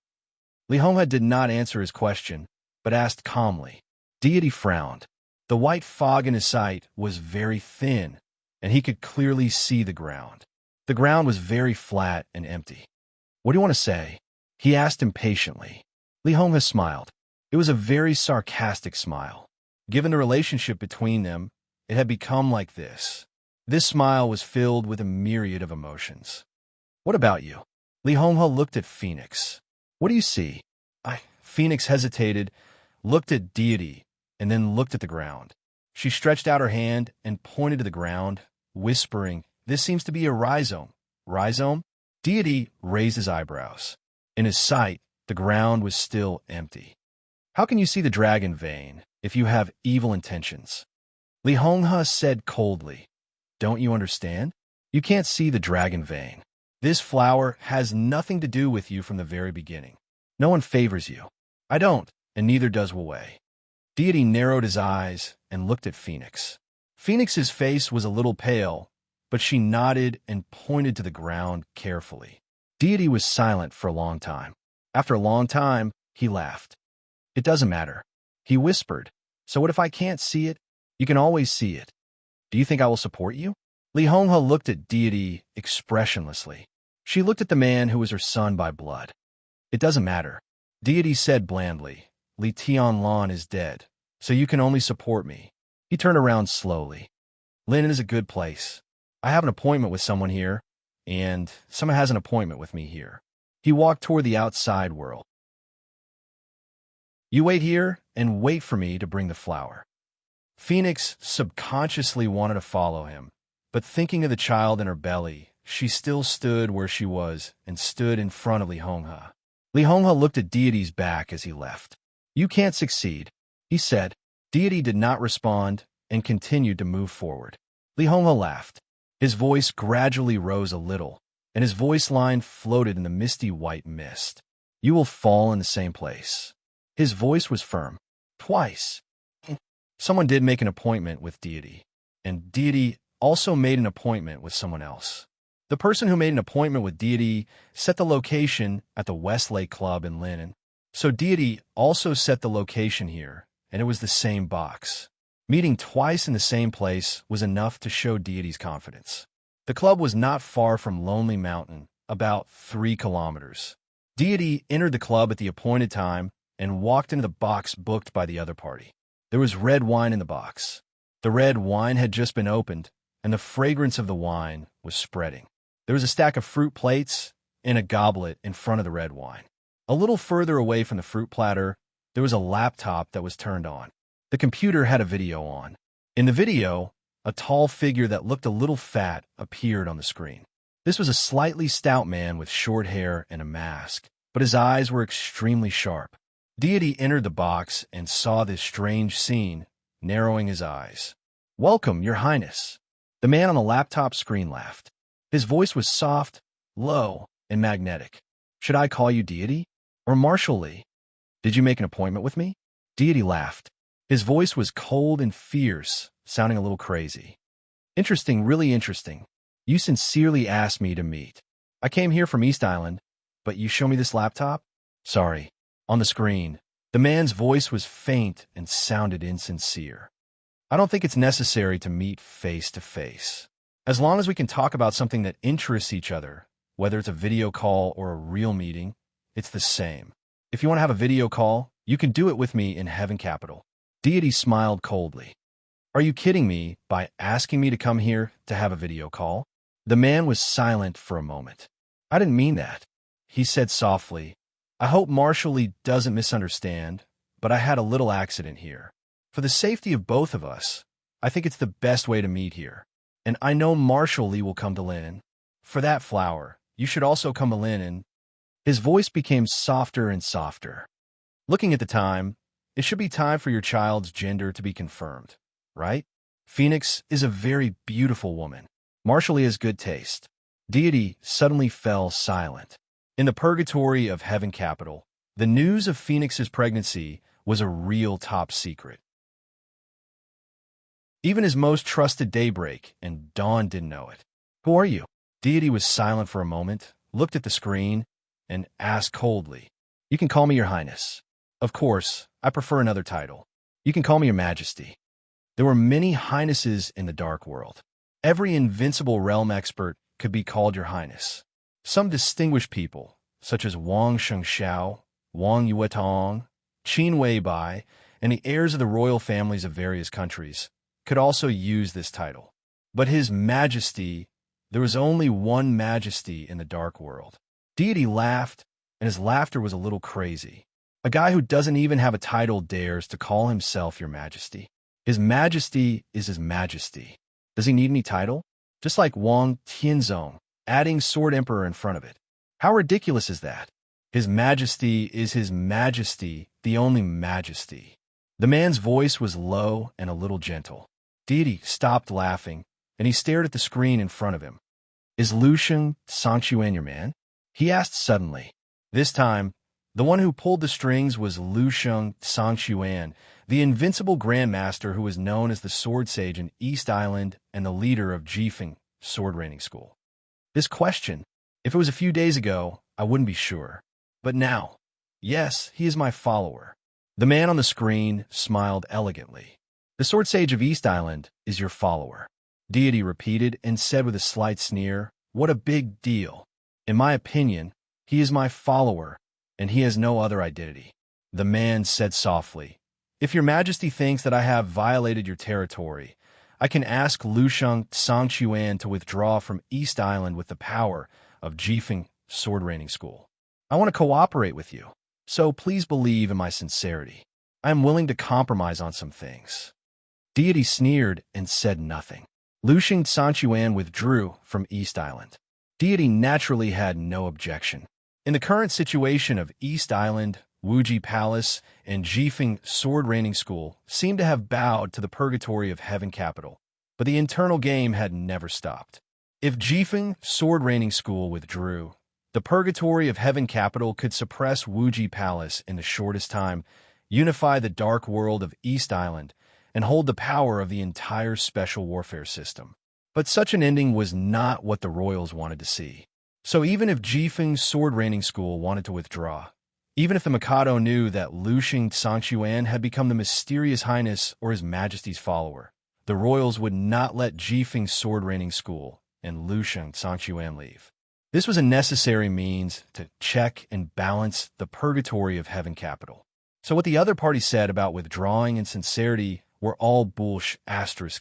Li Honghe did not answer his question, but asked calmly. Deity frowned. The white fog in his sight was very thin, and he could clearly see the ground. The ground was very flat and empty. What do you want to say? He asked impatiently. Li Honghe smiled. It was a very sarcastic smile. Given the relationship between them, it had become like this. This smile was filled with a myriad of emotions. What about you? Li Honghe looked at Phoenix. What do you see? Phoenix hesitated, looked at Deity, and then looked at the ground. She stretched out her hand and pointed to the ground, whispering, This seems to be a rhizome. Rhizome? Deity raised his eyebrows. In his sight, the ground was still empty. How can you see the dragon vein if you have evil intentions? Li Honghe said coldly. Don't you understand? You can't see the dragon vein. This flower has nothing to do with you from the very beginning. No one favors you. I don't, and neither does Wu Wei. Deity narrowed his eyes and looked at Phoenix. Phoenix's face was a little pale, but she nodded and pointed to the ground carefully. Deity was silent for a long time. After a long time, he laughed. It doesn't matter. He whispered, So what if I can't see it? You can always see it. Do you think I will support you? Li Honghe looked at Deity expressionlessly. She looked at the man who was her son by blood. It doesn't matter. Deity said blandly, Li Tianlan is dead, so you can only support me. He turned around slowly. Lin is a good place. I have an appointment with someone here, and someone has an appointment with me here. He walked toward the outside world. You wait here and wait for me to bring the flower. Phoenix subconsciously wanted to follow him, but thinking of the child in her belly, she still stood where she was and stood in front of Li Honghe. Li Honghe looked at Deity's back as he left. You can't succeed, he said. Deity did not respond and continued to move forward. Li Honghe laughed. His voice gradually rose a little, and his voice line floated in the misty white mist. You will fall in the same place. His voice was firm. Twice. Someone did make an appointment with Deity, and Deity also made an appointment with someone else. The person who made an appointment with Deity set the location at the Westlake Club in Linen. So Deity also set the location here, and it was the same box. Meeting twice in the same place was enough to show deity's confidence. The club was not far from Lonely Mountain, about 3 kilometers. Deity entered the club at the appointed time and walked into the box booked by the other party. There was red wine in the box. The red wine had just been opened, and the fragrance of the wine was spreading. There was a stack of fruit plates and a goblet in front of the red wine. A little further away from the fruit platter, there was a laptop that was turned on. The computer had a video on. In the video, a tall figure that looked a little fat appeared on the screen. This was a slightly stout man with short hair and a mask, but his eyes were extremely sharp. Deity entered the box and saw this strange scene, narrowing his eyes. "Welcome, Your Highness." The man on the laptop screen laughed. His voice was soft, low, and magnetic. "Should I call you Deity? Or Marshall Lee? Did you make an appointment with me?" Deity laughed. His voice was cold and fierce, sounding a little crazy. "Interesting, really interesting. You sincerely asked me to meet. I came here from East Island, but you show me this laptop? Sorry." On the screen, the man's voice was faint and sounded insincere. "I don't think it's necessary to meet face to face. As long as we can talk about something that interests each other, whether it's a video call or a real meeting, it's the same. If you want to have a video call, you can do it with me in Heaven Capital." Deity smiled coldly. "Are you kidding me by asking me to come here to have a video call?" The man was silent for a moment. "I didn't mean that," he said softly. "I hope Marshall Lee doesn't misunderstand, but I had a little accident here. For the safety of both of us, I think it's the best way to meet here. And I know Marshall Lee will come to Lynn. For that flower, you should also come to Lynn." And his voice became softer and softer. "Looking at the time, it should be time for your child's gender to be confirmed, right? Phoenix is a very beautiful woman. Marshall Lee has good taste." Deity suddenly fell silent. In the purgatory of Heaven Capital, the news of Phoenix's pregnancy was a real top secret. Even his most trusted Daybreak and Dawn didn't know it. "Who are you?" Deity was silent for a moment, looked at the screen, and asked coldly. "You can call me Your Highness. Of course, I prefer another title. You can call me Your Majesty." There were many highnesses in the dark world. Every invincible realm expert could be called Your Highness. Some distinguished people, such as Wang Shengxiao, Wang Yuetong, Qin Weibai, and the heirs of the royal families of various countries, could also use this title. But His Majesty, there was only one Majesty in the dark world. Deity laughed, and his laughter was a little crazy. A guy who doesn't even have a title dares to call himself Your Majesty. His Majesty is His Majesty. Does he need any title? Just like Wang Tianzong, adding Sword Emperor in front of it. How ridiculous is that? His Majesty is His Majesty, the only Majesty. The man's voice was low and a little gentle. Deity stopped laughing, and he stared at the screen in front of him. "Is Lusheng Songquan your man?" he asked suddenly. This time, the one who pulled the strings was Lusheng Songquan, the invincible grandmaster who was known as the Sword Sage in East Island and the leader of Jifeng Sword Training School. This question, if it was a few days ago, I wouldn't be sure. But now, yes, he is my follower. The man on the screen smiled elegantly. "The Sword Sage of East Island is your follower," Deity repeated and said with a slight sneer, "What a big deal. In my opinion, he is my follower, and he has no other identity." The man said softly, "If Your Majesty thinks that I have violated your territory, I can ask Lusheng Songquan to withdraw from East Island with the power of Jifeng Sword Training School. I want to cooperate with you, so please believe in my sincerity. I am willing to compromise on some things." Deity sneered and said nothing. Lusheng Songquan withdrew from East Island. Deity naturally had no objection. In the current situation of East Island, Wuji Palace, and Jifeng Sword Training School seemed to have bowed to the purgatory of Heaven Capital, but the internal game had never stopped. If Jifeng Sword Training School withdrew, the purgatory of Heaven Capital could suppress Wuji Palace in the shortest time, unify the dark world of East Island, and hold the power of the entire special warfare system. But such an ending was not what the royals wanted to see. So even if Jifeng Sword Training School wanted to withdraw, Even if the Mikado knew that Lu Xing Sangchuan had become the mysterious highness or his majesty's follower, the royals would not let Jifeng's sword-raining school and Lu Xing Sangchuan leave. This was a necessary means to check and balance the purgatory of Heaven Capital. So what the other party said about withdrawing and sincerity were all bullsh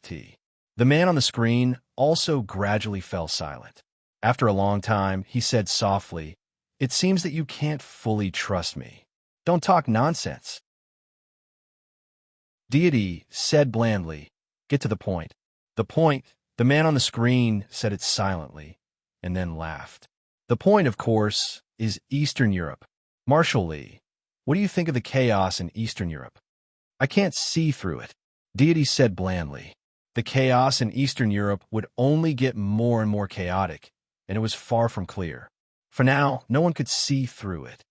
*T. The man on the screen also gradually fell silent. After a long time, he said softly, "It seems that you can't fully trust me. Don't talk nonsense." Deity said blandly, "Get to the point." "The point," the man on the screen said it silently, and then laughed. "The point, of course, is Eastern Europe. Marshal Lee, what do you think of the chaos in Eastern Europe?" "I can't see through it," Deity said blandly. The chaos in Eastern Europe would only get more and more chaotic, and it was far from clear. For now, no one could see through it.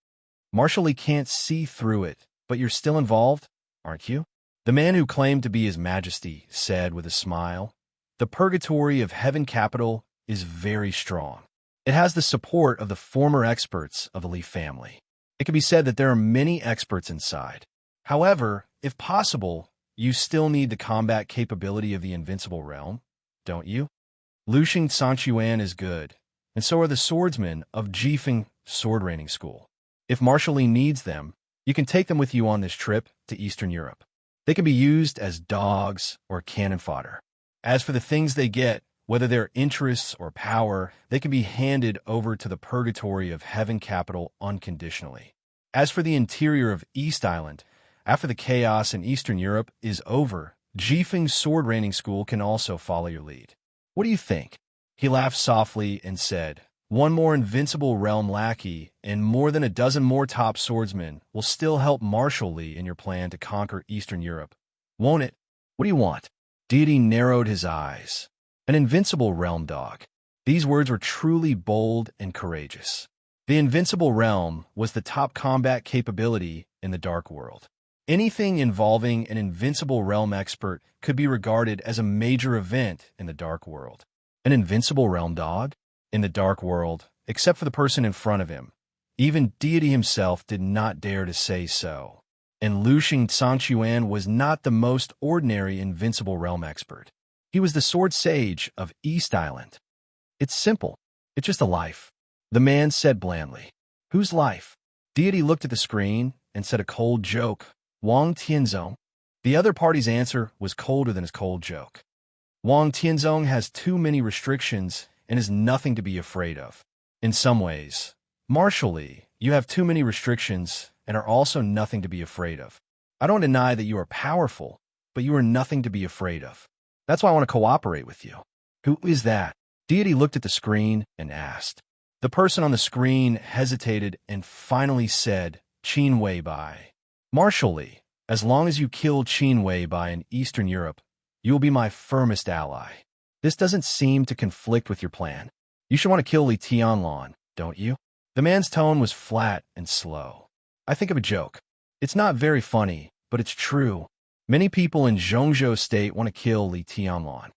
"Marshal Lee can't see through it, but you're still involved, aren't you?" The man who claimed to be His Majesty said with a smile, "The purgatory of Heaven Capital is very strong. It has the support of the former experts of the Lee family. It can be said that there are many experts inside. However, if possible, you still need the combat capability of the Invincible Realm, don't you? Lu Xing Sangchuan is good, and so are the swordsmen of Jifeng Sword Raining School. If Marshal Lee needs them, you can take them with you on this trip to Eastern Europe. They can be used as dogs or cannon fodder. As for the things they get, whether they're interests or power, they can be handed over to the purgatory of Heaven Capital unconditionally. As for the interior of East Island, after the chaos in Eastern Europe is over, Jifeng's Sword Raining School can also follow your lead. What do you think?" He laughed softly and said, "One more Invincible Realm lackey and more than a dozen more top swordsmen will still help Marshal Lee in your plan to conquer Eastern Europe. Won't it? What do you want?" Deity narrowed his eyes. An Invincible Realm dog. These words were truly bold and courageous. The Invincible Realm was the top combat capability in the Dark World. Anything involving an Invincible Realm expert could be regarded as a major event in the Dark World. An Invincible Realm dog? In the Dark World, except for the person in front of him. Even Deity himself did not dare to say so. And Lu Xing Sangchuan was not the most ordinary Invincible Realm expert. He was the Sword Sage of East Island. "It's simple. It's just a life," the man said blandly. "Whose life?" Deity looked at the screen and said a cold joke. "Wang Tianzong." The other party's answer was colder than his cold joke. "Wang Tianzong has too many restrictions and is nothing to be afraid of. In some ways, Marshal Lee, you have too many restrictions and are also nothing to be afraid of. I don't deny that you are powerful, but you are nothing to be afraid of. That's why I want to cooperate with you." "Who is that?" Deity looked at the screen and asked. The person on the screen hesitated and finally said, "Qin Weibai." "Marshal Lee, as long as you kill Qin Weibai in Eastern Europe, you will be my firmest ally. This doesn't seem to conflict with your plan. You should want to kill Li Tianlan, don't you?" The man's tone was flat and slow. "I think of a joke. It's not very funny, but it's true. Many people in Zhongzhou State want to kill Li Tianlan.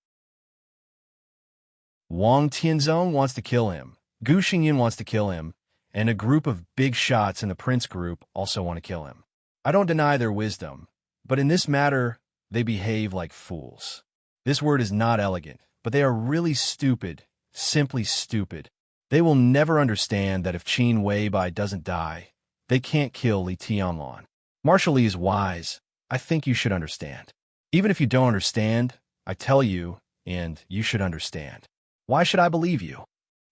Wang Tianzong wants to kill him, Gu Xingyin wants to kill him, and a group of big shots in the Prince group also want to kill him. I don't deny their wisdom, but in this matter, they behave like fools. This word is not elegant, but they are really stupid, simply stupid. They will never understand that if Qin Weibai doesn't die, they can't kill Li Tianlan. Marshal Lee is wise. I think you should understand. Even if you don't understand, I tell you, and you should understand. Why should I believe you?"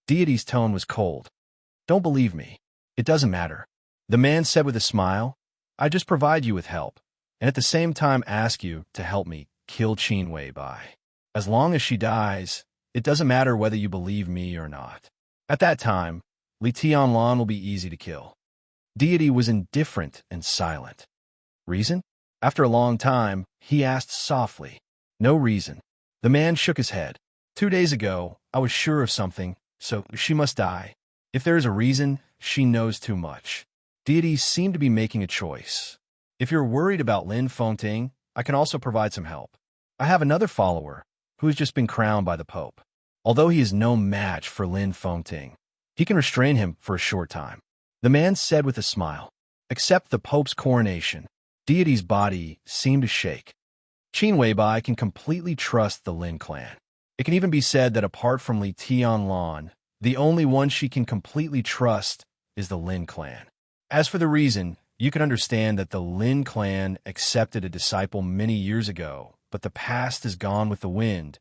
Deity's tone was cold. "Don't believe me. It doesn't matter." The man said with a smile, "I just provide you with help, and at the same time ask you to help me kill Qin Weibai. As long as she dies, it doesn't matter whether you believe me or not. At that time, Li Tianlan will be easy to kill." Deity was indifferent and silent. "Reason?" After a long time, he asked softly. "No reason." The man shook his head. 2 days ago, I was sure of something, so she must die. If there is a reason, she knows too much." Deity seemed to be making a choice. "If you're worried about Lin Fengting, I can also provide some help. I have another follower who has just been crowned by the Pope. Although he is no match for Lin Fengting, he can restrain him for a short time." The man said with a smile. Except the Pope's coronation, deity's body seemed to shake. Qin Weibai can completely trust the Lin clan. It can even be said that apart from Li Tianlan, the only one she can completely trust is the Lin clan. As for the reason, you can understand that the Lin clan accepted a disciple many years ago, but the past is gone with the wind,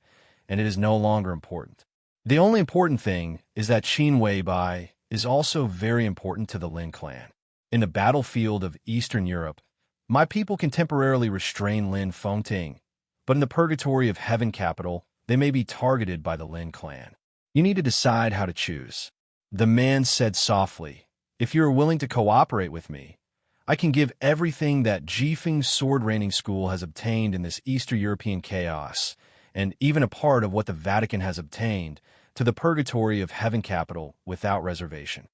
and it is no longer important. The only important thing is that Qin Weibai is also very important to the Lin clan. In the battlefield of Eastern Europe, my people can temporarily restrain Lin Fengting, but in the purgatory of Heaven Capital, they may be targeted by the Lin clan. You need to decide how to choose. The man said softly, "If you are willing to cooperate with me, I can give everything that Jifeng's sword reigning school has obtained in this Eastern European chaos, and even a part of what the Vatican has obtained, to the purgatory of Heaven Capital without reservation."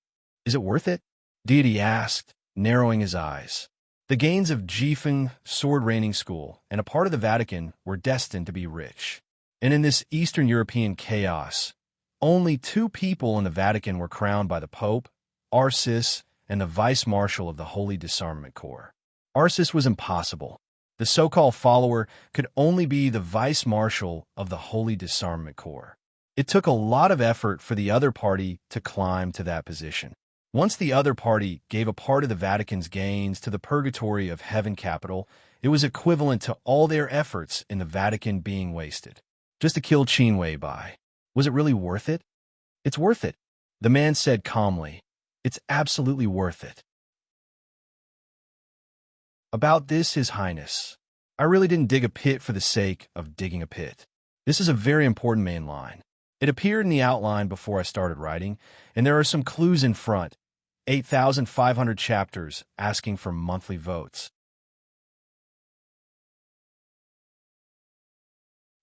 "Is it worth it?" Deity asked, narrowing his eyes. The gains of Jifeng sword reigning school and a part of the Vatican were destined to be rich. And in this Eastern European chaos, only 2 people in the Vatican were crowned by the Pope, Arcis, and the Vice-Marshal of the Holy Disarmament Corps. Arcis was impossible. The so-called follower could only be the Vice-Marshal of the Holy Disarmament Corps. It took a lot of effort for the other party to climb to that position. Once the other party gave a part of the Vatican's gains to the purgatory of Heaven Capital, it was equivalent to all their efforts in the Vatican being wasted. Just to kill Qin Weibai. Was it really worth it? "It's worth it," the man said calmly. "It's absolutely worth it." "About this, His Highness, I really didn't dig a pit for the sake of digging a pit. This is a very important main line. It appeared in the outline before I started writing, and there are some clues in front. 8,500 chapters asking for monthly votes."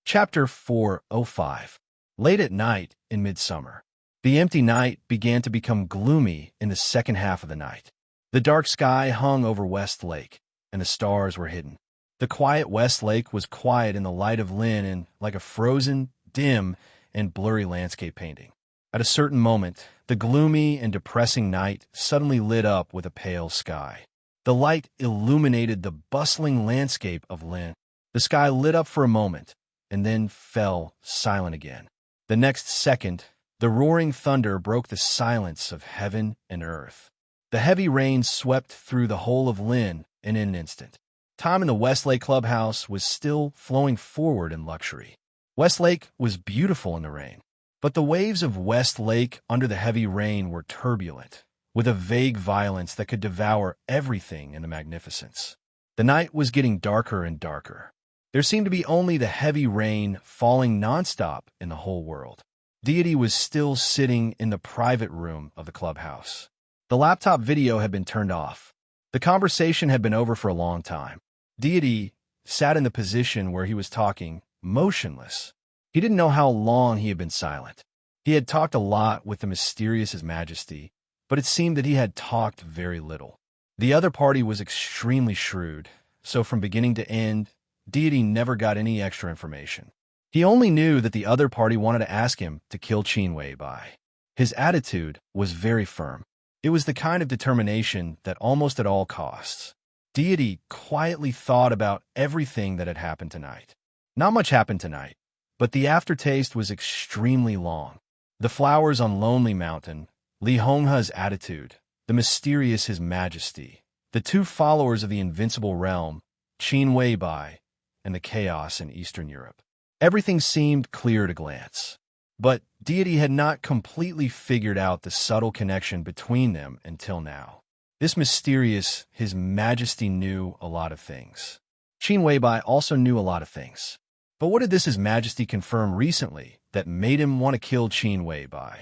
Chapter 405. Late at night in midsummer. The empty night began to become gloomy in the second half of the night. The dark sky hung over West Lake, and the stars were hidden. The quiet West Lake was quiet in the light of Lin and like a frozen, dim, and blurry landscape painting. At a certain moment, the gloomy and depressing night suddenly lit up with a pale sky. The light illuminated the bustling landscape of Lin. The sky lit up for a moment, and then fell silent again. The next second, the roaring thunder broke the silence of heaven and earth. The heavy rain swept through the whole of Lin in an instant. Time in the Westlake Clubhouse was still flowing forward in luxury. Westlake was beautiful in the rain, but the waves of Westlake under the heavy rain were turbulent, with a vague violence that could devour everything in the magnificence. The night was getting darker and darker. There seemed to be only the heavy rain falling nonstop in the whole world. Deity was still sitting in the private room of the clubhouse. The laptop video had been turned off. The conversation had been over for a long time. Deity sat in the position where he was talking, motionless. He didn't know how long he had been silent. He had talked a lot with the mysterious His Majesty, but it seemed that he had talked very little. The other party was extremely shrewd, so from beginning to end, Deity never got any extra information. He only knew that the other party wanted to ask him to kill Qin Weibai. His attitude was very firm. It was the kind of determination that almost at all costs. Deity quietly thought about everything that had happened tonight. Not much happened tonight, but the aftertaste was extremely long. The flowers on Lonely Mountain, Li Honghe's attitude, the mysterious His Majesty, the 2 followers of the invincible realm, Qin Weibai, and the chaos in Eastern Europe. Everything seemed clear at a glance. But Deity had not completely figured out the subtle connection between them until now. This mysterious His Majesty knew a lot of things. Qin Weibai also knew a lot of things. But what did this His Majesty confirm recently that made him want to kill Qin Weibai?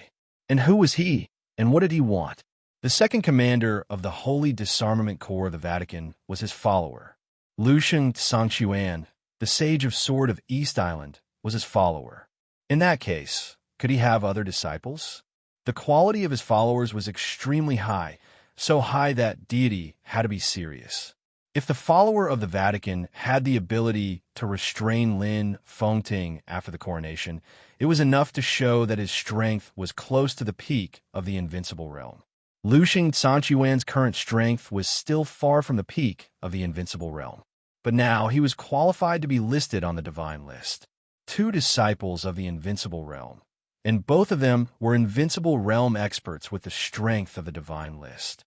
And who was he? And what did he want? The second commander of the Holy Disarmament Corps of the Vatican was his follower. Lucian Sangchuan, the Sage of Sword of East Island, was his follower. In that case, could he have other disciples? The quality of his followers was extremely high, so high that Deity had to be serious. If the follower of the Vatican had the ability to restrain Lin Fengting after the coronation, it was enough to show that his strength was close to the peak of the invincible realm. Lushing Sanchuan's current strength was still far from the peak of the invincible realm, but now he was qualified to be listed on the divine list. 2 disciples of the invincible realm, and both of them were invincible realm experts with the strength of the divine list.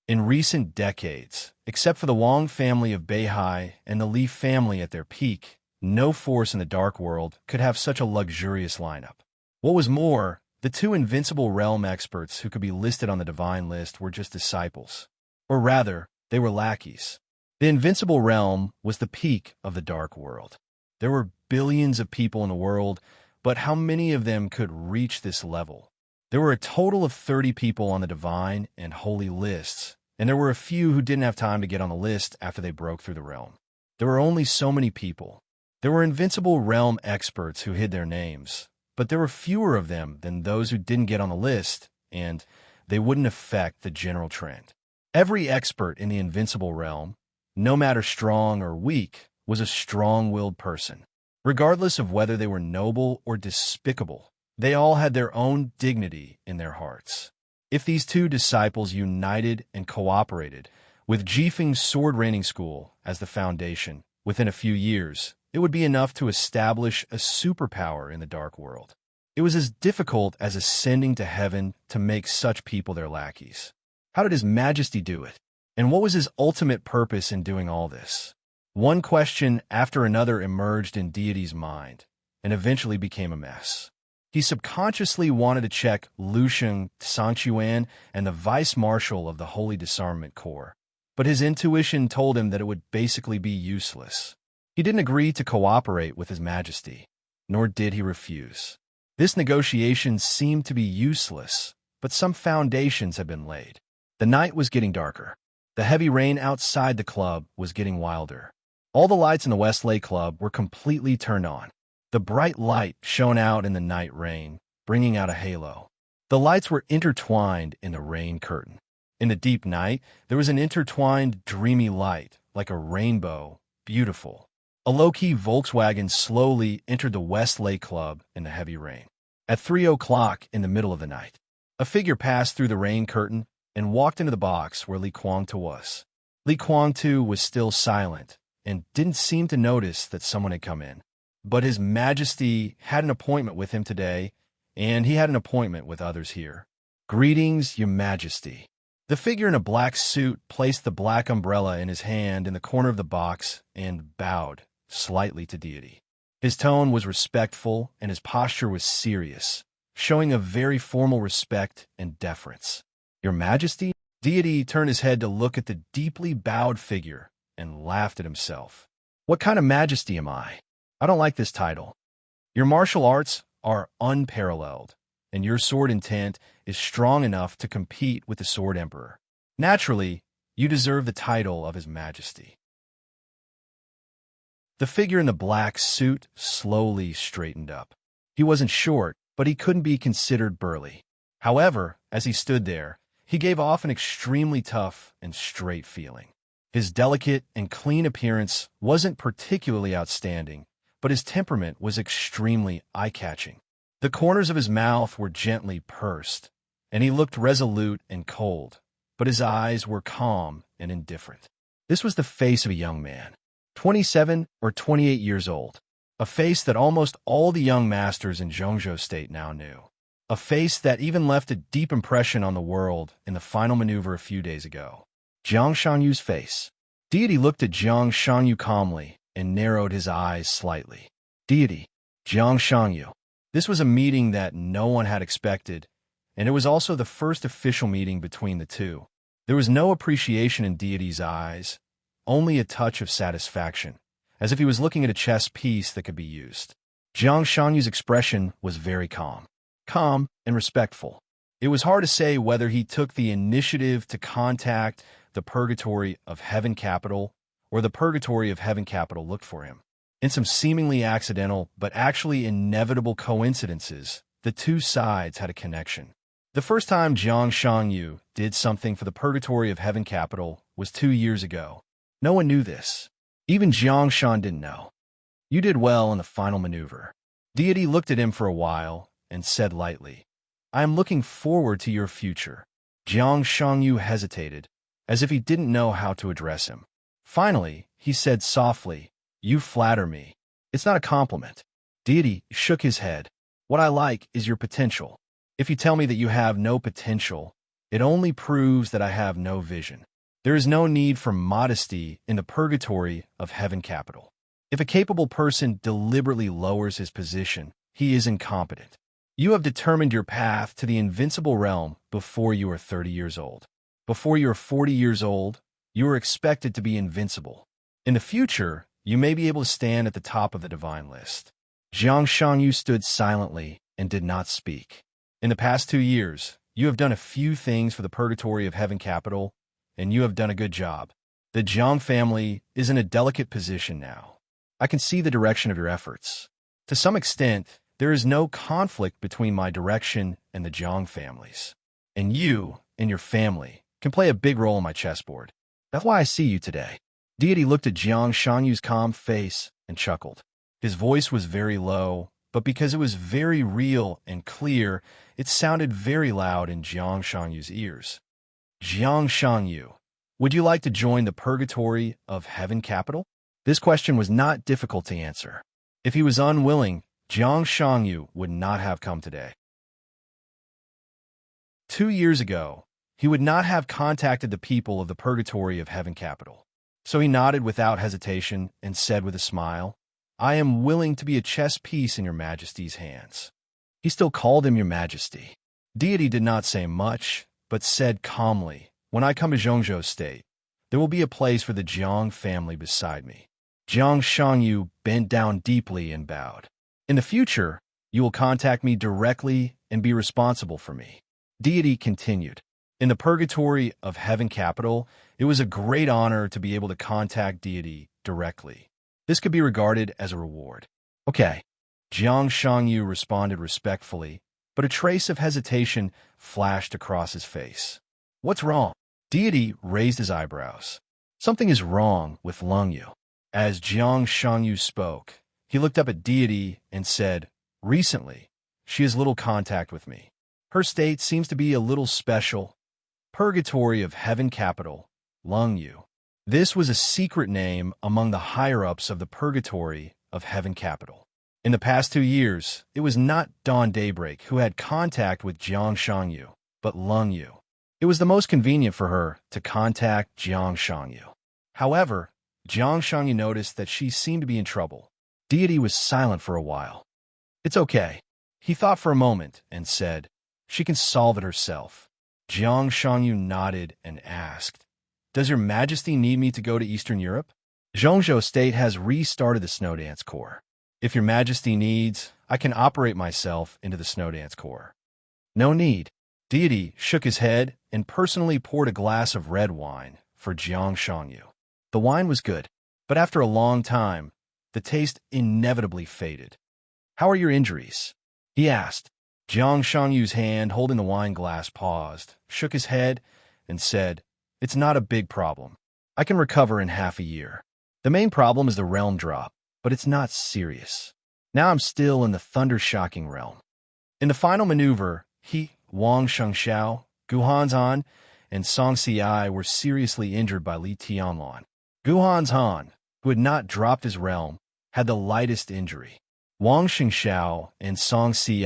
In recent decades, except for the Wong family of Beihai and the Li family at their peak, no force in the dark world could have such a luxurious lineup. What was more, the 2 invincible realm experts who could be listed on the divine list were just disciples. Or rather, they were lackeys. The invincible realm was the peak of the dark world. There were billions of people in the world, but how many of them could reach this level? There were a total of 30 people on the divine and holy lists, and there were a few who didn't have time to get on the list after they broke through the realm. There were only so many people. There were invincible realm experts who hid their names, but there were fewer of them than those who didn't get on the list, and they wouldn't affect the general trend. Every expert in the invincible realm, no matter strong or weak, was a strong-willed person. Regardless of whether they were noble or despicable, they all had their own dignity in their hearts. If these 2 disciples united and cooperated, with Jifeng's sword training school as the foundation, within a few years, it would be enough to establish a superpower in the dark world. It was as difficult as ascending to heaven to make such people their lackeys. How did His Majesty do it? And what was His ultimate purpose in doing all this? One question after another emerged in Deity's mind, and eventually became a mess. He subconsciously wanted to check Lusheng Sanchuan and the Vice Marshal of the Holy Disarmament Corps, but his intuition told him that it would basically be useless. He didn't agree to cooperate with His Majesty, nor did he refuse. This negotiation seemed to be useless, but some foundations had been laid. The night was getting darker. The heavy rain outside the club was getting wilder. All the lights in the Westlake Club were completely turned on. The bright light shone out in the night rain, bringing out a halo. The lights were intertwined in the rain curtain. In the deep night, there was an intertwined, dreamy light, like a rainbow, beautiful. A low-key Volkswagen slowly entered the Westlake Club in the heavy rain. At 3 o'clock in the middle of the night, a figure passed through the rain curtain and walked into the box where Li Kuang-tu was. Li Kuang-tu was still silent and didn't seem to notice that someone had come in. But His Majesty had an appointment with him today, and he had an appointment with others here. Greetings, Your Majesty. The figure in a black suit placed the black umbrella in his hand in the corner of the box and bowed slightly to Deity. His tone was respectful, and his posture was serious, showing a very formal respect and deference. Your Majesty? Deity turned his head to look at the deeply bowed figure and laughed at himself. What kind of majesty am I? I don't like this title. Your martial arts are unparalleled, and your sword intent is strong enough to compete with the Sword Emperor. Naturally, you deserve the title of His Majesty. The figure in the black suit slowly straightened up. He wasn't short, but he couldn't be considered burly. However, as he stood there, he gave off an extremely tough and straight feeling. His delicate and clean appearance wasn't particularly outstanding, but his temperament was extremely eye-catching. The corners of his mouth were gently pursed, and he looked resolute and cold, but his eyes were calm and indifferent. This was the face of a young man, 27 or 28 years old, a face that almost all the young masters in Zhongzhou State now knew, a face that even left a deep impression on the world in the final maneuver a few days ago. Jiang Shangyu's face. Deity looked at Jiang Shangyu calmly and narrowed his eyes slightly. Deity, Jiang Shangyu. This was a meeting that no one had expected, and it was also the first official meeting between the two. There was no appreciation in Deity's eyes, only a touch of satisfaction, as if he was looking at a chess piece that could be used. Jiang Shangyu's expression was very calm and respectful. It was hard to say whether he took the initiative to contact the Purgatory of Heaven Capital or the Purgatory of Heaven Capital looked for him. In some seemingly accidental but actually inevitable coincidences, the two sides had a connection. The first time Jiang Shangyu did something for the Purgatory of Heaven Capital was 2 years ago. No one knew this. Even Jiang Shan didn't know. You did well in the final maneuver. Deity looked at him for a while and said lightly, I am looking forward to your future. Jiang Shangyu hesitated, as if he didn't know how to address him. Finally, he said softly, "You flatter me." "It's not a compliment." Deity shook his head. "What I like is your potential. If you tell me that you have no potential, it only proves that I have no vision. There is no need for modesty in the purgatory of heaven capital. If a capable person deliberately lowers his position, he is incompetent. You have determined your path to the invincible realm before you are 30 years old. Before you are 40 years old, you are expected to be invincible. In the future, you may be able to stand at the top of the divine list." Jiang Shangyu stood silently and did not speak. "In the past 2 years, you have done a few things for the purgatory of heaven capital, and you have done a good job. The Jiang family is in a delicate position now. I can see the direction of your efforts. To some extent, there is no conflict between my direction and the Jiang families. And you and your family can play a big role in my chessboard. That's why I see you today." Deity looked at Jiang Shangyu's calm face and chuckled. His voice was very low, but because it was very real and clear, it sounded very loud in Jiang Shangyu's ears. "Jiang Shangyu, would you like to join the purgatory of heaven capital?" This question was not difficult to answer. If he was unwilling, Jiang Shangyu would not have come today. 2 years ago, he would not have contacted the people of the purgatory of heaven capital. So he nodded without hesitation and said with a smile, "I am willing to be a chess piece in your majesty's hands." He still called him your majesty. Deity did not say much, but said calmly, "When I come to Zhongzhou State, there will be a place for the Jiang family beside me." Jiang Shangyu bent down deeply and bowed. "In the future, you will contact me directly and be responsible for me." Deity continued, "In the purgatory of heaven capital, it was a great honor to be able to contact Deity directly. This could be regarded as a reward." "Okay." Jiang Shangyu responded respectfully, but a trace of hesitation flashed across his face. "What's wrong?" Deity raised his eyebrows. "Something is wrong with Lungyu." As Jiang Shangyu spoke, he looked up at Deity and said, "Recently, she has little contact with me. Her state seems to be a little special. Purgatory of heaven capital, Lungyu." This was a secret name among the higher-ups of the purgatory of heaven capital. In the past 2 years, it was not Dawn Daybreak who had contact with Jiang Shangyu, but Lungyu. It was the most convenient for her to contact Jiang Shangyu. However, Jiang Shangyu noticed that she seemed to be in trouble. Deity was silent for a while. "It's okay." He thought for a moment and said, "She can solve it herself." Jiang Shangyu nodded and asked, "Does your majesty need me to go to Eastern Europe?" "Zhongzhou State has restarted the Snow Dance Corps. If your majesty needs, I can operate myself into the Snow Dance Corps." "No need." Deity shook his head and personally poured a glass of red wine for Jiang Shangyu. The wine was good, but after a long time, the taste inevitably faded. "How are your injuries?" he asked. Jiang Shangyu's hand holding the wine glass paused, shook his head, and said, "It's not a big problem. I can recover in half a year. The main problem is the realm drop, but it's not serious. Now I'm still in the thunder-shocking realm." In the final maneuver, Wang Shengxiao, Gu Hanzhan, and Song Si were seriously injured by Li Tianlan. Gu Hanzhan, who had not dropped his realm, had the lightest injury. Wang Shengxiao and Song Si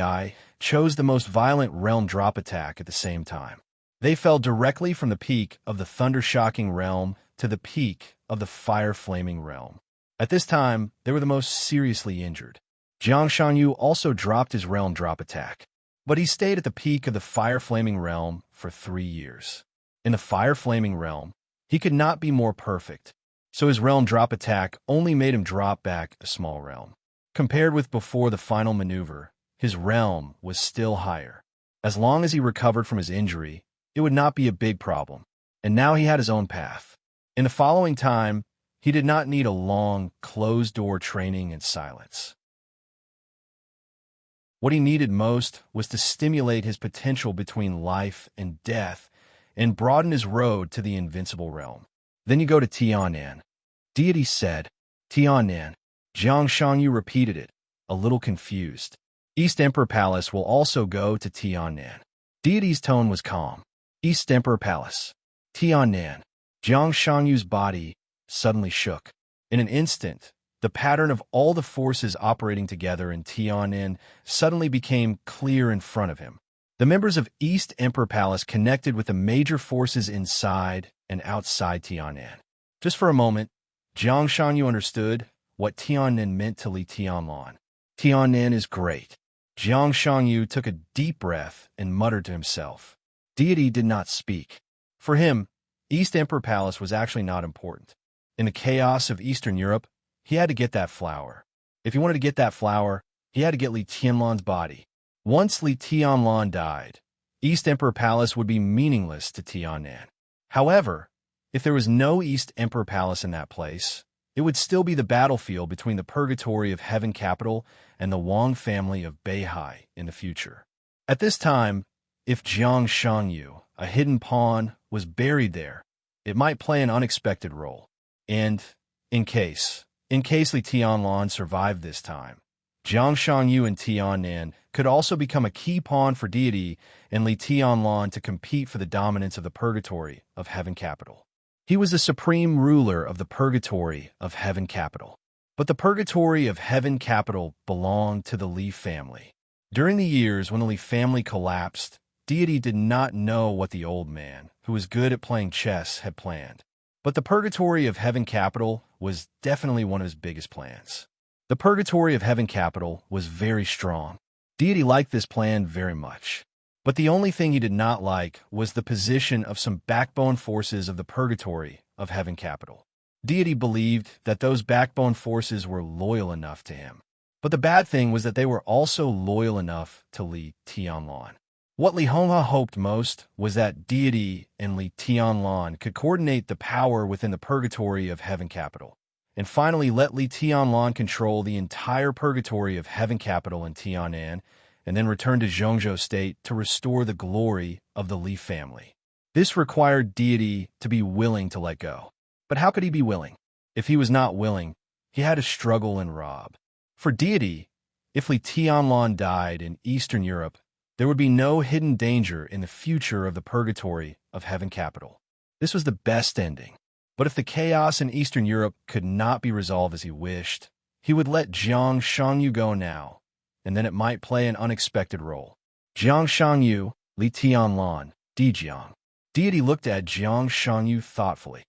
chose the most violent realm drop attack at the same time. They fell directly from the peak of the thunder-shocking realm to the peak of the fire-flaming realm. At this time, they were the most seriously injured. Jiang Shangyu also dropped his realm drop attack, but he stayed at the peak of the fire-flaming realm for 3 years. In the fire-flaming realm, he could not be more perfect, so his realm drop attack only made him drop back a small realm. Compared with before the final maneuver, his realm was still higher. As long as he recovered from his injury, it would not be a big problem, and now he had his own path. In the following time, he did not need a long, closed-door training in silence. What he needed most was to stimulate his potential between life and death and broaden his road to the invincible realm. "Then you go to Tiannan," Deity said. "Tiannan." Jiang Shangyu repeated it, a little confused. East Emperor Palace will also go to Tiannan. Deity's tone was calm. East Emperor Palace. Tiannan. Jiang Shangyu's body suddenly shook. In an instant, the pattern of all the forces operating together in Tiannan suddenly became clear in front of him. The members of East Emperor Palace connected with the major forces inside and outside Tiannan. Just for a moment, Jiang Shanyu understood what Tiannan meant to Li Tianlan. Tiannan is great. Jiang Shanyu took a deep breath and muttered to himself. Deity did not speak. For him, East Emperor Palace was actually not important. In the chaos of Eastern Europe, he had to get that flower. If he wanted to get that flower, he had to get Li Tianlan's body. Once Li Tianlan died, East Emperor Palace would be meaningless to Tiannan. However, if there was no East Emperor Palace in that place, it would still be the battlefield between the purgatory of Heaven Capital and the Wang family of Beihai in the future. At this time, if Jiang Shangyu, a hidden pawn, was buried there, it might play an unexpected role. And, in case Li Tianlan survived this time, Jiang Shangyu and Tiannan could also become a key pawn for deity and Li Tianlan to compete for the dominance of the purgatory of Heaven Capital. He was the supreme ruler of the purgatory of Heaven Capital. But the purgatory of Heaven Capital belonged to the Li family. During the years when the Li family collapsed, deity did not know what the old man, who was good at playing chess, had planned. But the purgatory of Heaven Capital was definitely one of his biggest plans. The purgatory of Heaven Capital was very strong. Deity liked this plan very much. But the only thing he did not like was the position of some backbone forces of the purgatory of Heaven Capital. Deity believed that those backbone forces were loyal enough to him. But the bad thing was that they were also loyal enough to Li Tianlan. What Li Honghe hoped most was that deity and Li Tianlan could coordinate the power within the purgatory of Heaven Capital, and finally let Li Tianlan control the entire purgatory of Heaven Capital in Tiannan, and then return to Zhongzhou State to restore the glory of the Li family. This required deity to be willing to let go. But how could he be willing? If he was not willing, he had to struggle and rob. For deity, if Li Tianlan died in Eastern Europe, there would be no hidden danger in the future of the purgatory of Heaven Capital. This was the best ending. But if the chaos in Eastern Europe could not be resolved as he wished, he would let Jiang Shangyu go now, and then it might play an unexpected role. Jiang Shangyu, Li Tianlan, Jiang. Deity looked at Jiang Shangyu thoughtfully.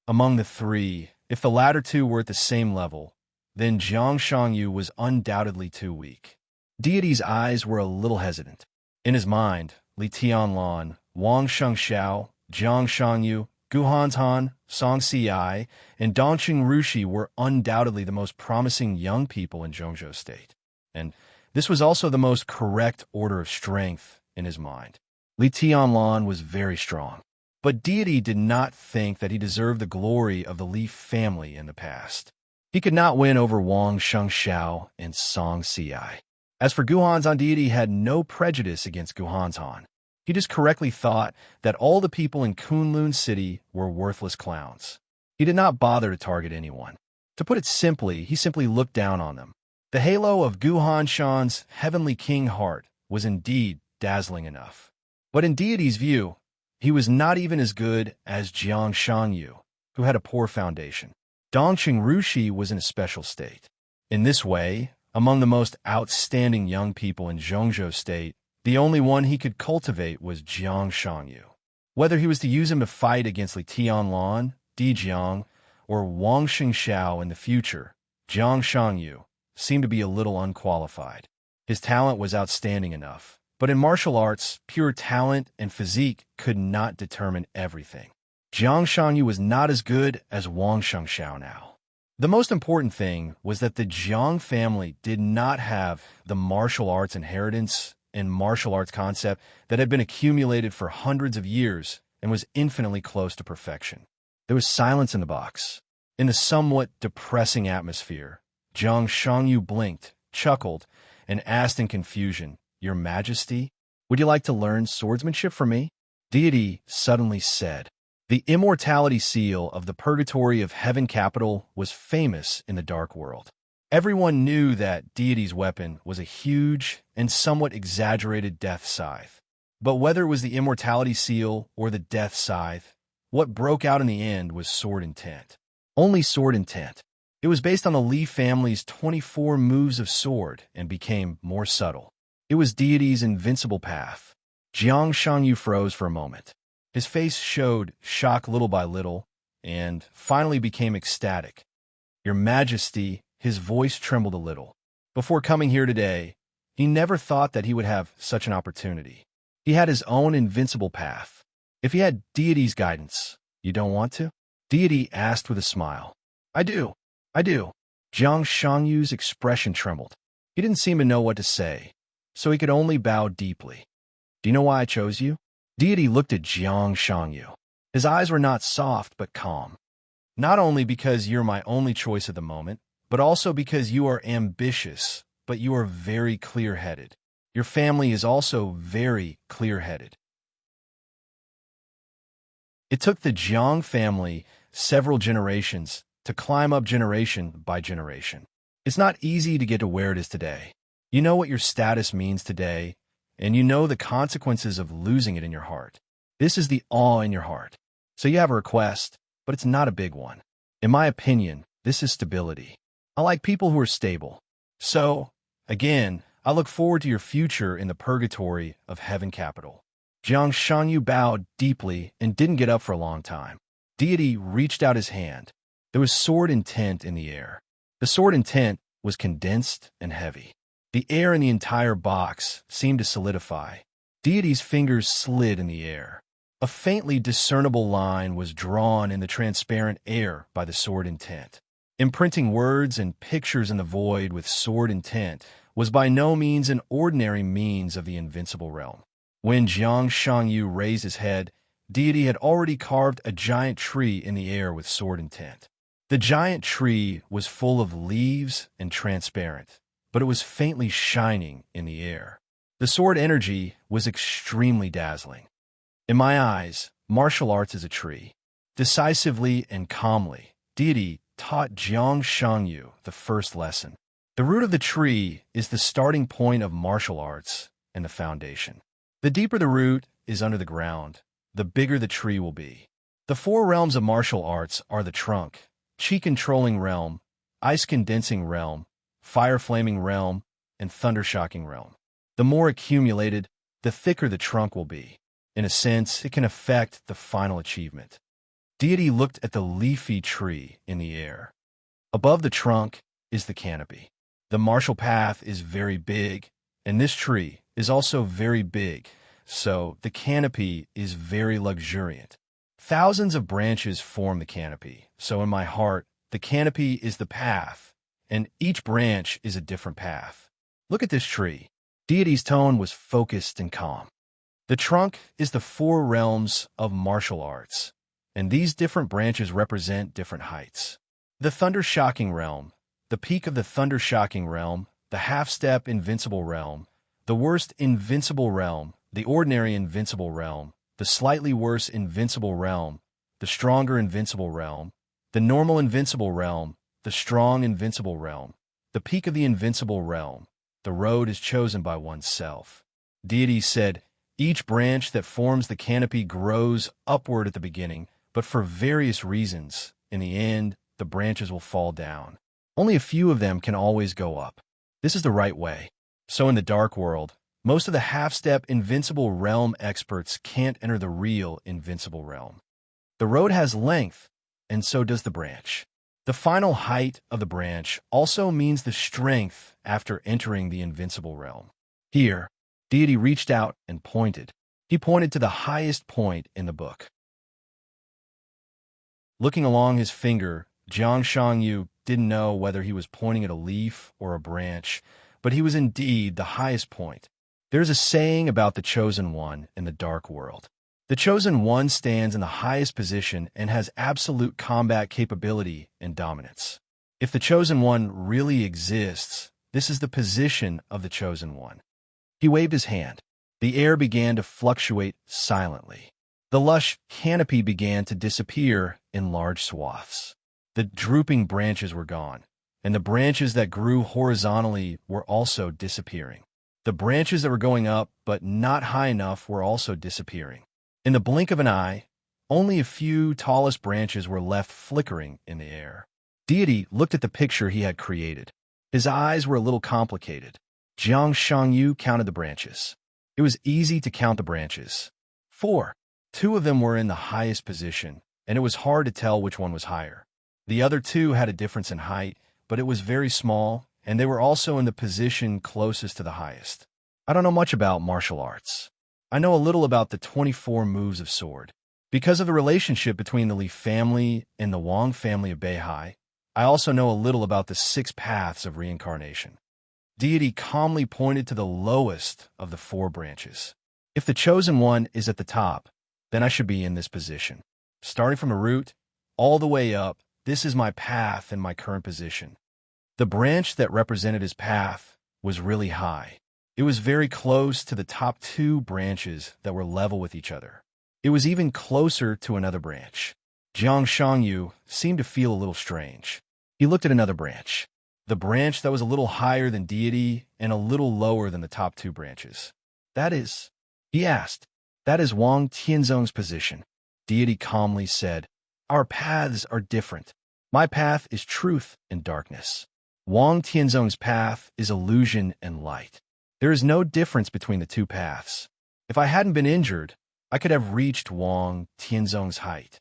Among the three, if the latter two were at the same level, then Jiang Shangyu was undoubtedly too weak. Deity's eyes were a little hesitant. In his mind, Li Tianlan, Wang Shengxiao, Jiang Shangyu, Gu Hanzhan, Song Xiai, and Dongqing Rushi were undoubtedly the most promising young people in Zhongzhou State. And this was also the most correct order of strength in his mind. Li Tianlan was very strong. But deity did not think that he deserved the glory of the Li family in the past. He could not win over Wang Shengxiao and Song Xiai. As for Gu Hanzhan, deity had no prejudice against Gu Hanzhan. He just correctly thought that all the people in Kunlun City were worthless clowns. He did not bother to target anyone. To put it simply, he simply looked down on them. The halo of Gu Hanzhan's heavenly king heart was indeed dazzling enough. But in deity's view, he was not even as good as Jiang Shangyu, who had a poor foundation. Dongqing Rushi was in a special state. In this way, among the most outstanding young people in Zhongzhou State, the only one he could cultivate was Jiang Shangyu. Whether he was to use him to fight against Li Tianlan, Jiang, or Wang Shengxiao in the future, Jiang Shangyu seemed to be a little unqualified. His talent was outstanding enough. But in martial arts, pure talent and physique could not determine everything. Jiang Shangyu was not as good as Wang Shengxiao now. The most important thing was that the Jiang family did not have the martial arts inheritance and martial arts concept that had been accumulated for hundreds of years and was infinitely close to perfection. There was silence in the box. In the somewhat depressing atmosphere, Jiang Shangyu blinked, chuckled, and asked in confusion, "Your Majesty, would you like to learn swordsmanship from me?" Deity suddenly said. The immortality seal of the purgatory of Heaven Capital was famous in the dark world. Everyone knew that deity's weapon was a huge and somewhat exaggerated death scythe. But whether it was the immortality seal or the death scythe, what broke out in the end was sword intent. Only sword intent. It was based on the Li family's 24 moves of sword and became more subtle. It was deity's invincible path. Jiang Shangyu froze for a moment. His face showed shock little by little, and finally became ecstatic. Your Majesty, his voice trembled a little. Before coming here today, he never thought that he would have such an opportunity. He had his own invincible path. If he had deity's guidance, you don't want to? Deity asked with a smile. I do. Jiang Shangyu's expression trembled. He didn't seem to know what to say, so he could only bow deeply. Do you know why I chose you? Deity looked at Jiang Shangyu. His eyes were not soft but calm. Not only because you're my only choice at the moment, but also because you are ambitious, but you are very clear-headed. Your family is also very clear-headed. It took the Jiang family several generations to climb up generation by generation. It's not easy to get to where it is today. You know what your status means today, and you know the consequences of losing it in your heart. This is the awe in your heart. So you have a request, but it's not a big one. In my opinion, this is stability. I like people who are stable. So, again, I look forward to your future in the purgatory of Heaven Capital. Jiang Shangyu bowed deeply and didn't get up for a long time. Deity reached out his hand. There was sword intent in the air. The sword intent was condensed and heavy. The air in the entire box seemed to solidify. Deity's fingers slid in the air. A faintly discernible line was drawn in the transparent air by the sword intent. Imprinting words and pictures in the void with sword intent was by no means an ordinary means of the invincible realm. When Jiang Shangyu raised his head, Deity had already carved a giant tree in the air with sword intent. The giant tree was full of leaves and transparent, but it was faintly shining in the air. The sword energy was extremely dazzling. In my eyes, martial arts is a tree. Decisively and calmly, Deity taught Jiang Shangyu the first lesson. The root of the tree is the starting point of martial arts and the foundation. The deeper the root is under the ground, the bigger the tree will be. The four realms of martial arts are the trunk, chi-controlling realm, ice-condensing realm, fire-flaming realm, and thunder-shocking realm. The more accumulated, the thicker the trunk will be. In a sense, it can affect the final achievement. Deity looked at the leafy tree in the air. Above the trunk is the canopy. The martial path is very big, and this tree is also very big, so the canopy is very luxuriant. Thousands of branches form the canopy, so in my heart, the canopy is the path, and each branch is a different path. Look at this tree. Deity's tone was focused and calm. The trunk is the four realms of martial arts, and these different branches represent different heights. The thunder-shocking realm, the peak of the thunder-shocking realm, the half-step invincible realm, the worst invincible realm, the ordinary invincible realm, the slightly worse invincible realm, the stronger invincible realm, the normal invincible realm, the strong invincible realm, the peak of the invincible realm. The road is chosen by oneself. Deity said, each branch that forms the canopy grows upward at the beginning, but for various reasons, in the end, the branches will fall down. Only a few of them can always go up. This is the right way. So in the dark world, most of the half-step invincible realm experts can't enter the real invincible realm. The road has length, and so does the branch. The final height of the branch also means the strength after entering the invincible realm. Here, Deity reached out and pointed. He pointed to the highest point in the book. Looking along his finger, Jiang Shangyu didn't know whether he was pointing at a leaf or a branch, but he was indeed the highest point. There's a saying about the Chosen One in the dark world. The Chosen One stands in the highest position and has absolute combat capability and dominance. If the Chosen One really exists, this is the position of the Chosen One. He waved his hand. The air began to fluctuate silently. The lush canopy began to disappear in large swaths. The drooping branches were gone. and the branches that grew horizontally were also disappearing. The branches that were going up but not high enough were also disappearing. In the blink of an eye, only a few tallest branches were left flickering in the air. Deity looked at the picture he had created. His eyes were a little complicated. Jiang Shangyu counted the branches. It was easy to count the branches. 4. 2 of them were in the highest position, and it was hard to tell which one was higher. The other 2 had a difference in height, but it was very small, and they were also in the position closest to the highest. I don't know much about martial arts. I know a little about the 24 moves of sword. Because of the relationship between the Li family and the Wang family of Beihai, I also know a little about the 6 paths of reincarnation. Deity calmly pointed to the lowest of the 4 branches. If the chosen one is at the top, then I should be in this position. Starting from a root, all the way up, this is my path and my current position. The branch that represented his path was really high. It was very close to the top 2 branches that were level with each other. It was even closer to another branch. Jiang Shangyu seemed to feel a little strange. He looked at another branch, the branch that was a little higher than Deity and a little lower than the top 2 branches. That is, he asked, that is Wang Tianzong's position. Deity calmly said, our paths are different. My path is truth and darkness. Wang Tianzong's path is illusion and light. There is no difference between the 2 paths. If I hadn't been injured, I could have reached Wang Tianzong's height.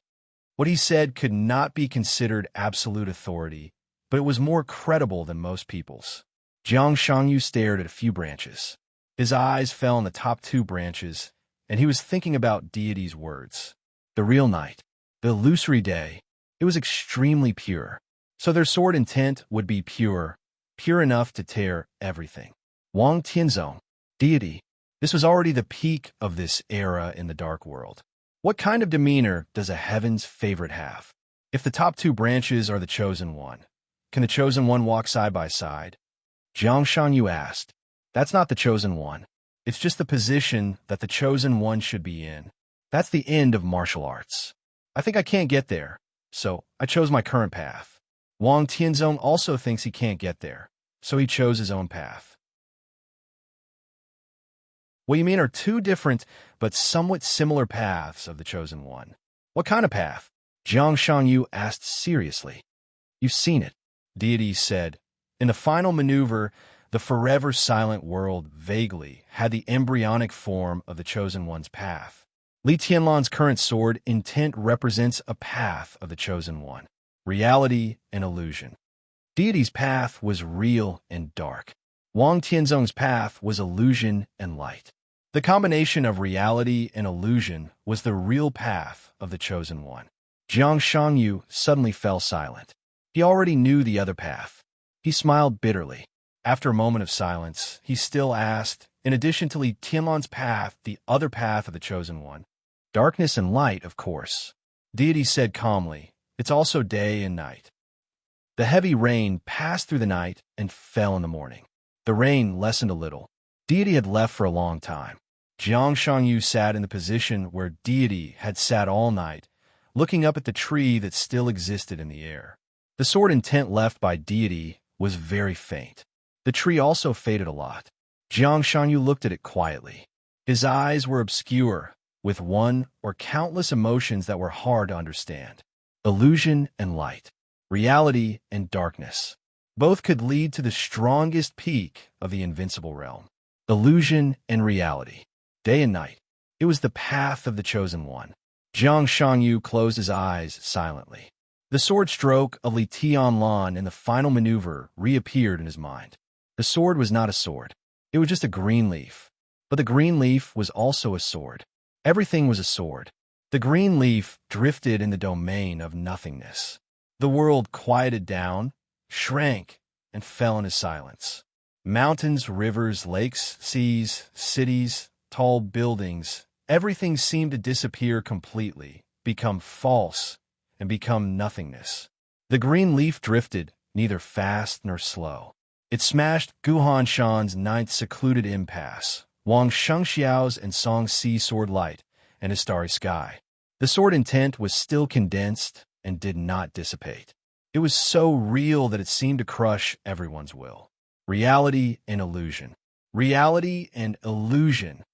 What he said could not be considered absolute authority, but it was more credible than most people's. Jiang Shangyu stared at a few branches. His eyes fell on the top 2 branches, and he was thinking about Deity's words. The real night, the illusory day, it was extremely pure. So their sword intent would be pure, pure enough to tear everything. Wang Tianzong, Deity. This was already the peak of this era in the dark world. What kind of demeanor does a heaven's favorite have? If the top 2 branches are the chosen one, can the chosen one walk side by side? Jiang Shangyu asked. That's not the chosen one. It's just the position that the chosen one should be in. That's the end of martial arts. I think I can't get there, so I chose my current path. Wang Tianzong also thinks he can't get there, so he chose his own path. What you mean are 2 different but somewhat similar paths of the chosen one. What kind of path? Jiang Shangyu asked seriously. You've seen it, Deity said. In the final maneuver, the forever silent world vaguely had the embryonic form of the chosen one's path. Li Tianlan's current sword intent represents a path of the chosen one, reality and illusion. Deity's path was real and dark. Wang Tianzong's path was illusion and light. The combination of reality and illusion was the real path of the chosen one. Jiang Shangyu suddenly fell silent. He already knew the other path. He smiled bitterly. After a moment of silence, he still asked, in addition to Li Tianlan's path, the other path of the chosen one. Darkness and light, of course. Deity said calmly, it's also day and night. The heavy rain passed through the night and fell in the morning. The rain lessened a little. Deity had left for a long time. Jiang Shangyu sat in the position where Deity had sat all night, looking up at the tree that still existed in the air. The sword intent left by Deity was very faint. The tree also faded a lot. Jiang Shangyu looked at it quietly. His eyes were obscure, with one or countless emotions that were hard to understand. Illusion and light, reality and darkness. Both could lead to the strongest peak of the invincible realm. Illusion and reality. Day and night. It was the path of the chosen one. Jiang Shangyu closed his eyes silently. The sword stroke of Li Tianlan in the final maneuver reappeared in his mind. The sword was not a sword. It was just a green leaf. But the green leaf was also a sword. Everything was a sword. The green leaf drifted in the domain of nothingness. The world quieted down, shrank, and fell into silence. Mountains, rivers, lakes, seas, cities, tall buildings, everything seemed to disappear completely, become false, and become nothingness. The green leaf drifted, neither fast nor slow. It smashed Guhan Shan's 9th secluded impasse, Wang Shengxiao's and Song Si sword light, and his starry sky. The sword intent was still condensed and did not dissipate. It It was so real that it seemed to crush everyone's will. Reality and illusion. Reality and illusion.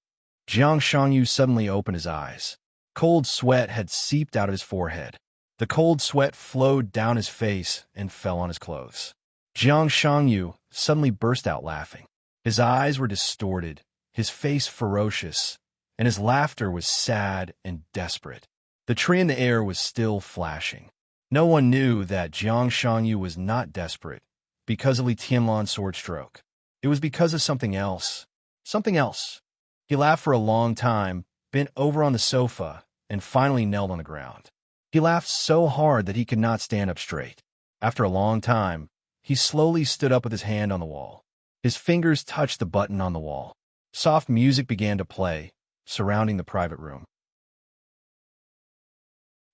Jiang Shangyu suddenly opened his eyes. Cold sweat had seeped out of his forehead. The cold sweat flowed down his face and fell on his clothes. Jiang Shangyu suddenly burst out laughing. His eyes were distorted, his face ferocious, and his laughter was sad and desperate. The tree in the air was still flashing. No one knew that Jiang Shangyu was not desperate because of Li Tianlan's sword stroke. It was because of something else. Something else. He laughed for a long time, bent over on the sofa, and finally knelt on the ground. He laughed so hard that he could not stand up straight. After a long time, he slowly stood up with his hand on the wall. His fingers touched the button on the wall. Soft music began to play, surrounding the private room.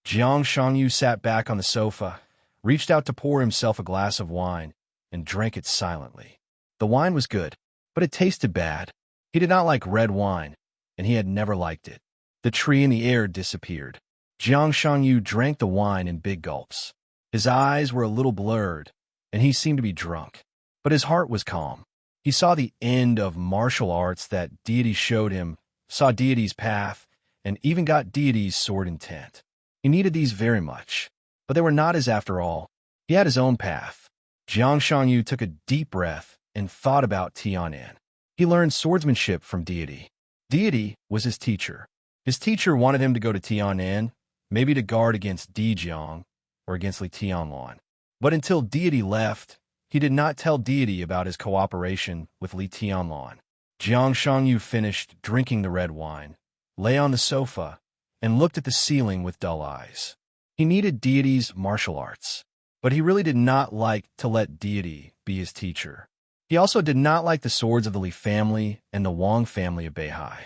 Jiang Shangyu sat back on the sofa, reached out to pour himself a glass of wine, and drank it silently. The wine was good, but it tasted bad. He did not like red wine, and he had never liked it. The tree in the air disappeared. Jiang Shangyu drank the wine in big gulps. His eyes were a little blurred, and he seemed to be drunk. But his heart was calm. He saw the end of martial arts that deity showed him, saw deity's path, and even got deity's sword intent. He needed these very much, but they were not his after all. He had his own path. Jiang Shangyu took a deep breath and thought about Tianan. He learned swordsmanship from deity. Deity was his teacher. His teacher wanted him to go to Tianan, maybe to guard against Dijiang or against Li Tianlan. But until deity left, he did not tell deity about his cooperation with Li Tianlan. Jiang Shangyu finished drinking the red wine, lay on the sofa, and looked at the ceiling with dull eyes. He needed deity's martial arts, but he really did not like to let deity be his teacher. He also did not like the swords of the Li family and the Wang family of Beihai.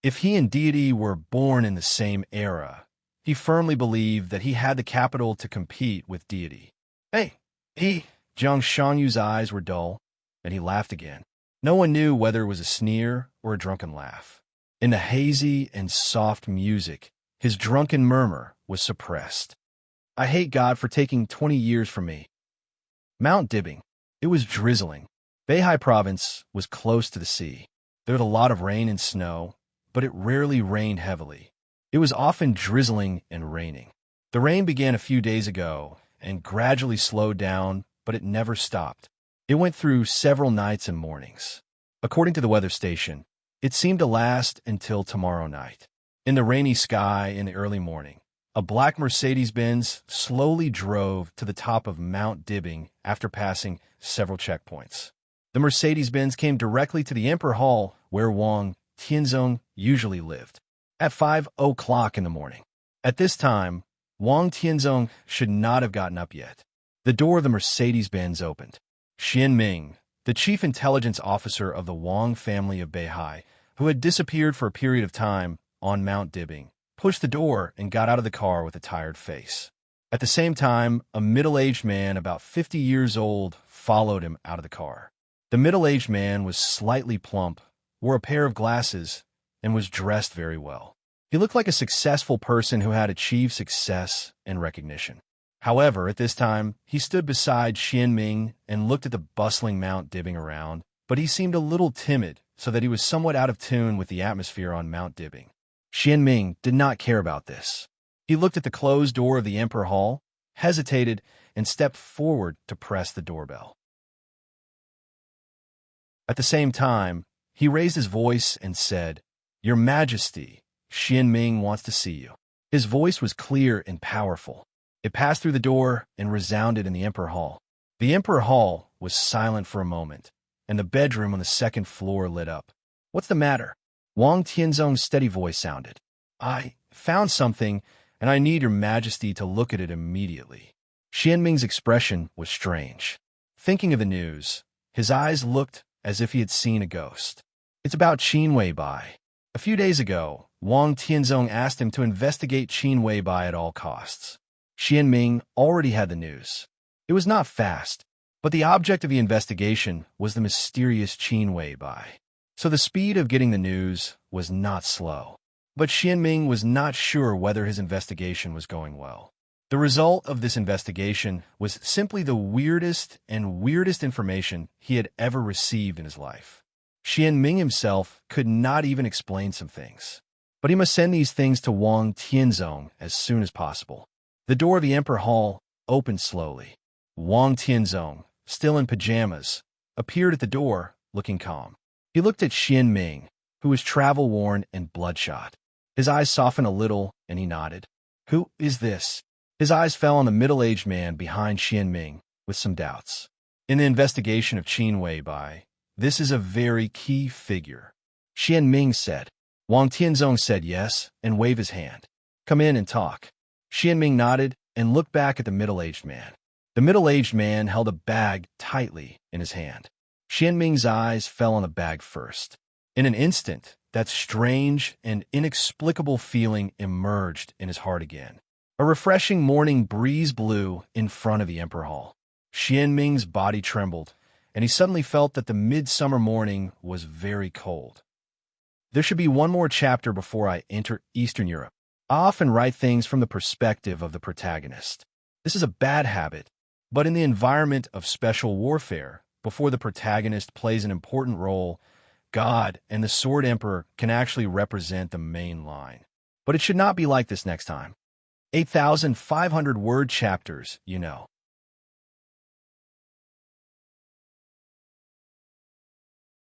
If he and deity were born in the same era, he firmly believed that he had the capital to compete with deity. Hey, Jiang Shangyu's eyes were dull, and he laughed again. No one knew whether it was a sneer or a drunken laugh. In the hazy and soft music, his drunken murmur was suppressed. I hate God for taking 20 years from me. Mount Dibbing. It was drizzling. Beihai province was close to the sea. There was a lot of rain and snow, but it rarely rained heavily. It was often drizzling and raining. The rain began a few days ago and gradually slowed down, but it never stopped. It went through several nights and mornings. According to the weather station, it seemed to last until tomorrow night. In the rainy sky in the early morning, a black Mercedes-Benz slowly drove to the top of Mount Dibbing after passing several checkpoints. The Mercedes-Benz came directly to the Emperor Hall where Wang Tianzong usually lived, at 5 o'clock in the morning. At this time, Wang Tianzong should not have gotten up yet. The door of the Mercedes-Benz opened. Xian Ming, the chief intelligence officer of the Wang family of Beihai, who had disappeared for a period of time on Mount Dibbing, pushed the door and got out of the car with a tired face. At the same time, a middle-aged man about 50 years old followed him out of the car. The middle-aged man was slightly plump, wore a pair of glasses, and was dressed very well. He looked like a successful person who had achieved success and recognition. However, at this time, he stood beside Xian Ming and looked at the bustling Mount Dibbing around, but he seemed a little timid, so that he was somewhat out of tune with the atmosphere on Mount Dibbing. Xian Ming did not care about this. He looked at the closed door of the Emperor Hall, hesitated, and stepped forward to press the doorbell. At the same time, he raised his voice and said, "Your Majesty, Xian Ming wants to see you." His voice was clear and powerful. It passed through the door and resounded in the Emperor Hall. The Emperor Hall was silent for a moment, and the bedroom on the second floor lit up. "What's the matter?" Wang Tianzong's steady voice sounded. "I found something, and I need your Majesty to look at it immediately." Xian Ming's expression was strange. Thinking of the news, his eyes looked as if he had seen a ghost. "It's about Qin Weibai." A few days ago, Wang Tianzong asked him to investigate Qin Weibai at all costs. Xian Ming already had the news. It was not fast, but the object of the investigation was the mysterious Qin Weibai. So the speed of getting the news was not slow. But Xian Ming was not sure whether his investigation was going well. The result of this investigation was simply the weirdest information he had ever received in his life. Xianming himself could not even explain some things, but he must send these things to Wang Tianzong as soon as possible. The door of the Emperor Hall opened slowly. Wang Tianzong, still in pajamas, appeared at the door, looking calm. He looked at Xianming, who was travel-worn and bloodshot. His eyes softened a little, and he nodded. "Who is this?" His eyes fell on the middle-aged man behind Xianming with some doubts. "In the investigation of Qin Weibai, this is a very key figure," Xianming said. Wang Tianzong said yes and waved his hand. "Come in and talk." Xianming nodded and looked back at the middle-aged man. The middle-aged man held a bag tightly in his hand. Xianming's eyes fell on the bag first. In an instant, that strange and inexplicable feeling emerged in his heart again. A refreshing morning breeze blew in front of the Emperor Hall. Xianming's body trembled, and he suddenly felt that the midsummer morning was very cold. There should be one more chapter before I enter Eastern Europe. I often write things from the perspective of the protagonist. This is a bad habit, but in the environment of special warfare, before the protagonist plays an important role, God and the Sword Emperor can actually represent the main line. But it should not be like this next time. 8,500-word chapters, you know.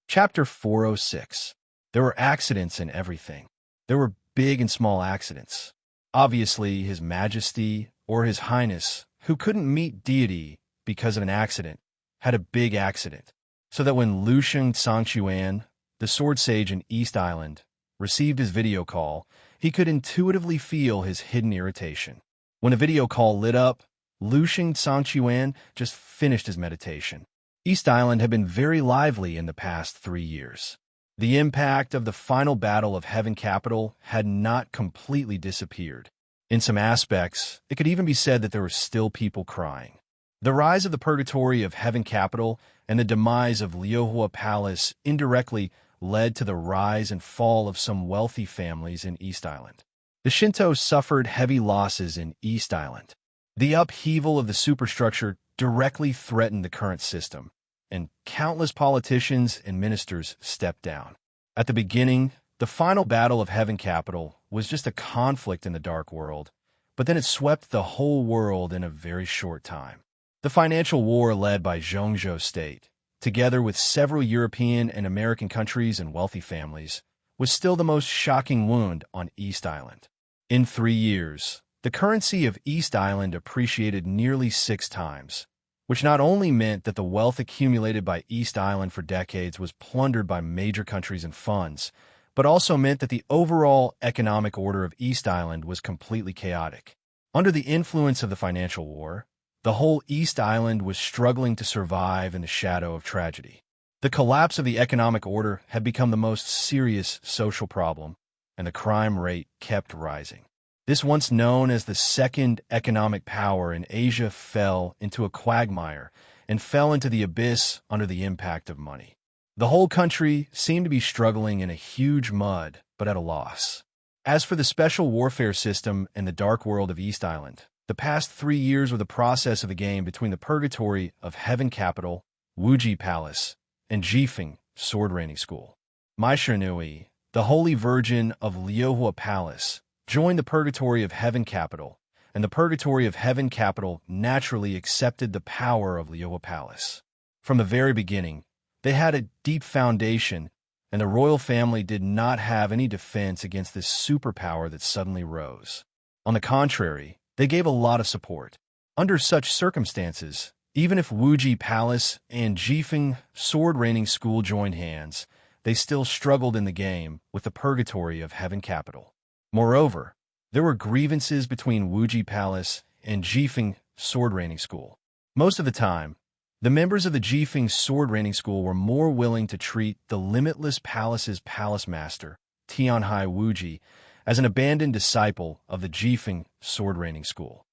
Chapter 406. There were accidents in everything. There were big and small accidents. Obviously, His Majesty or His Highness, who couldn't meet deity because of an accident, had a big accident, so that when Lusheng Sangchuan, the sword sage in East Island, received his video call, he could intuitively feel his hidden irritation. When a video call lit up, Lusheng Sangchuan just finished his meditation. East Island had been very lively in the past 3 years. The impact of the final battle of Heaven Capital had not completely disappeared. In some aspects, it could even be said that there were still people crying. The rise of the purgatory of Heaven Capital and the demise of Liuhua Palace indirectly led to the rise and fall of some wealthy families in East Island. The Shinto suffered heavy losses in East Island. The upheaval of the superstructure directly threatened the current system, and countless politicians and ministers stepped down. At the beginning, the final battle of Heaven Capital was just a conflict in the dark world, but then it swept the whole world in a very short time. The financial war led by Zhongzhou State, together with several European and American countries and wealthy families, was still the most shocking wound on East Island. In 3 years, the currency of East Island appreciated nearly 6 times, which not only meant that the wealth accumulated by East Island for decades was plundered by major countries and funds, but also meant that the overall economic order of East Island was completely chaotic. Under the influence of the financial war, the whole East Island was struggling to survive in the shadow of tragedy. The collapse of the economic order had become the most serious social problem, and the crime rate kept rising. This once known as the second economic power in Asia fell into a quagmire and fell into the abyss under the impact of money. The whole country seemed to be struggling in a huge mud, but at a loss. As for the special warfare system and the dark world of East Island, the past 3 years were the process of a game between the purgatory of Heaven Capital, Wuji Palace, and Jifeng Sword Training School. Mai Shernui, the Holy Virgin of Liuhua Palace, joined the purgatory of Heaven Capital, and the purgatory of Heaven Capital naturally accepted the power of Liuhua Palace. From the very beginning, they had a deep foundation, and the royal family did not have any defense against this superpower that suddenly rose. On the contrary, they gave a lot of support. Under such circumstances, even if Wuji Palace and Jifeng Sword Training School joined hands, they still struggled in the game with the purgatory of Heaven Capital. Moreover, there were grievances between Wuji Palace and Jifeng Sword Training School. Most of the time, the members of the Jifeng Sword Training School were more willing to treat the Limitless Palace's palace master, Tianhai Wuji, as an abandoned disciple of the Jifeng Sword Training School.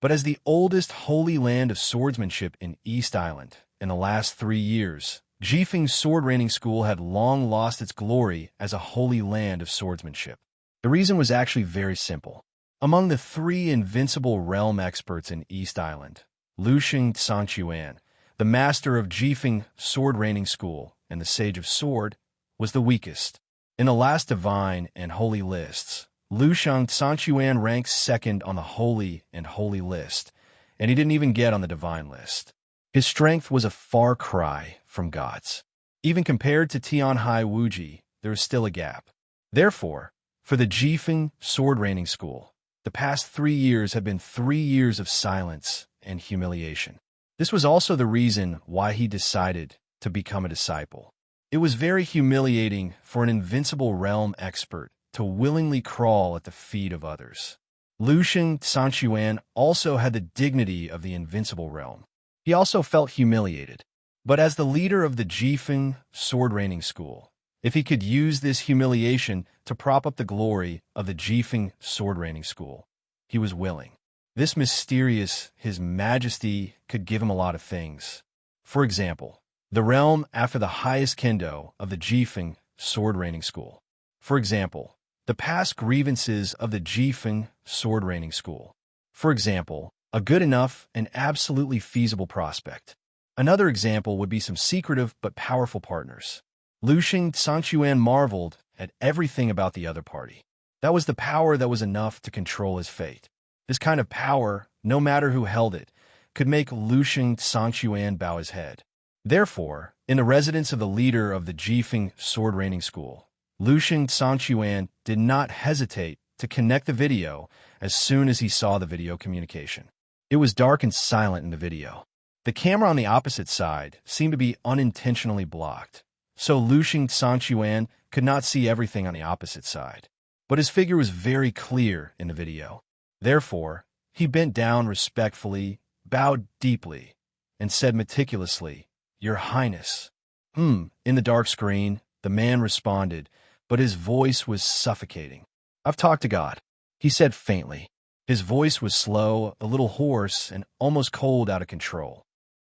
But as the oldest holy land of swordsmanship in East Island, in the last 3 years, Jifeng Sword Training School had long lost its glory as a holy land of swordsmanship. The reason was actually very simple. Among the three invincible realm experts in East Island, Lushing Sanchuan, the master of Jifeng sword reigning school and the sage of sword, was the weakest. In the last divine and holy lists, Lusheng Sanchuan ranks second on the holy and holy list, and he didn't even get on the divine list. His strength was a far cry from God's. Even compared to Tianhai Wuji, there is still a gap. Therefore, for the Jifeng sword reigning school, the past 3 years have been 3 years of silence and humiliation. This was also the reason why he decided to become a disciple. It was very humiliating for an invincible realm expert to willingly crawl at the feet of others. Lusheng Sanchuan also had the dignity of the invincible realm. He also felt humiliated. But as the leader of the Jifeng sword reigning school, if he could use this humiliation to prop up the glory of the Jifeng sword reigning school, he was willing. This mysterious His Majesty could give him a lot of things. For example, the realm after the highest kendo of the Jifeng sword reigning school. For example, the past grievances of the Jifeng sword reigning school. For example, a good enough and absolutely feasible prospect. Another example would be some secretive but powerful partners. Lusheng Sanchuan marveled at everything about the other party. That was the power that was enough to control his fate. This kind of power, no matter who held it, could make Lusheng Sanchuan bow his head. Therefore, in the residence of the leader of the Jifeng sword reigning school, Lusheng Sanchuan did not hesitate to connect the video as soon as he saw the video communication. It was dark and silent in the video. The camera on the opposite side seemed to be unintentionally blocked, so Lusheng Sanchuan could not see everything on the opposite side. But his figure was very clear in the video. Therefore, he bent down respectfully, bowed deeply, and said meticulously, "Your Highness." In the dark screen, the man responded, but his voice was suffocating. "I've talked to God," he said faintly. His voice was slow, a little hoarse, and almost cold out of control.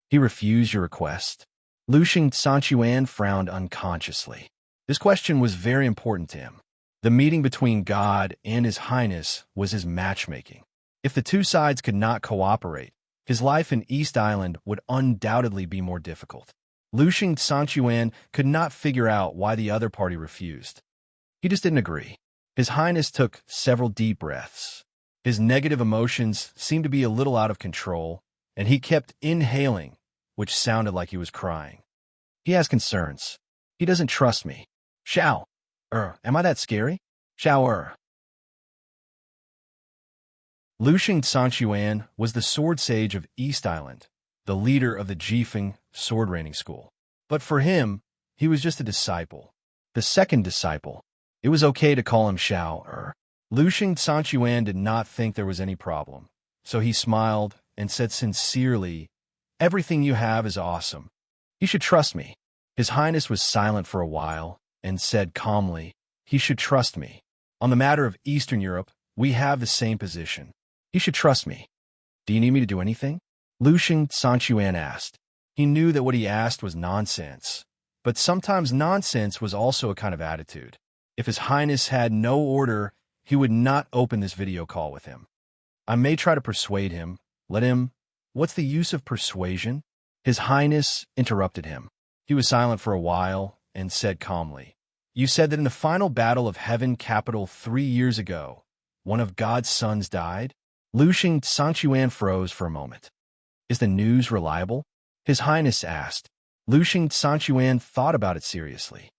"He refused your request?" Lusheng Sanchuan frowned unconsciously. This question was very important to him. The meeting between God and His Highness was his matchmaking. If the two sides could not cooperate, his life in East Island would undoubtedly be more difficult. Lusheng Sanchuan could not figure out why the other party refused. He just didn't agree. His Highness took several deep breaths. His negative emotions seemed to be a little out of control, and he kept inhaling, which sounded like he was crying. He has concerns. He doesn't trust me. Shao. Am I that scary? Shao. Lusheng Sanchuan was the sword sage of East Island, the leader of the Jifeng sword reigning school. But for him, he was just a disciple. The second disciple. It was okay to call him Shao. Lusheng Sanchuan did not think there was any problem, so he smiled and said sincerely, "Everything you have is awesome. You should trust me." His Highness was silent for a while and said calmly, "He should trust me. On the matter of Eastern Europe, we have the same position. He should trust me." "Do you need me to do anything?" Lusheng Sanchuan asked. He knew that what he asked was nonsense, but sometimes nonsense was also a kind of attitude. If His Highness had no order, he would not open this video call with him. "I may try to persuade him. Let him—" "What's the use of persuasion?" His Highness interrupted him. He was silent for a while and said calmly, "You said that in the final battle of Heaven Capital 3 years ago, one of God's sons died?" Lusheng Sanchuan froze for a moment. "Is the news reliable?" His Highness asked. Lusheng Sanchuan thought about it seriously.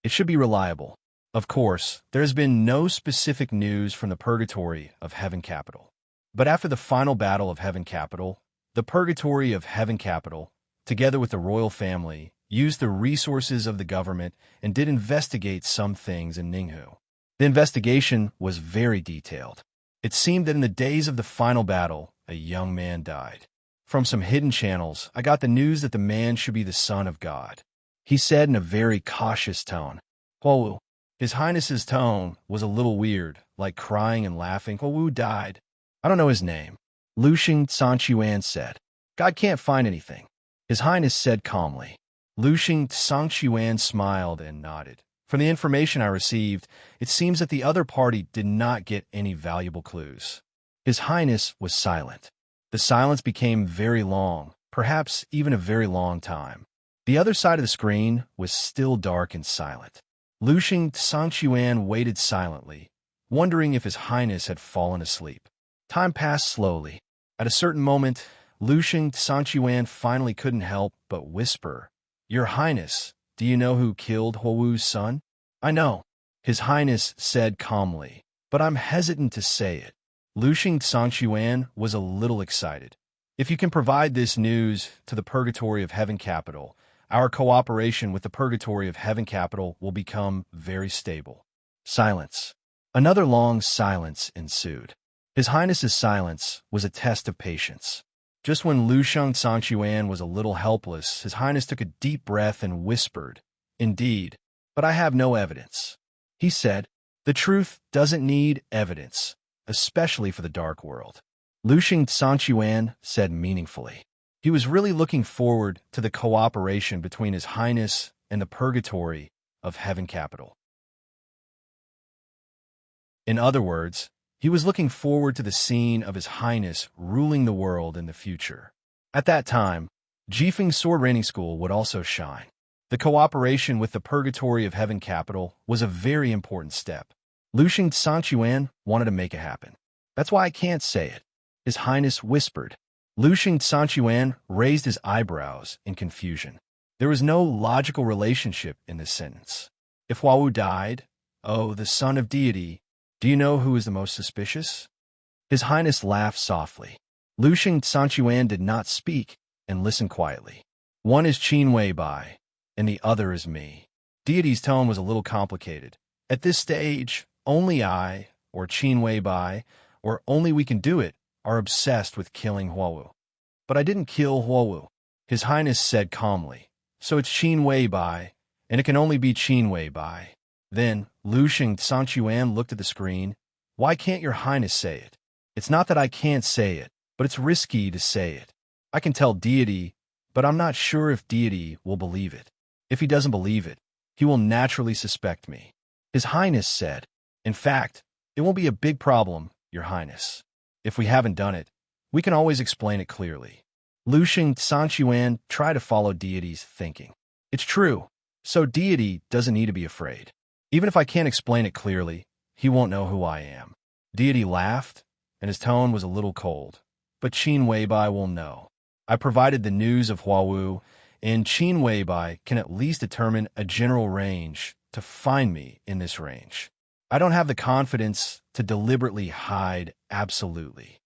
"It should be reliable. Of course, there has been no specific news from the purgatory of Heaven Capital. But after the final battle of Heaven Capital, the purgatory of Heaven Capital, together with the royal family, used the resources of the government and did investigate some things in Ninghu. The investigation was very detailed. It seemed that in the days of the final battle, a young man died. From some hidden channels, I got the news that the man should be the son of God," he said in a very cautious tone. "Huowu." His Highness's tone was a little weird, like crying and laughing. "Huowu died. I don't know his name." Lusheng Sanchuan said. "God can't find anything," His Highness said calmly. Lusheng Sanchuan smiled and nodded. From the information I received, it seems that the other party did not get any valuable clues. His Highness was silent. The silence became very long, perhaps even a very long time. The other side of the screen was still dark and silent. Lushing Sanchuan waited silently, wondering if His Highness had fallen asleep. Time passed slowly. At a certain moment, Lushing Sanchuan finally couldn't help but whisper, "Your Highness, do you know who killed Huowu's son?" "I know," His Highness said calmly, "but I'm hesitant to say it." Lushing Sanchuan was a little excited. "If you can provide this news to the Purgatory of Heaven Capital, our cooperation with the Purgatory of Heaven Capital will become very stable." Silence. Another long silence ensued. His Highness's silence was a test of patience. Just when Lusheng Sanchuan was a little helpless, His Highness took a deep breath and whispered, "Indeed, but I have no evidence." He said, "The truth doesn't need evidence, especially for the dark world." Lusheng Sanchuan said meaningfully. He was really looking forward to the cooperation between His Highness and the Purgatory of Heaven Capital. In other words, he was looking forward to the scene of His Highness ruling the world in the future. At that time, Jifeng's Sword Training School would also shine. The cooperation with the Purgatory of Heaven Capital was a very important step. Lusheng Sanchuan wanted to make it happen. "That's why I can't say it," His Highness whispered. Lusheng Sanchuan raised his eyebrows in confusion. There was no logical relationship in this sentence. If Huowu died, oh, the son of deity, do you know who is the most suspicious? His Highness laughed softly. Lusheng Sanchuan did not speak and listened quietly. "One is Qin Wei Bai, and the other is me." Deity's tone was a little complicated. "At this stage, only I, or Qin Wei Bai, or only we can do it, are obsessed with killing Huowu." "But I didn't kill Huowu," His Highness said calmly. "So it's Qin Wei Bai, and it can only be Qin Wei Bai." Then Lusheng Sanchuan looked at the screen. "Why can't your Highness say it?" "It's not that I can't say it, but it's risky to say it. I can tell deity, but I'm not sure if deity will believe it. If he doesn't believe it, he will naturally suspect me." His Highness said, "In fact, it won't be a big problem, your Highness. If we haven't done it, we can always explain it clearly." Lusheng Sanchuan tried to follow deity's thinking. "It's true, so deity doesn't need to be afraid. Even if I can't explain it clearly, he won't know who I am." Deity laughed, and his tone was a little cold. "But Qin Weibai will know. I provided the news of Huowu, and Qin Weibai can at least determine a general range to find me in this range. I don't have the confidence to deliberately hide absolutely.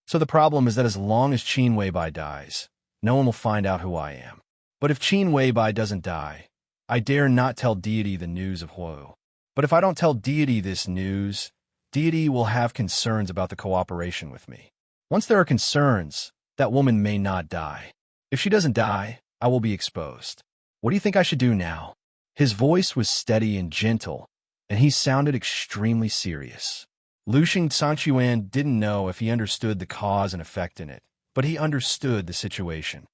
So the problem is that as long as Qin Weibai dies, no one will find out who I am. But if Qin Weibai doesn't die, I dare not tell deity the news of Huowu. But if I don't tell deity this news, deity will have concerns about the cooperation with me. Once there are concerns, that woman may not die. If she doesn't die, I will be exposed. What do you think I should do now?" His voice was steady and gentle, and he sounded extremely serious. Lusheng Sanchuan didn't know if he understood the cause and effect in it, but he understood the situation.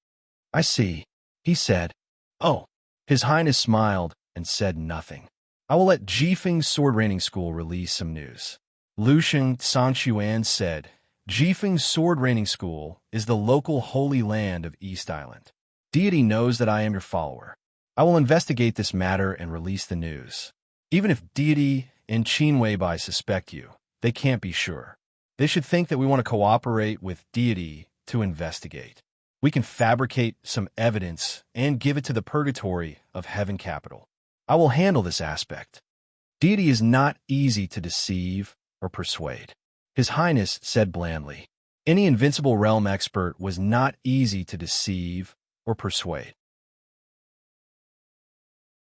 "I see," he said. "Oh." His Highness smiled and said nothing. "I will let Jifeng's Sword Training School release some news." Lusheng Sanchuan said, "Jifeng's Sword Training School is the local holy land of East Island. Deity knows that I am your follower. I will investigate this matter and release the news. Even if deity and Qin Weibai suspect you, they can't be sure. They should think that we want to cooperate with deity to investigate. We can fabricate some evidence and give it to the Purgatory of Heaven Capital. I will handle this aspect. Deity is not easy to deceive or persuade." His Highness said blandly. Any invincible realm expert was not easy to deceive or persuade.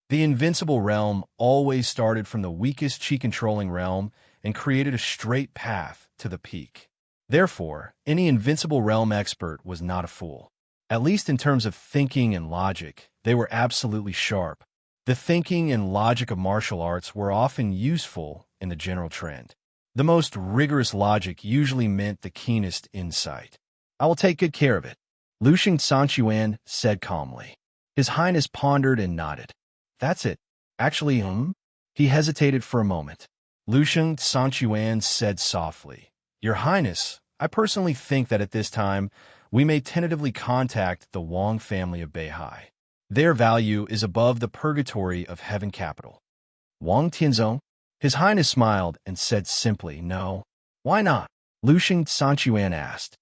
The invincible realm always started from the weakest chi-controlling realm and created a straight path to the peak. Therefore, any invincible realm expert was not a fool. At least in terms of thinking and logic, they were absolutely sharp. The thinking and logic of martial arts were often useful in the general trend. The most rigorous logic usually meant the keenest insight. "I will take good care of it," Lusheng Sanchuan said calmly. His Highness pondered and nodded. "That's it. Actually, He hesitated for a moment. Lucian Sanchuan said softly, "Your Highness, I personally think that at this time, we may tentatively contact the Wang family of Beihai. Their value is above the purgatory of Heaven Capital." Wang Tianzong? His Highness smiled and said simply, "No." "Why not?" Lucian Sanchuan asked.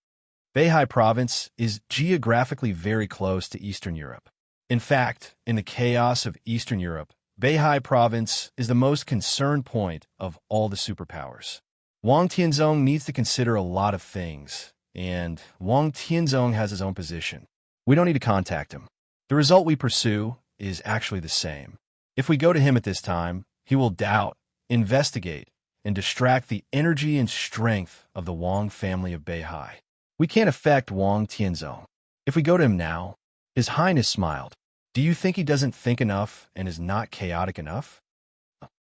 Beihai province is geographically very close to Eastern Europe. In fact, in the chaos of Eastern Europe, Beihai province is the most concerned point of all the superpowers. Wang Tianzong needs to consider a lot of things, and Wang Tianzong has his own position. We don't need to contact him. The result we pursue is actually the same. If we go to him at this time, he will doubt, investigate, and distract the energy and strength of the Wang family of Beihai. We can't affect Wang Tianzong. If we go to him now, His Highness smiled. Do you think he doesn't think enough and is not chaotic enough?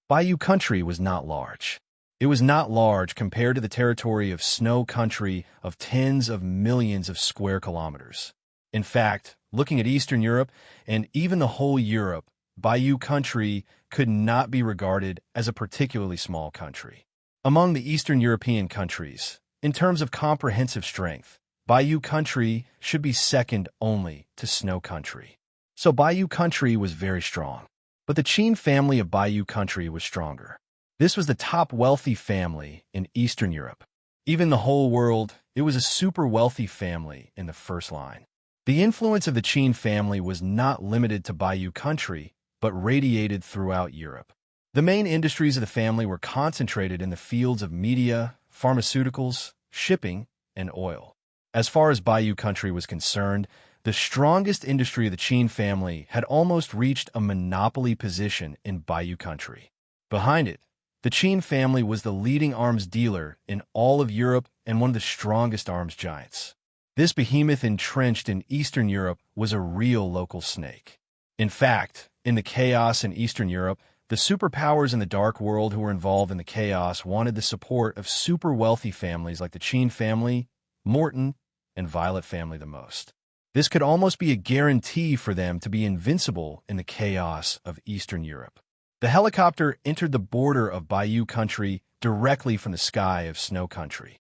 Bayou country was not large. It was not large compared to the territory of Snow Country of tens of millions of square kilometers. In fact, looking at Eastern Europe and even the whole Europe, Bayou country could not be regarded as a particularly small country. Among the Eastern European countries, in terms of comprehensive strength, Bayou country should be second only to Snow Country. So Bayou country was very strong. But the Qin family of Bayou country was stronger. This was the top wealthy family in Eastern Europe. Even the whole world, it was a super wealthy family in the first line. The influence of the Qin family was not limited to Bayou country, but radiated throughout Europe. The main industries of the family were concentrated in the fields of media, pharmaceuticals, shipping, and oil. As far as Bayou country was concerned, the strongest industry of the Qin family had almost reached a monopoly position in Bayou country. Behind it, the Qin family was the leading arms dealer in all of Europe and one of the strongest arms giants. This behemoth entrenched in Eastern Europe was a real local snake. In fact, in the chaos in Eastern Europe, the superpowers in the dark world who were involved in the chaos wanted the support of super wealthy families like the Qin family, Morton, and Violet family the most. This could almost be a guarantee for them to be invincible in the chaos of Eastern Europe. The helicopter entered the border of Bayou country directly from the sky of Snow Country.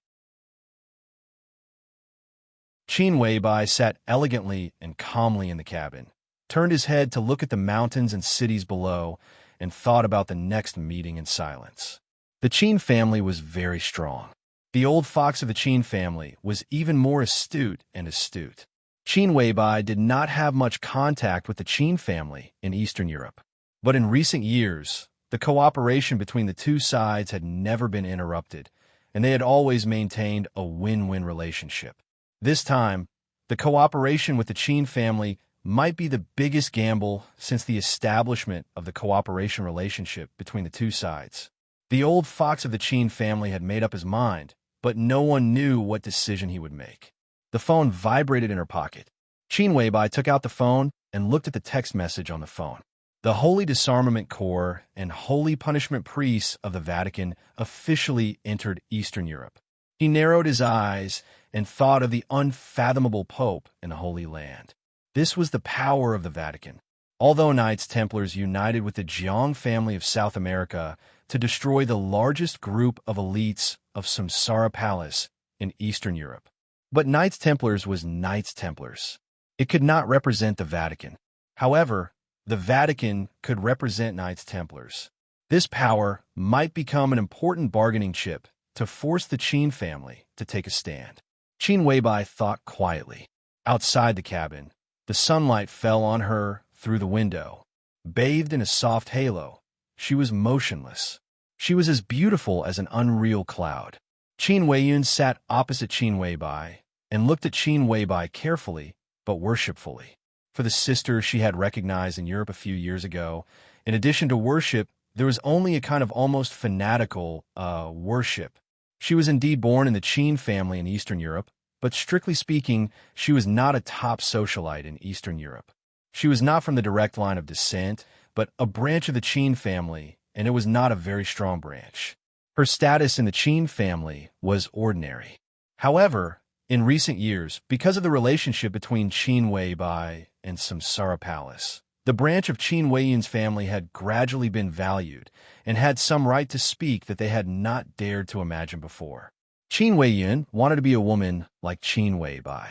Qin Weibai sat elegantly and calmly in the cabin, turned his head to look at the mountains and cities below, and thought about the next meeting in silence. The Qin family was very strong. The old fox of the Qin family was even more astute and astute. Qin Weibai did not have much contact with the Qin family in Eastern Europe. But in recent years, the cooperation between the two sides had never been interrupted, and they had always maintained a win-win relationship. This time, the cooperation with the Qin family might be the biggest gamble since the establishment of the cooperation relationship between the two sides. The old fox of the Qin family had made up his mind, but no one knew what decision he would make. The phone vibrated in her pocket. Qin Weibai took out the phone and looked at the text message on the phone. The Holy Disarmament Corps and Holy Punishment Priests of the Vatican officially entered Eastern Europe. He narrowed his eyes and thought of the unfathomable Pope in the Holy Land. This was the power of the Vatican. Although Knights Templars united with the Jiang family of South America to destroy the largest group of elites of Samsara Palace in Eastern Europe. But Knights Templars was Knights Templars. It could not represent the Vatican. However, the Vatican could represent Knights Templars. This power might become an important bargaining chip to force the Qin family to take a stand. Qin Weibai thought quietly. Outside the cabin, the sunlight fell on her through the window. Bathed in a soft halo, she was motionless. She was as beautiful as an unreal cloud. Qin Weiyun sat opposite Qin Weibai and looked at Qin Weibai carefully but worshipfully. For the sister she had recognized in Europe a few years ago, in addition to worship, there was only a kind of almost fanatical worship. She was indeed born in the Qin family in Eastern Europe, but strictly speaking, she was not a top socialite in Eastern Europe. She was not from the direct line of descent, but a branch of the Qin family, and it was not a very strong branch. Her status in the Qin family was ordinary. However, in recent years, because of the relationship between Qin Weibai and Samsara Palace, The branch of Qin Weiyun's family had gradually been valued and had some right to speak that they had not dared to imagine before. Qin Weiyun wanted to be a woman like Qin Weibai.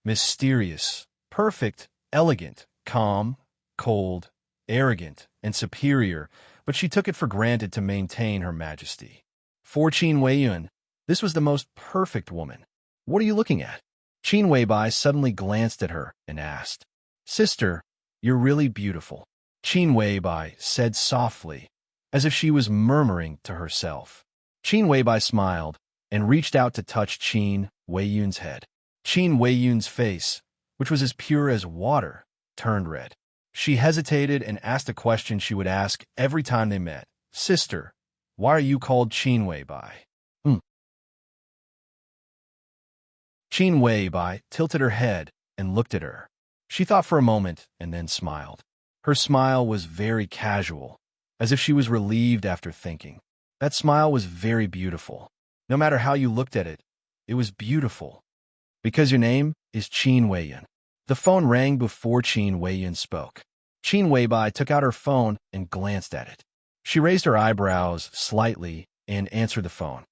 Mysterious, perfect, elegant, calm, cold, arrogant, and superior, but she took it for granted to maintain her majesty. For Qin Weiyun, this was the most perfect woman. What are you looking at? Qin Weibai suddenly glanced at her and asked, Sister, you're really beautiful. Qin Weibai said softly, as if she was murmuring to herself. Qin Weibai smiled and reached out to touch Qin Weiyun's head. Qin Weiyun's face, which was as pure as water, turned red. She hesitated and asked a question she would ask every time they met. Sister, why are you called Qin Weibai? Qin Weibai tilted her head and looked at her. She thought for a moment and then smiled. Her smile was very casual, as if she was relieved after thinking. That smile was very beautiful. No matter how you looked at it, it was beautiful. Because your name is Qin Weiyun. The phone rang before Qin Weiyun spoke. Qin Weibai took out her phone and glanced at it. She raised her eyebrows slightly and answered the phone.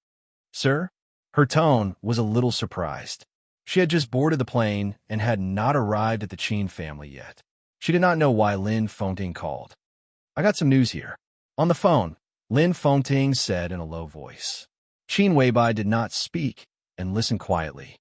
Sir? Her tone was a little surprised. She had just boarded the plane and had not arrived at the Qin family yet. She did not know why Lin Fengting called. I got some news here. On the phone, Lin Fengting said in a low voice. Qin Weibai did not speak and listened quietly.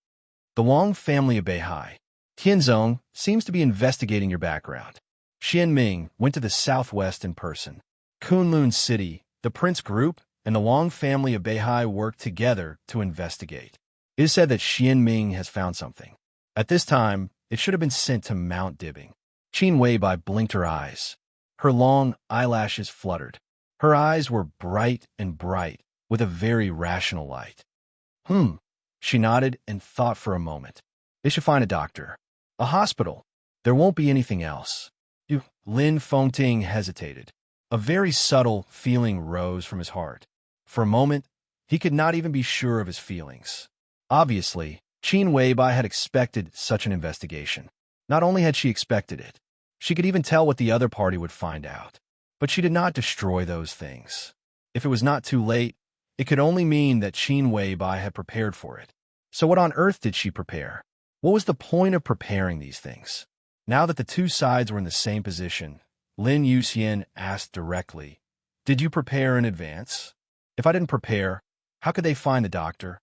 The Wang family of Beihai. Tianzong seems to be investigating your background. Xianming went to the southwest in person. Kunlun City, the Prince Group, and the Wang family of Beihai worked together to investigate. It is said that Xianming has found something. At this time, it should have been sent to Mount Dibbing. Qin Weibai blinked her eyes. Her long eyelashes fluttered. Her eyes were bright and bright, with a very rational light. She nodded and thought for a moment. They should find a doctor. A hospital. There won't be anything else. Lin Fengting hesitated. A very subtle feeling rose from his heart. For a moment, he could not even be sure of his feelings. Obviously, Qin Weibai had expected such an investigation. Not only had she expected it, she could even tell what the other party would find out. But she did not destroy those things. If it was not too late, it could only mean that Qin Weibai had prepared for it. So what on earth did she prepare? What was the point of preparing these things? Now that the two sides were in the same position, Lin Yuxian asked directly, Did you prepare in advance? If I didn't prepare, how could they find the doctor?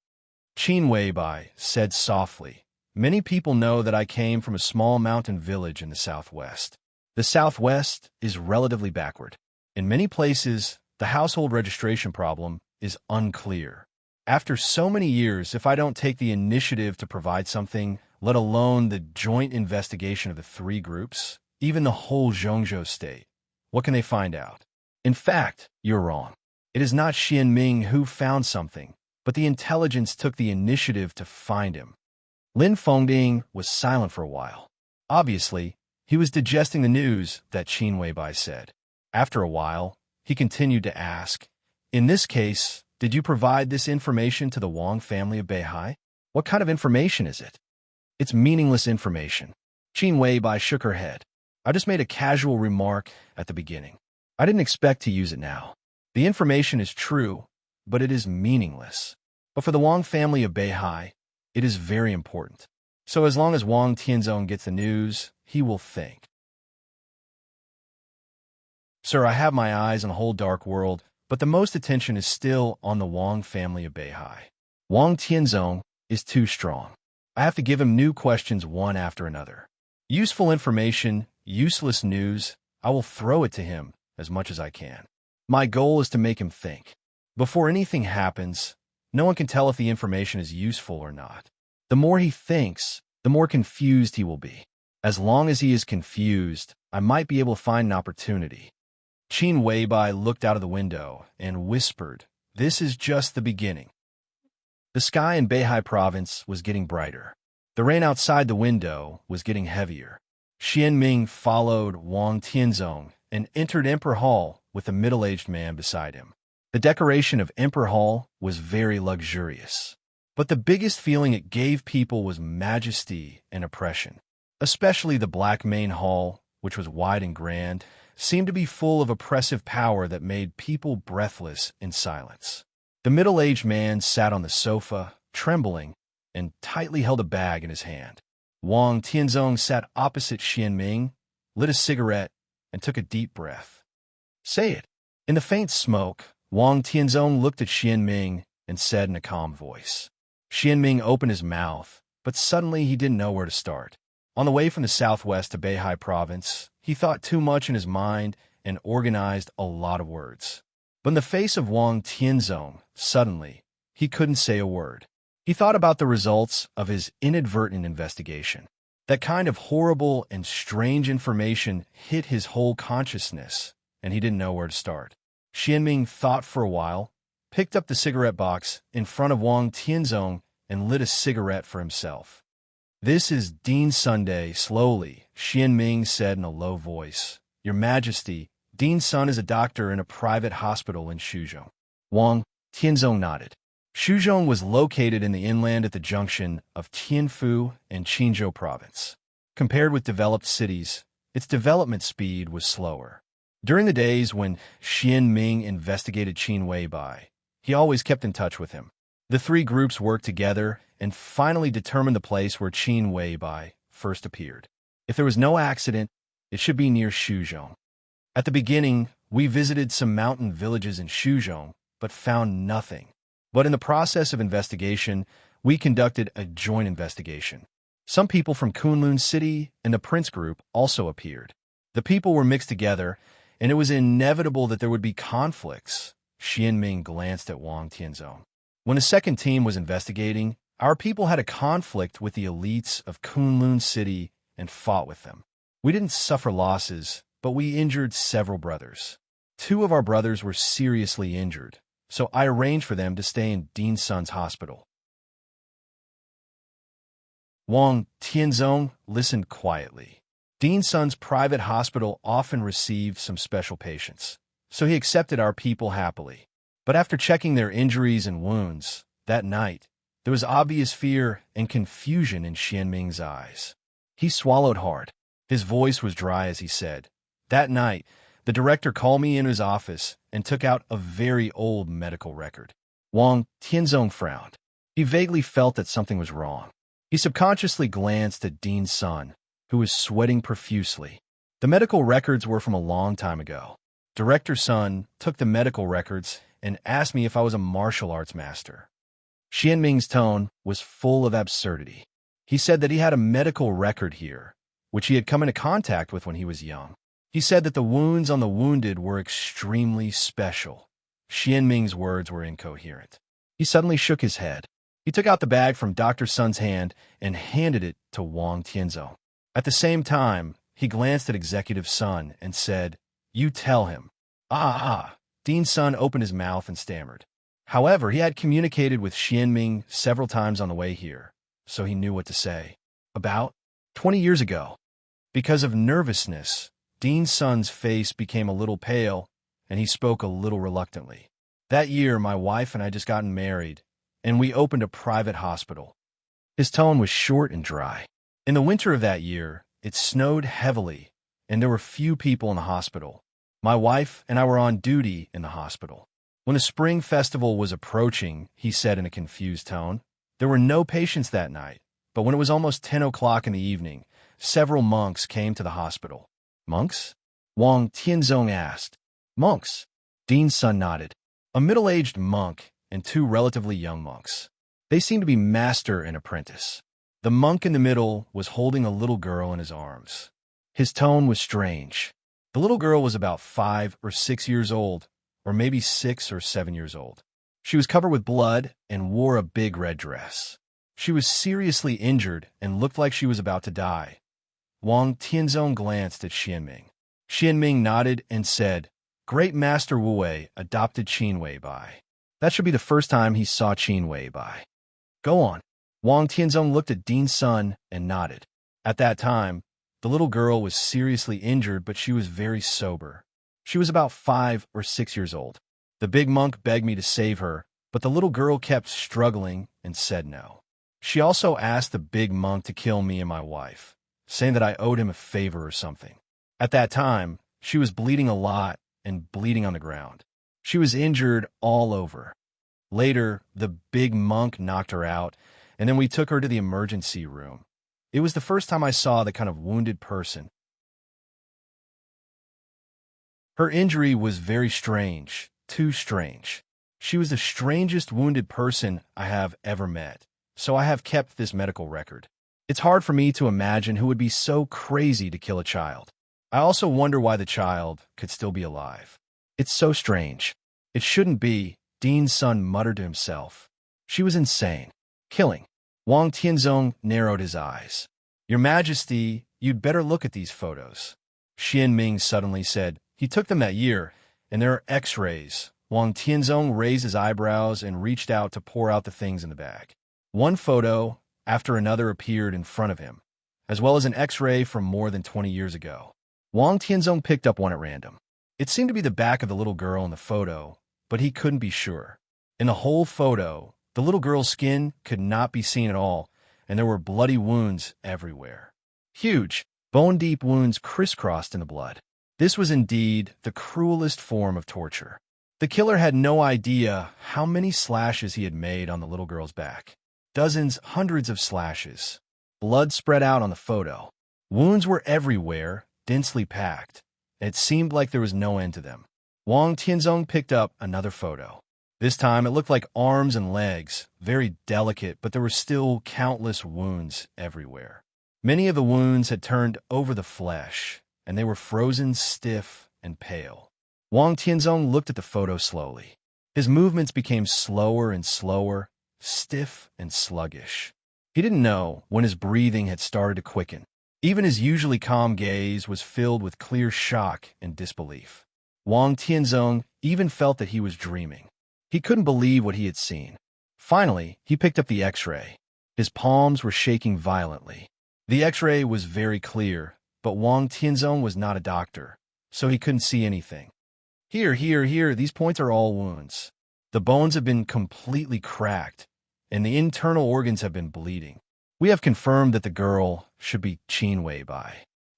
Qin Weibai said softly, Many people know that I came from a small mountain village in the southwest. The southwest is relatively backward. In many places, the household registration problem is unclear. After so many years, if I don't take the initiative to provide something, let alone the joint investigation of the three groups, even the whole Zhongzhou state, what can they find out? In fact, you're wrong. It is not Xianming who found something, but the intelligence took the initiative to find him. Lin Fengting was silent for a while. Obviously, he was digesting the news that Qin Weibai said. After a while, he continued to ask, In this case, did you provide this information to the Wang family of Beihai? What kind of information is it? It's meaningless information. Qin Weibai shook her head. I just made a casual remark at the beginning. I didn't expect to use it now. The information is true, but it is meaningless. But for the Wang family of Beihai, it is very important. So as long as Wang Tianzong gets the news, he will think. Sir, I have my eyes on the whole dark world, but the most attention is still on the Wang family of Beihai. Wang Tianzong is too strong. I have to give him new questions one after another. Useful information, useless news, I will throw it to him as much as I can. My goal is to make him think. Before anything happens, no one can tell if the information is useful or not. The more he thinks, the more confused he will be. As long as he is confused, I might be able to find an opportunity. Qin Weibai looked out of the window and whispered, This is just the beginning. The sky in Beihai province was getting brighter. The rain outside the window was getting heavier. Xianming followed Wang Tianzong and entered Emperor Hall with a middle-aged man beside him. The decoration of Emperor Hall was very luxurious, but the biggest feeling it gave people was majesty and oppression. Especially the black main hall, which was wide and grand, seemed to be full of oppressive power that made people breathless in silence. The middle-aged man sat on the sofa, trembling, and tightly held a bag in his hand. Wang Tianzong sat opposite Xianming, lit a cigarette, and took a deep breath. "Say it." In the faint smoke, Wang Tianzong looked at Xianming and said in a calm voice. Xianming opened his mouth, but suddenly he didn't know where to start. On the way from the southwest to Beihai province, he thought too much in his mind and organized a lot of words. But in the face of Wang Tianzong, suddenly, he couldn't say a word. He thought about the results of his inadvertent investigation. That kind of horrible and strange information hit his whole consciousness, and he didn't know where to start. Xianming thought for a while, picked up the cigarette box in front of Wang Tianzong, and lit a cigarette for himself. "This is Dean Sunday," slowly, Xianming said in a low voice. "Your Majesty, Dean Sun is a doctor in a private hospital in Shuzhou." Wang Tianzong nodded. Shuzhou was located in the inland at the junction of Tianfu and Qinzhou province. Compared with developed cities, its development speed was slower. During the days when Xianming investigated Qin Weibai, he always kept in touch with him. The three groups worked together and finally determined the place where Qin Weibai first appeared. If there was no accident, it should be near Shuzhou. At the beginning, we visited some mountain villages in Shuzhou, but found nothing. But in the process of investigation, we conducted a joint investigation. Some people from Kunlun City and the Prince Group also appeared. The people were mixed together, and it was inevitable that there would be conflicts. Xianming glanced at Wang Tianzong. When the second team was investigating, our people had a conflict with the elites of Kunlun City and fought with them. We didn't suffer losses, but we injured several brothers. 2 of our brothers were seriously injured, so I arranged for them to stay in Dean Sun's hospital. Wang Tianzong listened quietly. Dean Sun's private hospital often received some special patients, so he accepted our people happily. But after checking their injuries and wounds, that night, there was obvious fear and confusion in Xianming's eyes. He swallowed hard. His voice was dry as he said, "That night, the director called me in his office and took out a very old medical record." Wang Tianzong frowned. He vaguely felt that something was wrong. He subconsciously glanced at Dean Sun, who was sweating profusely. The medical records were from a long time ago. Director Sun took the medical records and asked me if I was a martial arts master. Xianming's tone was full of absurdity. He said that he had a medical record here, which he had come into contact with when he was young. He said that the wounds on the wounded were extremely special. Xianming's words were incoherent. He suddenly shook his head. He took out the bag from Dr. Sun's hand and handed it to Wang Tianzong. At the same time, he glanced at Executive Sun and said, "You tell him." Dean Sun opened his mouth and stammered. However, he had communicated with Xianming several times on the way here, so he knew what to say. About 20 years ago. Because of nervousness, Dean Sun's face became a little pale, and he spoke a little reluctantly. That year, my wife and I just gotten married, and we opened a private hospital. His tone was short and dry. In the winter of that year, it snowed heavily, and there were few people in the hospital. My wife and I were on duty in the hospital. When the spring festival was approaching, he said in a confused tone, there were no patients that night, but when it was almost 10 o'clock in the evening, several monks came to the hospital. Monks? Wang Tianzong asked. Monks? Dean Sun nodded. A middle-aged monk and 2 relatively young monks. They seemed to be master and apprentice. The monk in the middle was holding a little girl in his arms. His tone was strange. The little girl was about 5 or 6 years old, or maybe 6 or 7 years old. She was covered with blood and wore a big red dress. She was seriously injured and looked like she was about to die. Wang Tianzong glanced at Xianming. Xianming nodded and said, "Great Master Wu Wei adopted Qin Weibai." That should be the first time he saw Qin Weibai. Go on. Wang Tianzong looked at Dean Sun and nodded. At that time, the little girl was seriously injured, but she was very sober. She was about 5 or 6 years old. The big monk begged me to save her, but the little girl kept struggling and said no. She also asked the big monk to kill me and my wife, saying that I owed him a favor or something. At that time, she was bleeding a lot and bleeding on the ground. She was injured all over. Later, the big monk knocked her out, and then we took her to the emergency room. It was the first time I saw the kind of wounded person. Her injury was very strange, too strange. She was the strangest wounded person I have ever met, so I have kept this medical record. It's hard for me to imagine who would be so crazy to kill a child. I also wonder why the child could still be alive. It's so strange. It shouldn't be, Dean's son muttered to himself. She was insane. Killing. Wang Tianzong narrowed his eyes. Your Majesty, you'd better look at these photos. Xian Ming suddenly said. He took them that year, and there are x-rays. Wang Tianzong raised his eyebrows and reached out to pour out the things in the bag. One photo after another appeared in front of him, as well as an x-ray from more than 20 years ago. Wang Tianzong picked up one at random. It seemed to be the back of the little girl in the photo, but he couldn't be sure. In the whole photo, the little girl's skin could not be seen at all, and there were bloody wounds everywhere. Huge, bone-deep wounds crisscrossed in the blood. This was indeed the cruelest form of torture. The killer had no idea how many slashes he had made on the little girl's back. Dozens, hundreds of slashes. Blood spread out on the photo. Wounds were everywhere, densely packed. It seemed like there was no end to them. Wang Tianzong picked up another photo. This time it looked like arms and legs, very delicate, but there were still countless wounds everywhere. Many of the wounds had turned over the flesh, and they were frozen stiff and pale. Wang Tianzong looked at the photo slowly. His movements became slower and slower, stiff and sluggish. He didn't know when his breathing had started to quicken. Even his usually calm gaze was filled with clear shock and disbelief. Wang Tianzong even felt that he was dreaming. He couldn't believe what he had seen. Finally, he picked up the x-ray. His palms were shaking violently. The x-ray was very clear, but Wang Tianzong was not a doctor, so he couldn't see anything. Here, these points are all wounds. The bones have been completely cracked, and the internal organs have been bleeding. We have confirmed that the girl should be Qin Weibai.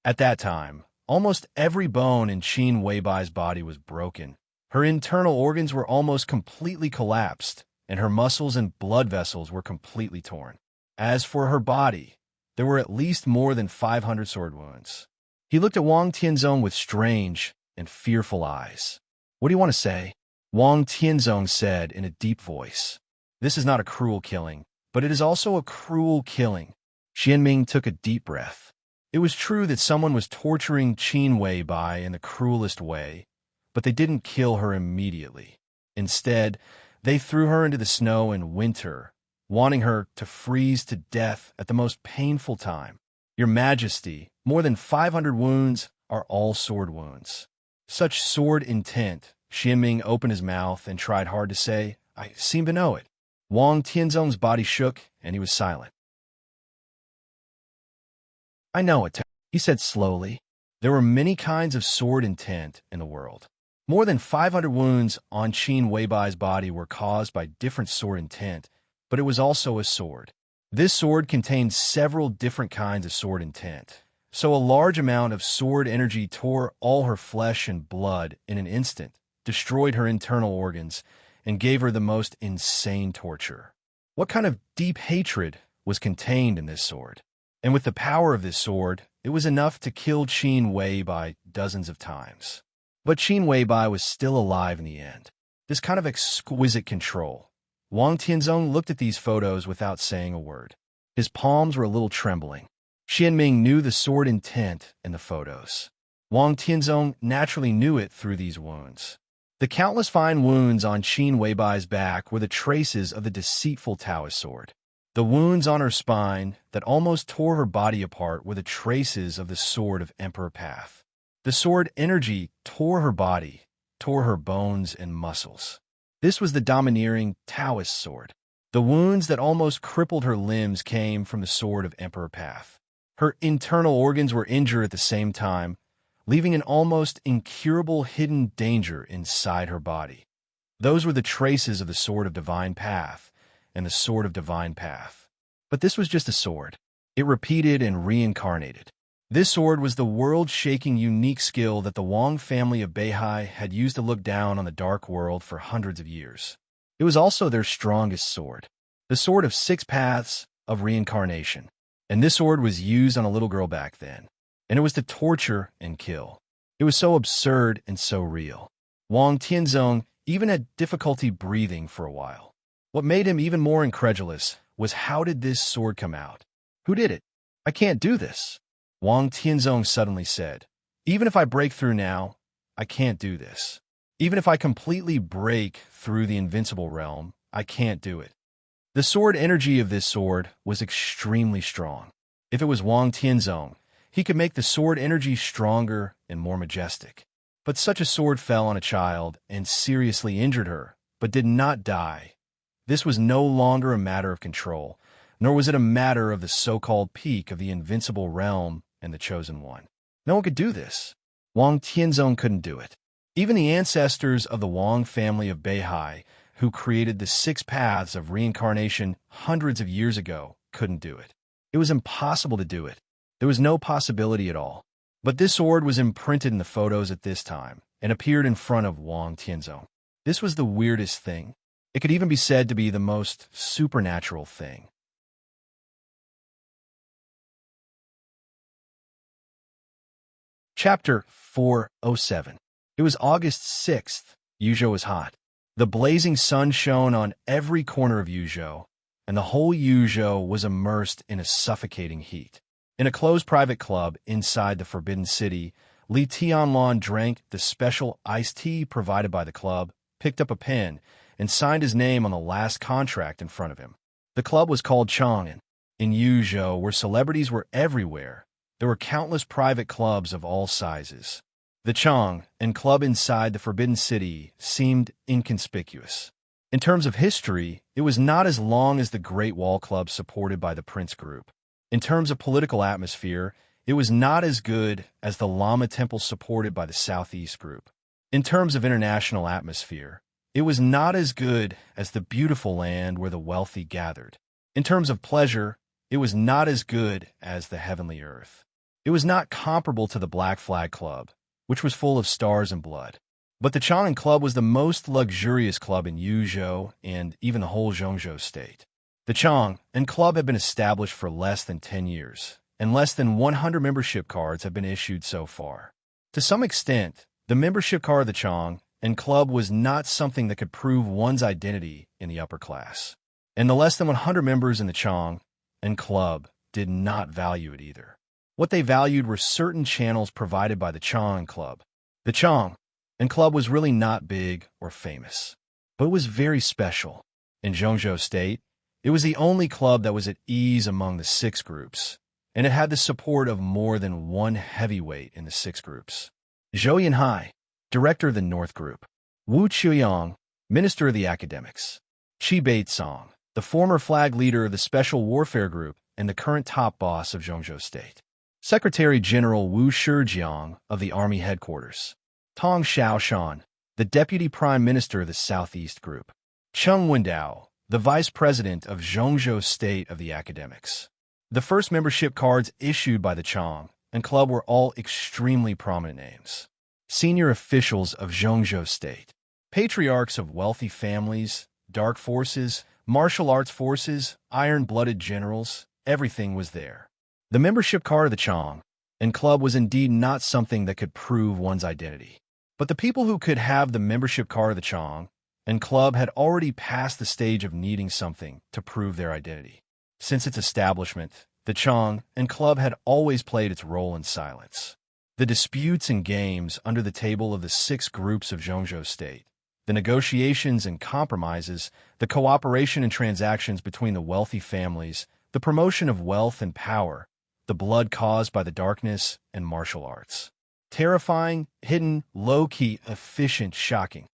At that time, almost every bone in Qin Weibai's body was broken. Her internal organs were almost completely collapsed, and her muscles and blood vessels were completely torn. As for her body, there were at least more than 500 sword wounds. He looked at Wang Tianzong with strange and fearful eyes. What do you want to say? Wang Tianzong said in a deep voice. This is not a cruel killing, but it is also a cruel killing. Xianming took a deep breath. It was true that someone was torturing Qin Weibai in the cruelest way, but they didn't kill her immediately. Instead, they threw her into the snow in winter, wanting her to freeze to death at the most painful time. Your Majesty, more than 500 wounds are all sword wounds. Such sword intent. Xianming opened his mouth and tried hard to say, I seem to know it. Wang Tianzong's body shook, and he was silent. I know it, he said slowly. There were many kinds of sword intent in the world. More than 500 wounds on Qin Weibai's body were caused by different sword intent, but it was also a sword. This sword contained several different kinds of sword intent, so a large amount of sword energy tore all her flesh and blood in an instant, destroyed her internal organs, and gave her the most insane torture. What kind of deep hatred was contained in this sword? And with the power of this sword, it was enough to kill Qin Weibai dozens of times. But Qin Weibai was still alive in the end. This kind of exquisite control. Wang Tianzong looked at these photos without saying a word. His palms were a little trembling. Xianming knew the sword intent in the photos. Wang Tianzong naturally knew it through these wounds. The countless fine wounds on Qin Weibai's back were the traces of the deceitful Taoist sword. The wounds on her spine that almost tore her body apart were the traces of the sword of Emperor Path. The sword energy tore her body, tore her bones and muscles. This was the domineering Taoist sword. The wounds that almost crippled her limbs came from the sword of Emperor Path. Her internal organs were injured at the same time, leaving an almost incurable hidden danger inside her body. Those were the traces of the sword of Divine Path and the sword of Divine Path. But this was just a sword. It repeated and reincarnated. This sword was the world-shaking unique skill that the Wang family of Beihai had used to look down on the dark world for hundreds of years. It was also their strongest sword, the sword of 6 paths of reincarnation. And this sword was used on a little girl back then, and it was to torture and kill. It was so absurd and so real. Wang Tianzong even had difficulty breathing for a while. What made him even more incredulous was, how did this sword come out? Who did it? I can't do this. Wang Tianzong suddenly said, even if I break through now, I can't do this. Even if I completely break through the invincible realm, I can't do it. The sword energy of this sword was extremely strong. If it was Wang Tianzong, he could make the sword energy stronger and more majestic. But such a sword fell on a child and seriously injured her, but did not die. This was no longer a matter of control, nor was it a matter of the so-called peak of the invincible realm and the chosen one. No one could do this. Wang Tianzong couldn't do it. Even the ancestors of the Wang family of Beihai, who created the 6 paths of reincarnation hundreds of years ago, couldn't do it. It was impossible to do it. There was no possibility at all. But this sword was imprinted in the photos at this time and appeared in front of Wang Tianzong. This was the weirdest thing. It could even be said to be the most supernatural thing. Chapter 407. It was August 6th. Yuzhou was hot. The blazing sun shone on every corner of Yuzhou, and the whole Yuzhou was immersed in a suffocating heat. In a closed private club inside the Forbidden City, Li Tianlong drank the special iced tea provided by the club, picked up a pen, and signed his name on the last contract in front of him. The club was called Chang'an. In Yuzhou, where celebrities were everywhere, there were countless private clubs of all sizes. The Chang'an club inside the Forbidden City seemed inconspicuous. In terms of history, it was not as long as the Great Wall Club supported by the Prince Group. In terms of political atmosphere, it was not as good as the Lama Temple supported by the Southeast Group. In terms of international atmosphere, it was not as good as the beautiful land where the wealthy gathered. In terms of pleasure, it was not as good as the heavenly earth. It was not comparable to the Black Flag Club, which was full of stars and blood. But the Chang'an Club was the most luxurious club in Yuzhou and even the whole Zhongzhou state. The Chang'an Club had been established for less than 10 years, and less than 100 membership cards have been issued so far. To some extent, the membership card of the Chang'an Club was not something that could prove one's identity in the upper class. And the less than 100 members in the Chang'an Club did not value it either. What they valued were certain channels provided by the Chang'an Club. The Chang'an Club was really not big or famous, but it was very special. In Zhongzhou State, it was the only club that was at ease among the 6 groups, and it had the support of more than one heavyweight in the 6 groups. Zhou Yanhai, director of the North Group. Wu Qiuyang, minister of the academics. Qi Baitsong, the former flag leader of the Special Warfare Group and the current top boss of Zhongzhou State. Secretary General Wu Shijiang of the Army Headquarters. Tong Xiaoshan, the Deputy Prime Minister of the Southeast Group. Cheng Wendao, the Vice President of Zhongzhou State of the Academics. The first membership cards issued by the Chang'an Club were all extremely prominent names. Senior officials of Zhongzhou State. Patriarchs of wealthy families, dark forces, martial arts forces, iron-blooded generals, everything was there. The membership card of the Chang'an Club was indeed not something that could prove one's identity. But the people who could have the membership card of the Chang'an Club had already passed the stage of needing something to prove their identity. Since its establishment, the Chang'an Club had always played its role in silence. The disputes and games under the table of the 6 groups of Zhongzhou State, the negotiations and compromises, the cooperation and transactions between the wealthy families, the promotion of wealth and power, the blood caused by the darkness and martial arts. Terrifying, hidden, low-key, efficient, shocking.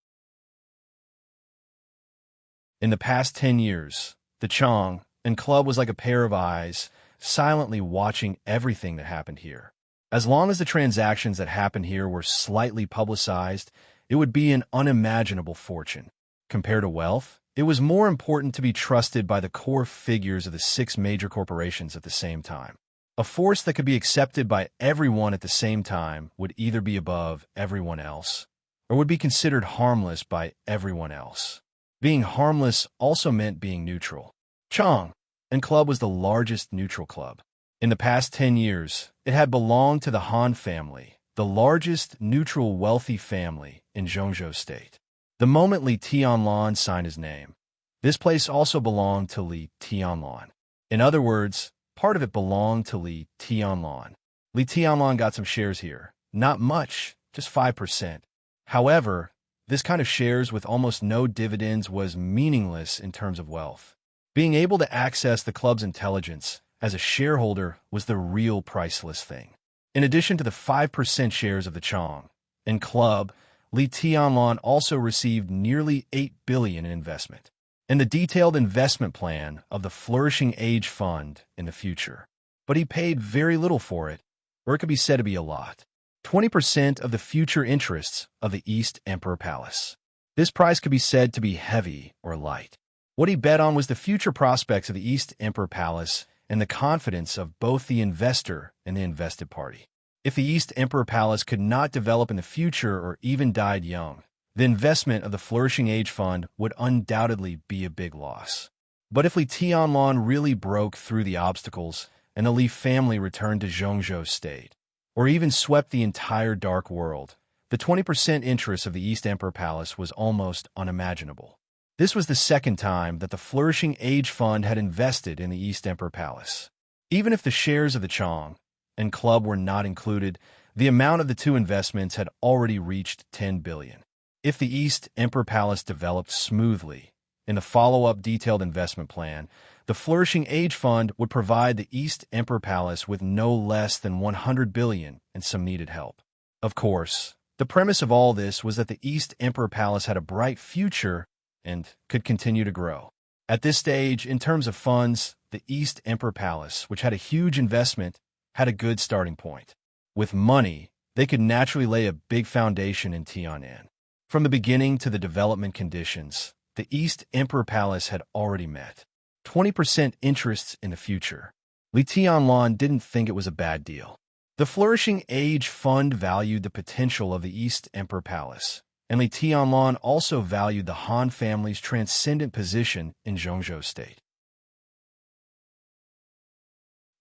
In the past 10 years, the Chang'an Club was like a pair of eyes, silently watching everything that happened here. As long as the transactions that happened here were slightly publicized, it would be an unimaginable fortune. Compared to wealth, it was more important to be trusted by the core figures of the 6 major corporations at the same time. A force that could be accepted by everyone at the same time would either be above everyone else or would be considered harmless by everyone else. Being harmless also meant being neutral. Chang and Club was the largest neutral club. In the past 10 years, it had belonged to the Han family, the largest neutral wealthy family in Zhongzhou State. The moment Li Tianlan signed his name, this place also belonged to Li Tianlan. In other words, part of it belonged to Li Tianlan. Li Tianlan got some shares here. Not much, just 5%. However, this kind of shares with almost no dividends was meaningless in terms of wealth. Being able to access the club's intelligence as a shareholder was the real priceless thing. In addition to the 5% shares of the Chang and Club, Li Tianlan also received nearly $8 billion in investment and the detailed investment plan of the Flourishing Age Fund in the future. But he paid very little for it, or it could be said to be a lot. 20% of the future interests of the East Emperor Palace. This price could be said to be heavy or light. What he bet on was the future prospects of the East Emperor Palace and the confidence of both the investor and the invested party. If the East Emperor Palace could not develop in the future or even died young, the investment of the Flourishing Age Fund would undoubtedly be a big loss. But if Li Tianlan really broke through the obstacles and the Li family returned to Zhongzhou State, or even swept the entire Dark World, the 20% interest of the East Emperor Palace was almost unimaginable. This was the second time that the Flourishing Age Fund had invested in the East Emperor Palace. Even if the shares of the Chang and Club were not included, the amount of the two investments had already reached $10 billion. If the East Emperor Palace developed smoothly, in the follow-up detailed investment plan, the Flourishing Age Fund would provide the East Emperor Palace with no less than $100 billion and some needed help. Of course, the premise of all this was that the East Emperor Palace had a bright future and could continue to grow. At this stage, in terms of funds, the East Emperor Palace, which had a huge investment, had a good starting point. With money, they could naturally lay a big foundation in Tian'an. From the beginning to the development conditions, the East Emperor Palace had already met 20% interests in the future. Li Tianlan didn't think it was a bad deal. The Flourishing Age Fund valued the potential of the East Emperor Palace, and Li Tianlan also valued the Han family's transcendent position in Zhongzhou State.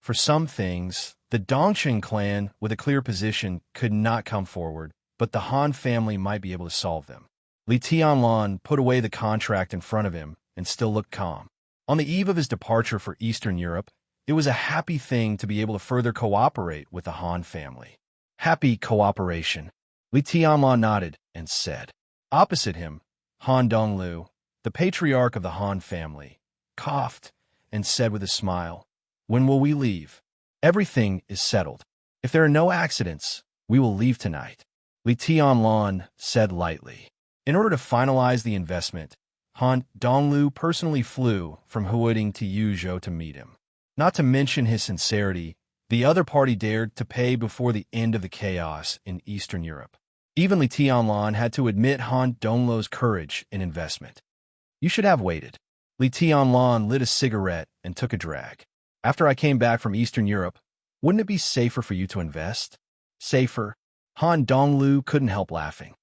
For some things, the Dongqing clan with a clear position could not come forward, but the Han family might be able to solve them. Li Tianlan put away the contract in front of him and still looked calm. On the eve of his departure for Eastern Europe, it was a happy thing to be able to further cooperate with the Han family. Happy cooperation. Li Tianlan nodded and said. Opposite him, Han Donglu, the patriarch of the Han family, coughed and said with a smile, "When will we leave? Everything is settled. If there are no accidents, we will leave tonight." Li Tianlan said lightly. In order to finalize the investment, Han Donglu personally flew from Huading to Yuzhou to meet him. Not to mention his sincerity, the other party dared to pay before the end of the chaos in Eastern Europe. Even Li Tianlan had to admit Han Donglu's courage in investment. "You should have waited." Li Tianlan lit a cigarette and took a drag. "After I came back from Eastern Europe, wouldn't it be safer for you to invest?" "Safer?" Han Donglu couldn't help laughing.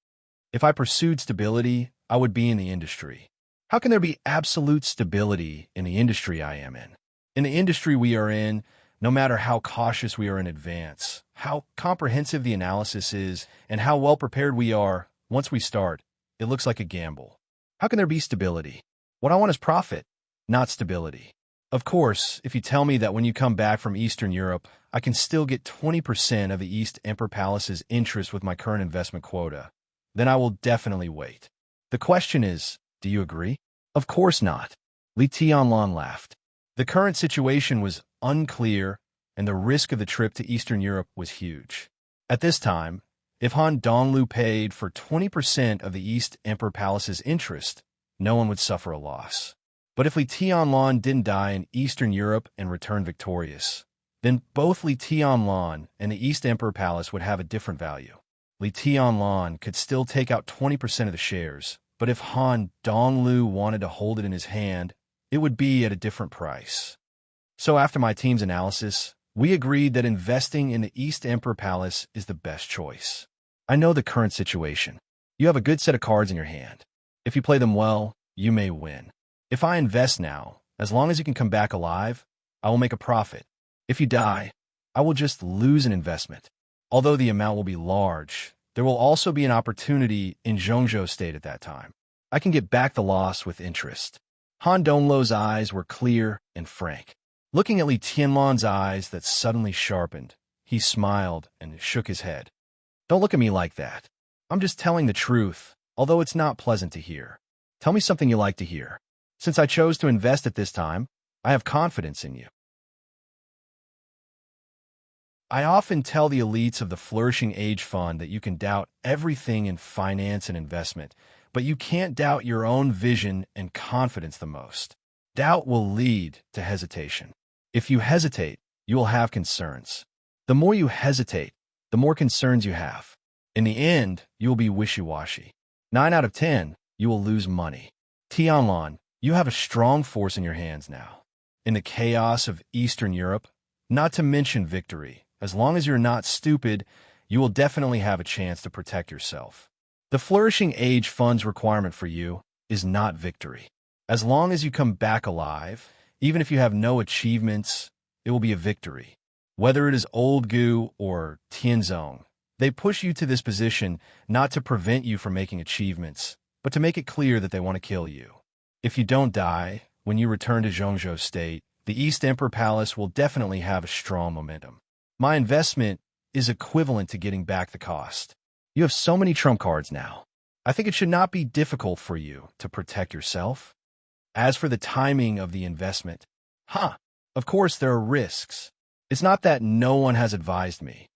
"If I pursued stability, I would be in the industry." "How can there be absolute stability in the industry I am in? In the industry we are in, no matter how cautious we are in advance, how comprehensive the analysis is, and how well prepared we are, once we start, it looks like a gamble. How can there be stability? What I want is profit, not stability. Of course, if you tell me that when you come back from Eastern Europe, I can still get 20% of the East Emperor Palace's interest with my current investment quota, then I will definitely wait. The question is, do you agree?" "Of course not." Li Tianlan laughed. The current situation was unclear, and the risk of the trip to Eastern Europe was huge. At this time, if Han Donglu paid for 20% of the East Emperor Palace's interest, no one would suffer a loss. But if Li Tianlan didn't die in Eastern Europe and return victorious, then both Li Tianlan and the East Emperor Palace would have a different value. Li Tianlan could still take out 20% of the shares, but if Han Donglu wanted to hold it in his hand, it would be at a different price. So after my team's analysis, we agreed that investing in the East Emperor Palace is the best choice. I know the current situation. You have a good set of cards in your hand. If you play them well, you may win. If I invest now, as long as you can come back alive, I will make a profit. If you die, I will just lose an investment. Although the amount will be large, there will also be an opportunity in Zhongzhou State at that time. I can get back the loss with interest. Han Dongluo's eyes were clear and frank. Looking at Li Tianlan's eyes that suddenly sharpened, he smiled and shook his head. Don't look at me like that. I'm just telling the truth, although it's not pleasant to hear. Tell me something you like to hear. Since I chose to invest at this time, I have confidence in you. I often tell the elites of the Flourishing Age Fund that you can doubt everything in finance and investment, but you can't doubt your own vision and confidence the most. Doubt will lead to hesitation. If you hesitate, you will have concerns. The more you hesitate, the more concerns you have. In the end, you will be wishy-washy. 9 out of 10, you will lose money. Tianlan, you have a strong force in your hands now. In the chaos of Eastern Europe, not to mention victory, as long as you're not stupid, you will definitely have a chance to protect yourself. The Flourishing Age Fund's requirement for you is not victory. As long as you come back alive, even if you have no achievements, it will be a victory. Whether it is Old Gu or Tianzong, they push you to this position not to prevent you from making achievements, but to make it clear that they want to kill you. If you don't die, when you return to Zhongzhou State, the East Emperor Palace will definitely have a strong momentum. My investment is equivalent to getting back the cost. You have so many trump cards now. I think it should not be difficult for you to protect yourself. As for the timing of the investment, of course there are risks. It's not that no one has advised me,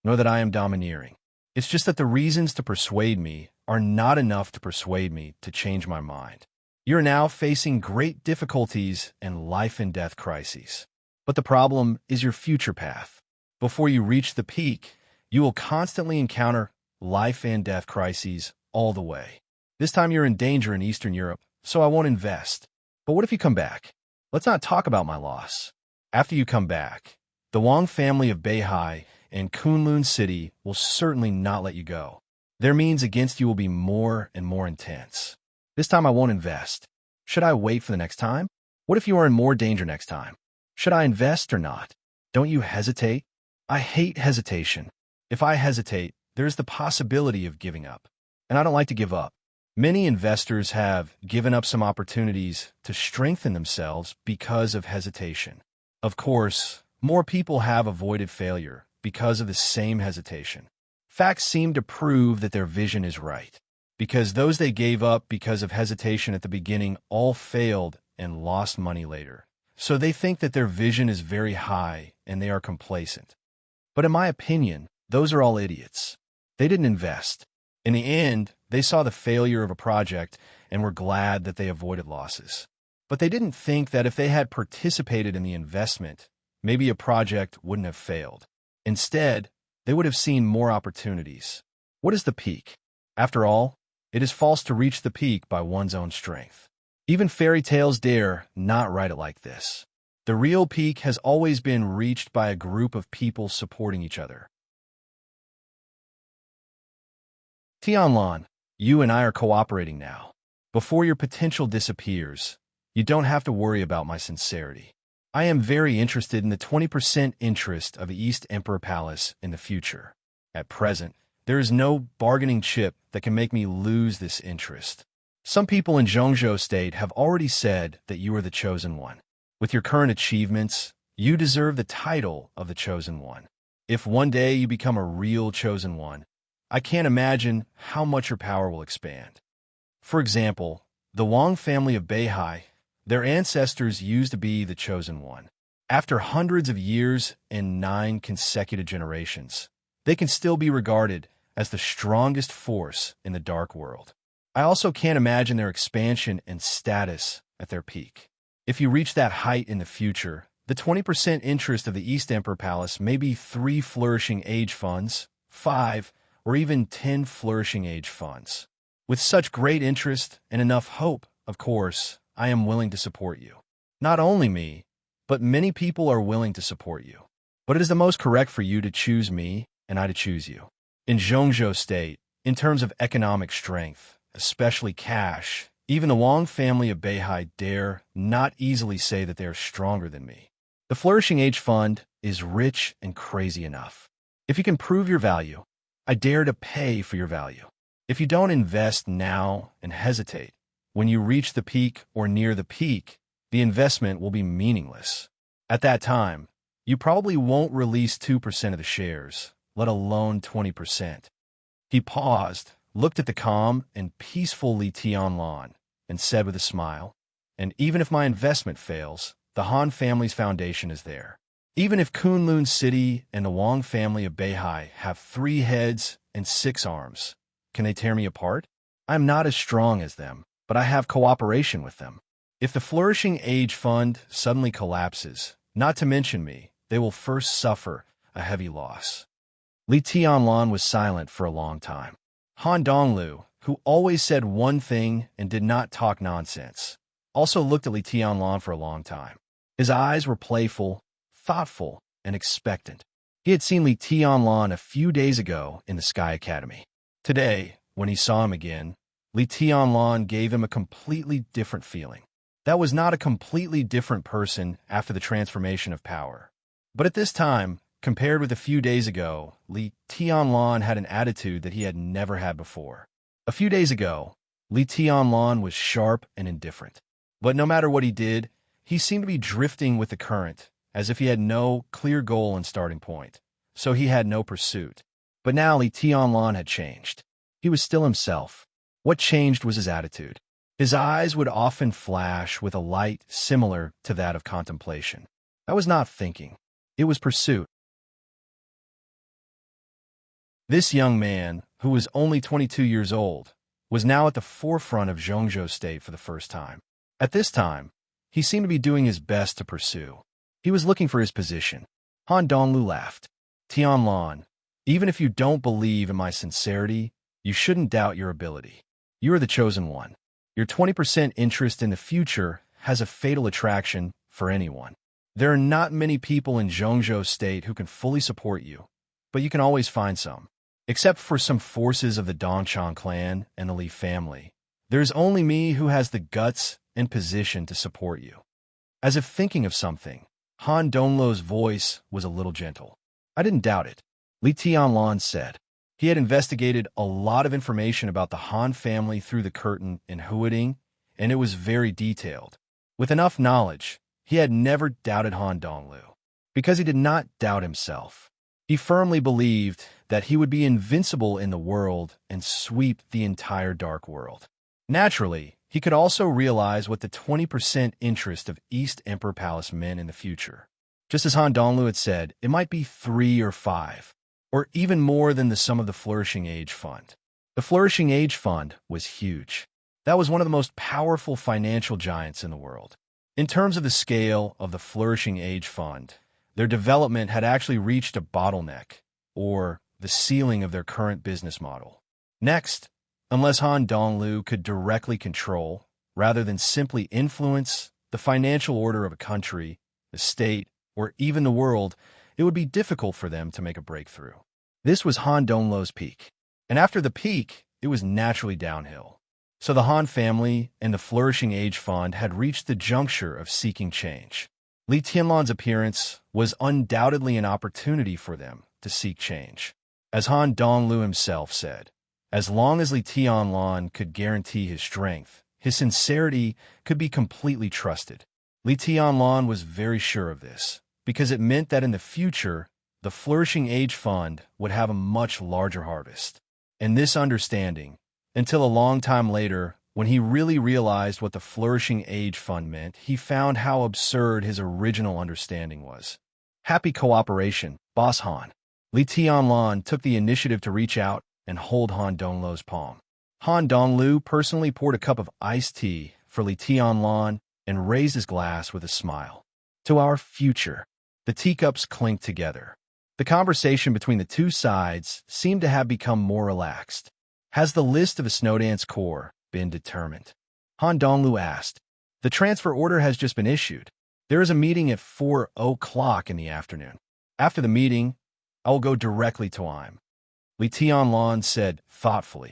nor that I am domineering. It's just that the reasons to persuade me are not enough to persuade me to change my mind. You're now facing great difficulties and life-and-death crises. But the problem is your future path. Before you reach the peak, you will constantly encounter life-and-death crises all the way. This time you're in danger in Eastern Europe, so I won't invest. But what if you come back? Let's not talk about my loss. After you come back, the Wang family of Beihai and Kunlun City will certainly not let you go. Their means against you will be more and more intense. This time I won't invest. Should I wait for the next time? What if you are in more danger next time? Should I invest or not? Don't you hesitate? I hate hesitation. If I hesitate, there is the possibility of giving up. And I don't like to give up. Many investors have given up some opportunities to strengthen themselves because of hesitation. Of course, more people have avoided failure because of the same hesitation. Facts seem to prove that their vision is right, because those they gave up because of hesitation at the beginning all failed and lost money later. So they think that their vision is very high and they are complacent. But in my opinion, those are all idiots. They didn't invest. In the end, they saw the failure of a project and were glad that they avoided losses. But they didn't think that if they had participated in the investment, maybe a project wouldn't have failed. Instead, they would have seen more opportunities. What is the peak? After all, it is false to reach the peak by one's own strength. Even fairy tales dare not write it like this. The real peak has always been reached by a group of people supporting each other. Tianlan, you and I are cooperating now. Before your potential disappears, you don't have to worry about my sincerity. I am very interested in the 20% interest of the East Emperor Palace in the future. At present, there is no bargaining chip that can make me lose this interest. Some people in Zhongzhou State have already said that you are the chosen one. With your current achievements, you deserve the title of the chosen one. If one day you become a real chosen one, I can't imagine how much your power will expand. For example, the Wang family of Beihai, their ancestors used to be the chosen one. After hundreds of years and 9 consecutive generations, they can still be regarded as the strongest force in the dark world. I also can't imagine their expansion and status at their peak. If you reach that height in the future, the 20% interest of the East Emperor Palace may be 3 Flourishing Age Funds, 5, or even 10 Flourishing Age Funds. With such great interest and enough hope, of course, I am willing to support you. Not only me, but many people are willing to support you. but it is the most correct for you to choose me and I to choose you. In Zhongzhou State, in terms of economic strength, especially cash, even the Wang family of Beihai dare not easily say that they are stronger than me. The Flourishing Age Fund is rich and crazy enough. If you can prove your value, I dare to pay for your value. If you don't invest now and hesitate, when you reach the peak or near the peak, the investment will be meaningless. At that time, you probably won't release 2% of the shares, let alone 20%. He paused, looked at the calm and peaceful Li Tianlan, and said with a smile, and even if my investment fails, the Han family's foundation is there. Even if Kunlun City and the Wang family of Beihai have 3 heads and 6 arms, can they tear me apart? I am not as strong as them, but I have cooperation with them. If the Flourishing Age Fund suddenly collapses, not to mention me, they will first suffer a heavy loss. Li Tianlan was silent for a long time. Han Donglu, who always said one thing and did not talk nonsense, also looked at Li Tianlan for a long time. His eyes were playful, thoughtful, and expectant. He had seen Li Tianlan a few days ago in the Sky Academy. Today, when he saw him again, Li Tianlan gave him a completely different feeling. That was not a completely different person after the transformation of power. But at this time, compared with a few days ago, Li Tianlan had an attitude that he had never had before. A few days ago, Li Tianlan was sharp and indifferent. But no matter what he did, he seemed to be drifting with the current, as if he had no clear goal and starting point. So he had no pursuit. But now Li Tianlan had changed. He was still himself. What changed was his attitude. His eyes would often flash with a light similar to that of contemplation. That was not thinking. It was pursuit. This young man, who was only 22 years old, was now at the forefront of Zhongzhou State for the first time. At this time, he seemed to be doing his best to pursue. He was looking for his position. Han Donglu laughed. Tianlan, even if you don't believe in my sincerity, you shouldn't doubt your ability. You are the chosen one. Your 20% interest in the future has a fatal attraction for anyone. There are not many people in Zhongzhou State who can fully support you, but you can always find some. Except for some forces of the Dongchang clan and the Li family, there's only me who has the guts and position to support you. As if thinking of something, Han Donglu's voice was a little gentle. I didn't doubt it. Li Tianlan said. He had investigated a lot of information about the Han family through the curtain in Huading, and it was very detailed. With enough knowledge, he had never doubted Han Donglu, because he did not doubt himself. He firmly believed that he would be invincible in the world and sweep the entire dark world. Naturally, he could also realize what the 20% interest of East Emperor Palace meant in the future. Just as Han Donglu had said, it might be 3 or 5, or even more than the sum of the Flourishing Age Fund. The Flourishing Age Fund was huge. That was one of the most powerful financial giants in the world. In terms of the scale of the Flourishing Age Fund, their development had actually reached a bottleneck, or the ceiling of their current business model. Next, unless Han Donglu could directly control, rather than simply influence, the financial order of a country, the state, or even the world, it would be difficult for them to make a breakthrough. This was Han Donglu's peak. And after the peak, it was naturally downhill. So the Han family and the Flourishing Age Fund had reached the juncture of seeking change. Li Tianlan's appearance was undoubtedly an opportunity for them to seek change. As Han Donglu himself said, as long as Li Tianlan could guarantee his strength, his sincerity could be completely trusted. Li Tianlan was very sure of this, because it meant that in the future, the Flourishing Age Fund would have a much larger harvest. And this understanding, until a long time later, when he really realized what the Flourishing Age Fund meant, he found how absurd his original understanding was. Happy cooperation, Boss Han. Li Tianlan took the initiative to reach out and hold Han Donglu's palm. Han Donglu personally poured a cup of iced tea for Li Tianlan and raised his glass with a smile. To our future. The teacups clinked together. The conversation between the two sides seemed to have become more relaxed. Has the list of a Snowdance Corps been determined? Han Donglu asked. The transfer order has just been issued. There is a meeting at 4 o'clock in the afternoon. After the meeting, I will go directly to Im. Li Tianlan said thoughtfully.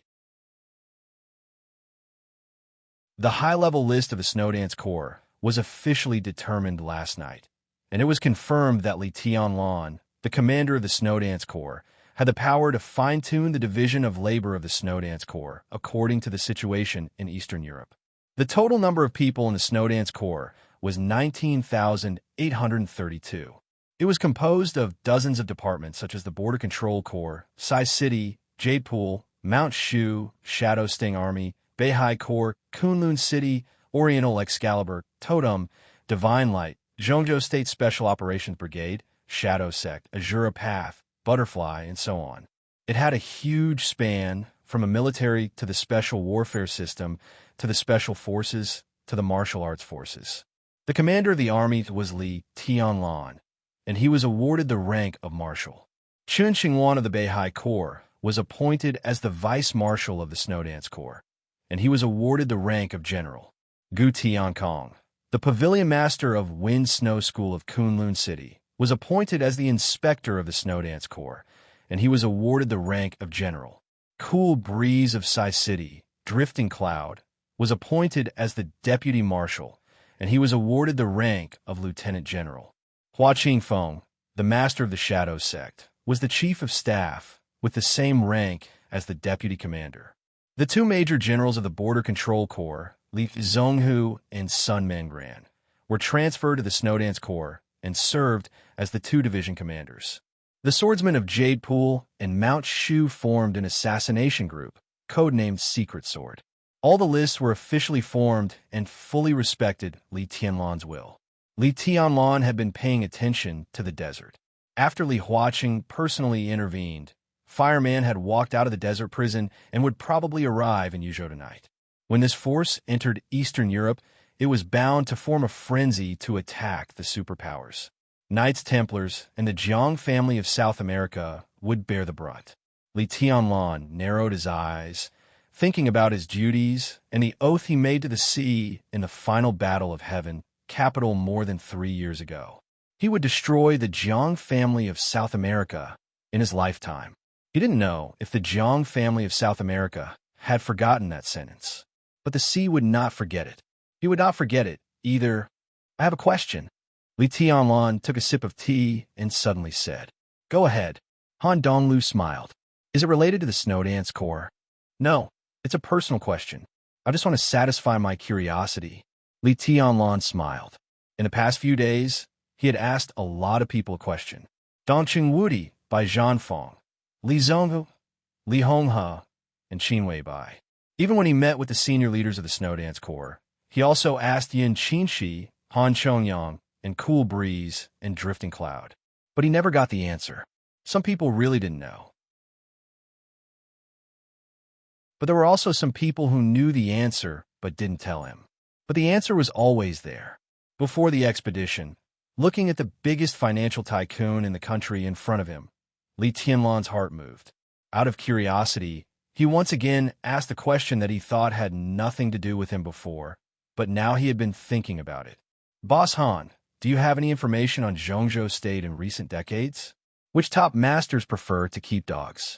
The high-level list of the Snowdance Corps was officially determined last night, and it was confirmed that Li Tianlan, the commander of the Snowdance Corps, had the power to fine-tune the division of labor of the Snowdance Corps according to the situation in Eastern Europe. The total number of people in the Snowdance Corps was 19,832. It was composed of dozens of departments such as the Border Control Corps, Sai City, Jade Pool, Mount Shu, Shadow Sting Army, Beihai Corps, Kunlun City, Oriental Excalibur, Totem, Divine Light, Zhongzhou State Special Operations Brigade, Shadow Sect, Azura Path, Butterfly, and so on. It had a huge span from a military to the special warfare system to the special forces to the martial arts forces. The commander of the army was Li Tianlan, and he was awarded the rank of marshal. Chun Xingwan of the Beihai Corps was appointed as the vice-marshal of the Snowdance Corps, and he was awarded the rank of general. Gu Tiankong, the pavilion master of Wind Snow School of Kunlun City, was appointed as the inspector of the Snowdance Corps, and he was awarded the rank of general. Cool Breeze of Sai City, Drifting Cloud, was appointed as the deputy marshal, and he was awarded the rank of lieutenant general. Hua Qingfeng, the master of the Shadow Sect, was the chief of staff, with the same rank as the deputy commander. The two major generals of the Border Control Corps, Li Zhonghu and Sun Mengran, were transferred to the Snowdance Corps and served as the two division commanders. The swordsmen of Jade Pool and Mount Shu formed an assassination group, codenamed Secret Sword. All the lists were officially formed and fully respected Li Tianlan's will. Li Tianlan had been paying attention to the desert. After Li Huaqing personally intervened, Fireman had walked out of the desert prison and would probably arrive in Yuzhou tonight. When this force entered Eastern Europe, it was bound to form a frenzy to attack the superpowers. Knights Templars and the Jiang family of South America would bear the brunt. Li Tianlan narrowed his eyes, thinking about his duties and the oath he made to the sea in the final battle of Heaven, capital more than 3 years ago. He would destroy the Jiang family of South America in his lifetime. He didn't know if the Jiang family of South America had forgotten that sentence, but the sea would not forget it. He would not forget it either. I have a question. Li Tianlan took a sip of tea and suddenly said, "Go ahead." Han Donglu smiled. "Is it related to the Snowdance Corps?" "No, it's a personal question. I just want to satisfy my curiosity." Li Tianlan smiled. In the past few days, he had asked a lot of people a question. Dongqing Wudi by Zhan Fong, Li Zhonghu, Li Honghe, and Qin Weibai. Even when he met with the senior leaders of the Snowdance Corps, he also asked Yin Qinshi, Han Chongyang, and Cool Breeze and Drifting Cloud. But he never got the answer. Some people really didn't know. But there were also some people who knew the answer but didn't tell him. But the answer was always there. Before the expedition, looking at the biggest financial tycoon in the country in front of him, Li Tianlan's heart moved. Out of curiosity, he once again asked a question that he thought had nothing to do with him before, but now he had been thinking about it. "Boss Han, do you have any information on Zhongzhou State in recent decades? Which top masters prefer to keep dogs?"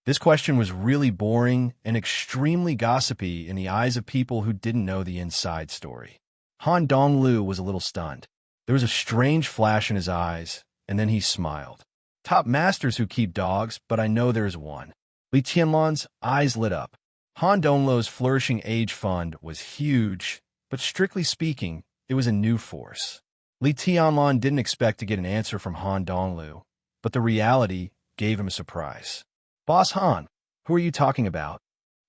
This question was really boring and extremely gossipy in the eyes of people who didn't know the inside story. Han Donglu was a little stunned. There was a strange flash in his eyes, and then he smiled. "Top masters who keep dogs, but I know there is one." Li Tianlan's eyes lit up. Han Donglu's flourishing age fund was huge, but strictly speaking, it was a new force. Li Tianlan didn't expect to get an answer from Han Donglu, but the reality gave him a surprise. "Boss Han, who are you talking about?"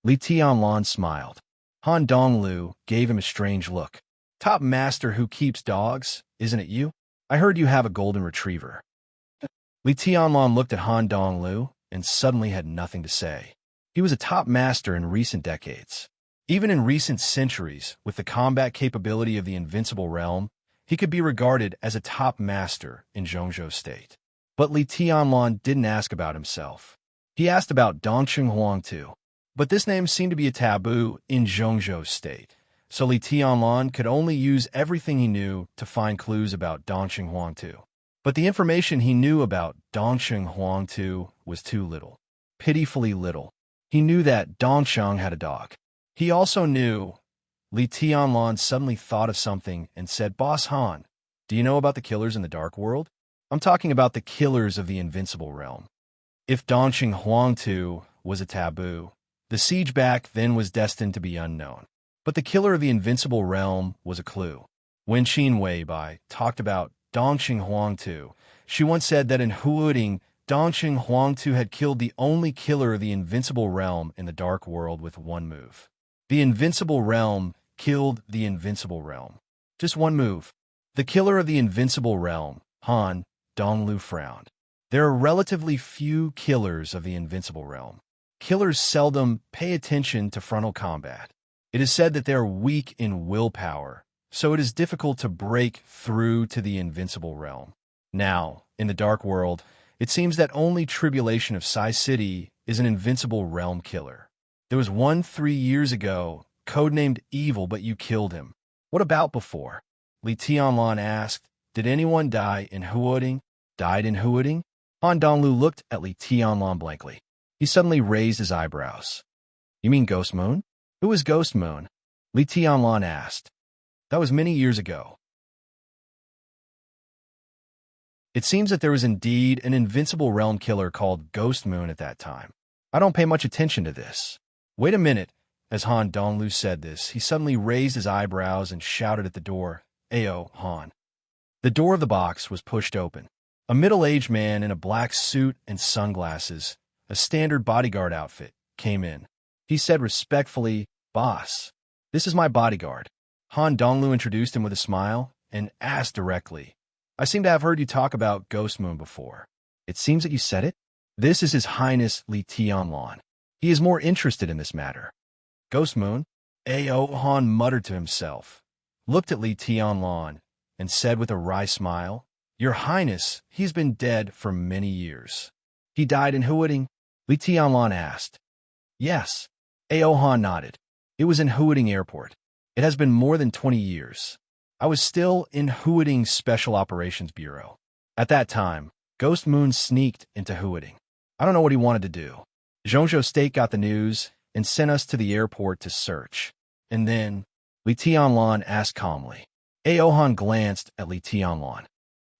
Li Tianlan smiled. Han Donglu gave him a strange look. "Top master who keeps dogs, isn't it you? I heard you have a golden retriever." Li Tianlan looked at Han Donglu and suddenly had nothing to say. He was a top master in recent decades. Even in recent centuries, with the combat capability of the invincible realm, he could be regarded as a top master in Zhongzhou State. But Li Tianlan didn't ask about himself. He asked about Dongqing Huangtu. But this name seemed to be a taboo in Zhongzhou State, so Li Tianlan could only use everything he knew to find clues about Dongqing Huangtu. But the information he knew about Dongsheng Huangtu was too little. Pitifully little. He knew that Dongsheng had a dog. He also knew. Li Tianlan suddenly thought of something and said, "Boss Han, do you know about the killers in the Dark World? I'm talking about the killers of the Invincible Realm." If Dongsheng Huangtu was a taboo, the siege back then was destined to be unknown. But the killer of the Invincible Realm was a clue. When Qin Weibai talked about Dongsheng Huangtu, she once said that in Huading, Dongsheng Huangtu had killed the only killer of the Invincible Realm in the Dark World with one move. The Invincible Realm killed the Invincible Realm. Just one move. The killer of the Invincible Realm, Han Donglu, frowned. There are relatively few killers of the Invincible Realm. Killers seldom pay attention to frontal combat. It is said that they are weak in willpower, so it is difficult to break through to the Invincible Realm. Now, in the Dark World, it seems that only Tribulation of Sai City is an Invincible Realm killer. There was one 3 years ago, codenamed Evil, but you killed him. What about before? Li Tianlan asked. Did anyone die in Huading? Died in Huading? Han Donglu looked at Li Tianlan blankly. He suddenly raised his eyebrows. You mean Ghost Moon? Who is Ghost Moon? Li Tianlan asked. That was many years ago. It seems that there was indeed an Invincible Realm killer called Ghost Moon at that time. I don't pay much attention to this. Wait a minute. As Han Donglu said this, he suddenly raised his eyebrows and shouted at the door, "Ayo, Han." The door of the box was pushed open. A middle-aged man in a black suit and sunglasses, a standard bodyguard outfit, came in. He said respectfully, "Boss, this is my bodyguard." Han Donglu introduced him with a smile and asked directly, "I seem to have heard you talk about Ghost Moon before. It seems that you said it? This is His Highness Li Tianlan. He is more interested in this matter." Ghost Moon? Ao Han muttered to himself, looked at Li Tianlan, and said with a wry smile, "Your Highness, he's been dead for many years." "He died in Huading?" Li Tianlan asked. "Yes." Ao Han nodded. "It was in Huading Airport. It has been more than 20 years. I was still in Huading's Special Operations Bureau. At that time, Ghost Moon sneaked into Huading. I don't know what he wanted to do. Zhongzhou State got the news and sent us to the airport to search. And then, Li Tianlan asked calmly. Ao Han glanced at Li Tianlan.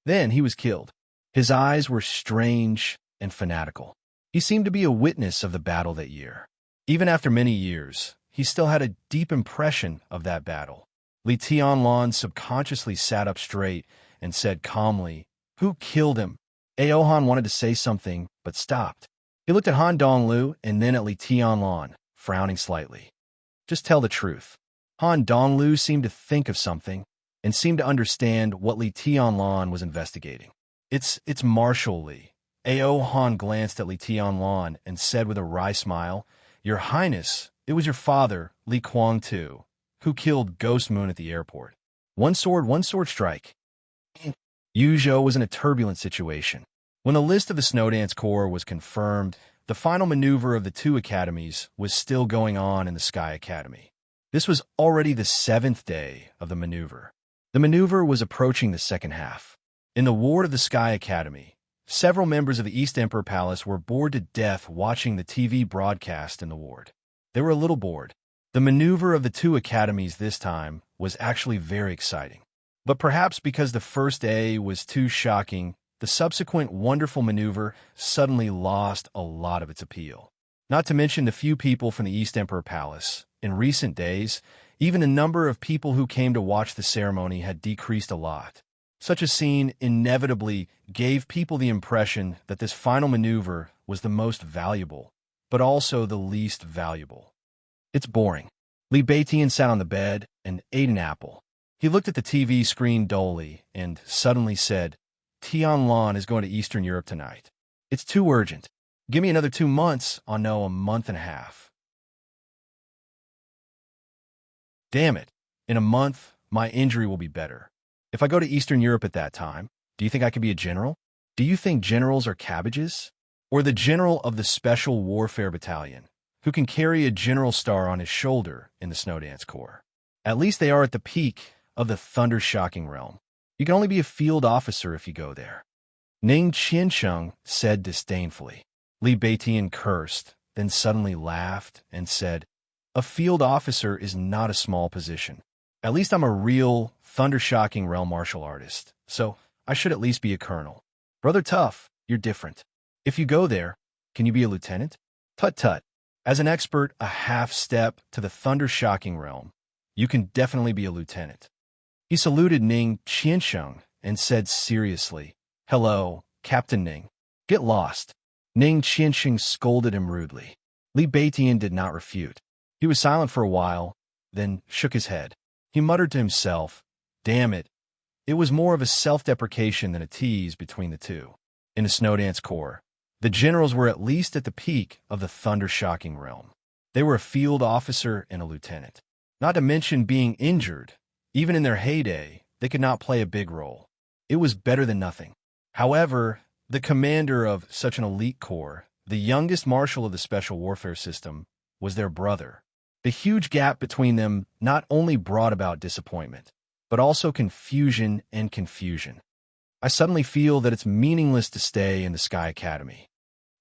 Then he was killed. His eyes were strange and fanatical. He seemed to be a witness of the battle that year. Even after many years, he still had a deep impression of that battle. Li Tianlan subconsciously sat up straight and said calmly, "Who killed him?" Ao Han wanted to say something, but stopped. He looked at Han Donglu and then at Li Tianlan, frowning slightly. "Just tell the truth." Han Donglu seemed to think of something and seemed to understand what Li Tianlan was investigating. It's Marshal Li." Ao Han glanced at Li Tianlan and said with a wry smile, "Your Highness, it was your father, Li Kuang-tu, who killed Ghost Moon at the airport. One sword strike." Yuzhou was in a turbulent situation. When the list of the Snowdance Corps was confirmed, the final maneuver of the two academies was still going on in the Sky Academy. This was already the 7th day of the maneuver. The maneuver was approaching the second half. In the ward of the Sky Academy, several members of the East Emperor Palace were bored to death watching the TV broadcast in the ward. They were a little bored. The maneuver of the two academies this time was actually very exciting. But perhaps because the first day was too shocking, the subsequent wonderful maneuver suddenly lost a lot of its appeal. Not to mention the few people from the East Emperor Palace. In recent days, even the number of people who came to watch the ceremony had decreased a lot. Such a scene inevitably gave people the impression that this final maneuver was the most valuable, but also the least valuable. "It's boring." Li Beitian sat on the bed and ate an apple. He looked at the TV screen dully and suddenly said, "Tianlan is going to Eastern Europe tonight. It's too urgent. Give me another 2 months, I'll know a month and a half." Damn it. In a month, my injury will be better. If I go to Eastern Europe at that time, do you think I could be a general? Do you think generals are cabbages? Or the general of the Special Warfare Battalion, who can carry a general star on his shoulder in the Snowdance Corps? At least they are at the peak of the thunder-shocking realm. You can only be a field officer if you go there. Ning Qiansheng said disdainfully. Li Beitian cursed, then suddenly laughed and said, "A field officer is not a small position. At least I'm a real, thunder-shocking realm martial artist, so I should at least be a colonel. Brother Tough, you're different. If you go there, can you be a lieutenant?" Tut-tut. As an expert a half-step to the thunder-shocking realm, you can definitely be a lieutenant. He saluted Ning Qiansheng and said seriously, "Hello, Captain Ning. Get lost." Ning Qiansheng scolded him rudely. Li Beitian did not refute. He was silent for a while, then shook his head. He muttered to himself, "Damn it." It was more of a self-deprecation than a tease between the two. In the Snowdance Corps, the generals were at least at the peak of the thunder-shocking realm. They were a field officer and a lieutenant. Not to mention being injured, even in their heyday, they could not play a big role. It was better than nothing. However, the commander of such an elite corps, the youngest marshal of the special warfare system, was their brother. The huge gap between them not only brought about disappointment, but also confusion and confusion. "I suddenly feel that it's meaningless to stay in the Sky Academy,"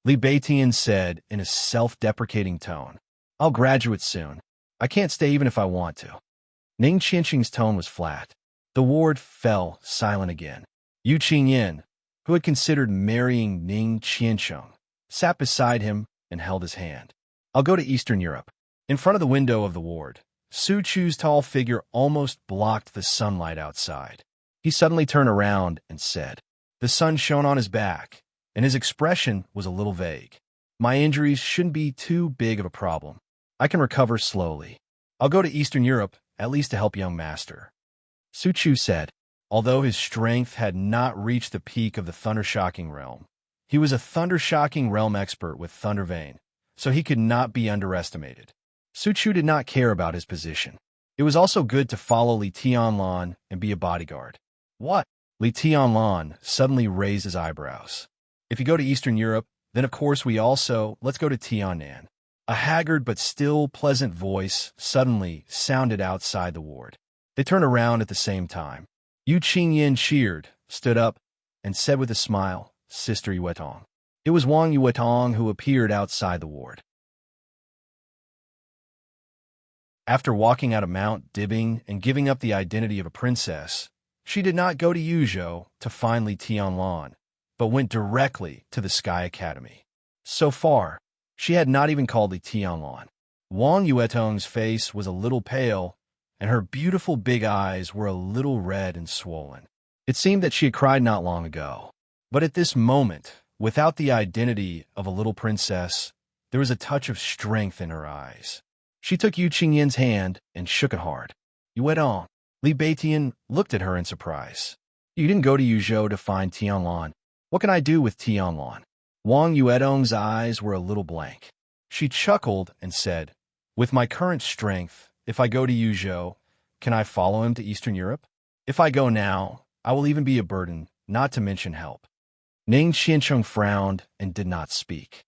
Li Beitian said in a self-deprecating tone. "I'll graduate soon. I can't stay even if I want to." Ning Qiansheng's tone was flat. The ward fell silent again. Yu Qingyan, who had considered marrying Ning Qiansheng, sat beside him and held his hand. "I'll go to Eastern Europe." In front of the window of the ward, Su Chu's tall figure almost blocked the sunlight outside. He suddenly turned around and said. The sun shone on his back, and his expression was a little vague. "My injuries shouldn't be too big of a problem. I can recover slowly. I'll go to Eastern Europe, at least to help young master." Su Chu said. Although his strength had not reached the peak of the thunder-shocking realm, he was a thunder-shocking realm expert with Thunder Vein, so he could not be underestimated. Su Chu did not care about his position. It was also good to follow Li Tianlan and be a bodyguard. "What?" Li Tianlan suddenly raised his eyebrows. "If you go to Eastern Europe, then of course let's go to Tiannan." A haggard but still pleasant voice suddenly sounded outside the ward. They turned around at the same time. Yu Qingyan cheered, stood up, and said with a smile, "Sister Yuetong." It was Wang Yuetong who appeared outside the ward. After walking out of Mount Dibbing and giving up the identity of a princess, she did not go to Yuzhou to find Li Tianlan, but went directly to the Sky Academy. So far, she had not even called Li Tianlan. Wang Yuetong's face was a little pale, and her beautiful big eyes were a little red and swollen. It seemed that she had cried not long ago. But at this moment, without the identity of a little princess, there was a touch of strength in her eyes. She took Yu Qingyan's hand and shook it hard. "Yuetong." Li Beitian looked at her in surprise. "You didn't go to Yuzhou to find Tianlan. What can I do with Tianlan?" Wang Yuetong's eyes were a little blank. She chuckled and said, "With my current strength, if I go to Yuzhou, can I follow him to Eastern Europe? If I go now, I will even be a burden, not to mention help." Ning Qiansheng frowned and did not speak.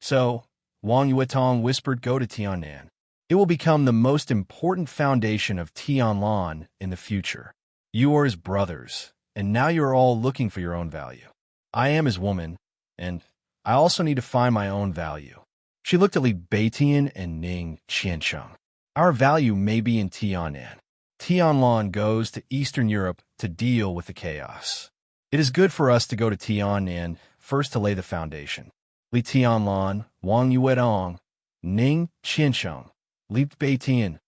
So, Wang Yuetong whispered, "Go to Tiannan. It will become the most important foundation of Tianlan in the future. You are his brothers, and now you are all looking for your own value. I am his woman, and I also need to find my own value." She looked at Li Beitian and Ning Qiansheng. "Our value may be in Tiannan. Tianlan goes to Eastern Europe to deal with the chaos. It is good for us to go to Tiannan first to lay the foundation." Li Tianlan, Wang Yuetong, Ning Qiansheng, Li Beitian,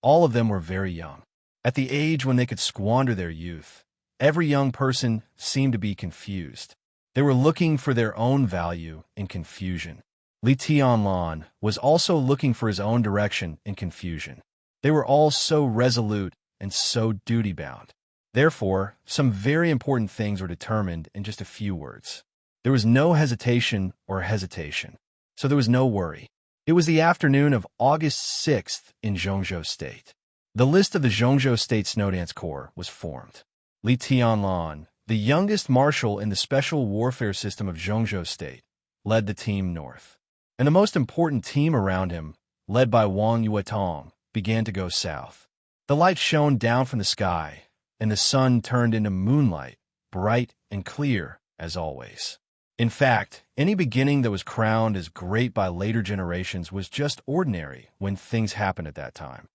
all of them were very young. At the age when they could squander their youth, every young person seemed to be confused. They were looking for their own value in confusion. Li Tianlan was also looking for his own direction in confusion. They were all so resolute and so duty-bound. Therefore, some very important things were determined in just a few words. There was no hesitation or hesitation, so there was no worry. It was the afternoon of August 6th in Zhongzhou State. The list of the Zhongzhou State Snowdance Corps was formed. Li Tianlan, the youngest marshal in the special warfare system of Zhongzhou State, led the team north. And the most important team around him, led by Wang Yuetong, began to go south. The light shone down from the sky, and the sun turned into moonlight, bright and clear, as always. In fact, any beginning that was crowned as great by later generations was just ordinary when things happened at that time.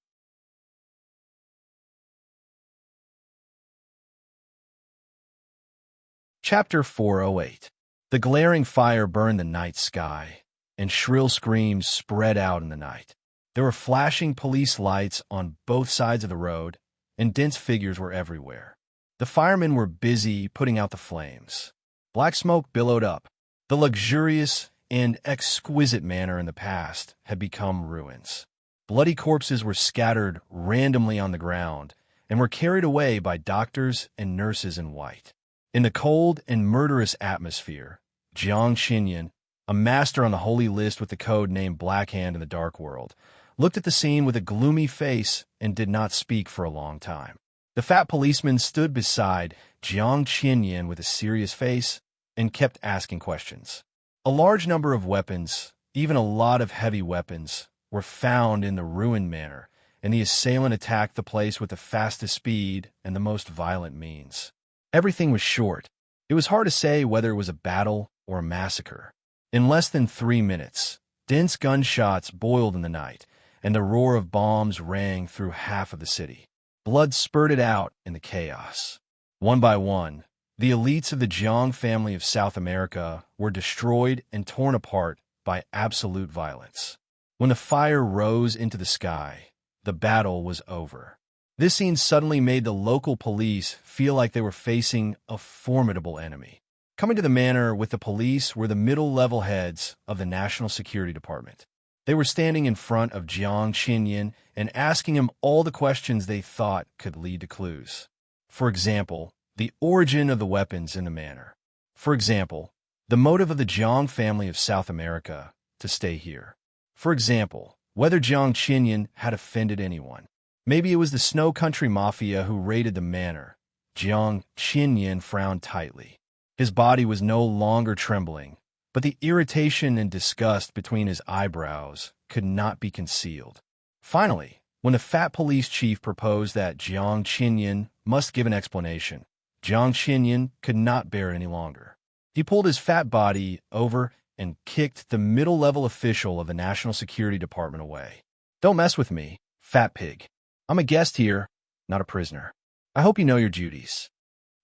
Chapter 408. The glaring fire burned the night sky, and shrill screams spread out in the night. There were flashing police lights on both sides of the road, and dense figures were everywhere. The firemen were busy putting out the flames. Black smoke billowed up. The luxurious and exquisite manor in the past had become ruins. Bloody corpses were scattered randomly on the ground and were carried away by doctors and nurses in white. In the cold and murderous atmosphere, Jiang Xinyan, a master on the holy list with the code named Black Hand in the Dark World, looked at the scene with a gloomy face and did not speak for a long time. The fat policeman stood beside Jiang Xinyan with a serious face and kept asking questions. A large number of weapons, even a lot of heavy weapons, were found in the ruined manor, and the assailant attacked the place with the fastest speed and the most violent means. Everything was short. It was hard to say whether it was a battle or a massacre. In less than 3 minutes, dense gunshots boiled in the night, and the roar of bombs rang through half of the city. Blood spurted out in the chaos. One by one, the elites of the Jiang family of South America were destroyed and torn apart by absolute violence. When the fire rose into the sky, the battle was over. This scene suddenly made the local police feel like they were facing a formidable enemy. Coming to the manor with the police were the middle-level heads of the National Security Department. They were standing in front of Jiang Xinyan and asking him all the questions they thought could lead to clues. For example, the origin of the weapons in the manor. For example, the motive of the Jiang family of South America to stay here. For example, whether Jiang Xinyan had offended anyone. Maybe it was the Snow Country Mafia who raided the manor. Jiang Xinyan frowned tightly. His body was no longer trembling, but the irritation and disgust between his eyebrows could not be concealed. Finally, when the fat police chief proposed that Jiang Xinyan must give an explanation, Jiang Xinyan could not bear it any longer. He pulled his fat body over and kicked the middle-level official of the National Security Department away. "Don't mess with me, fat pig. I'm a guest here, not a prisoner. I hope you know your duties."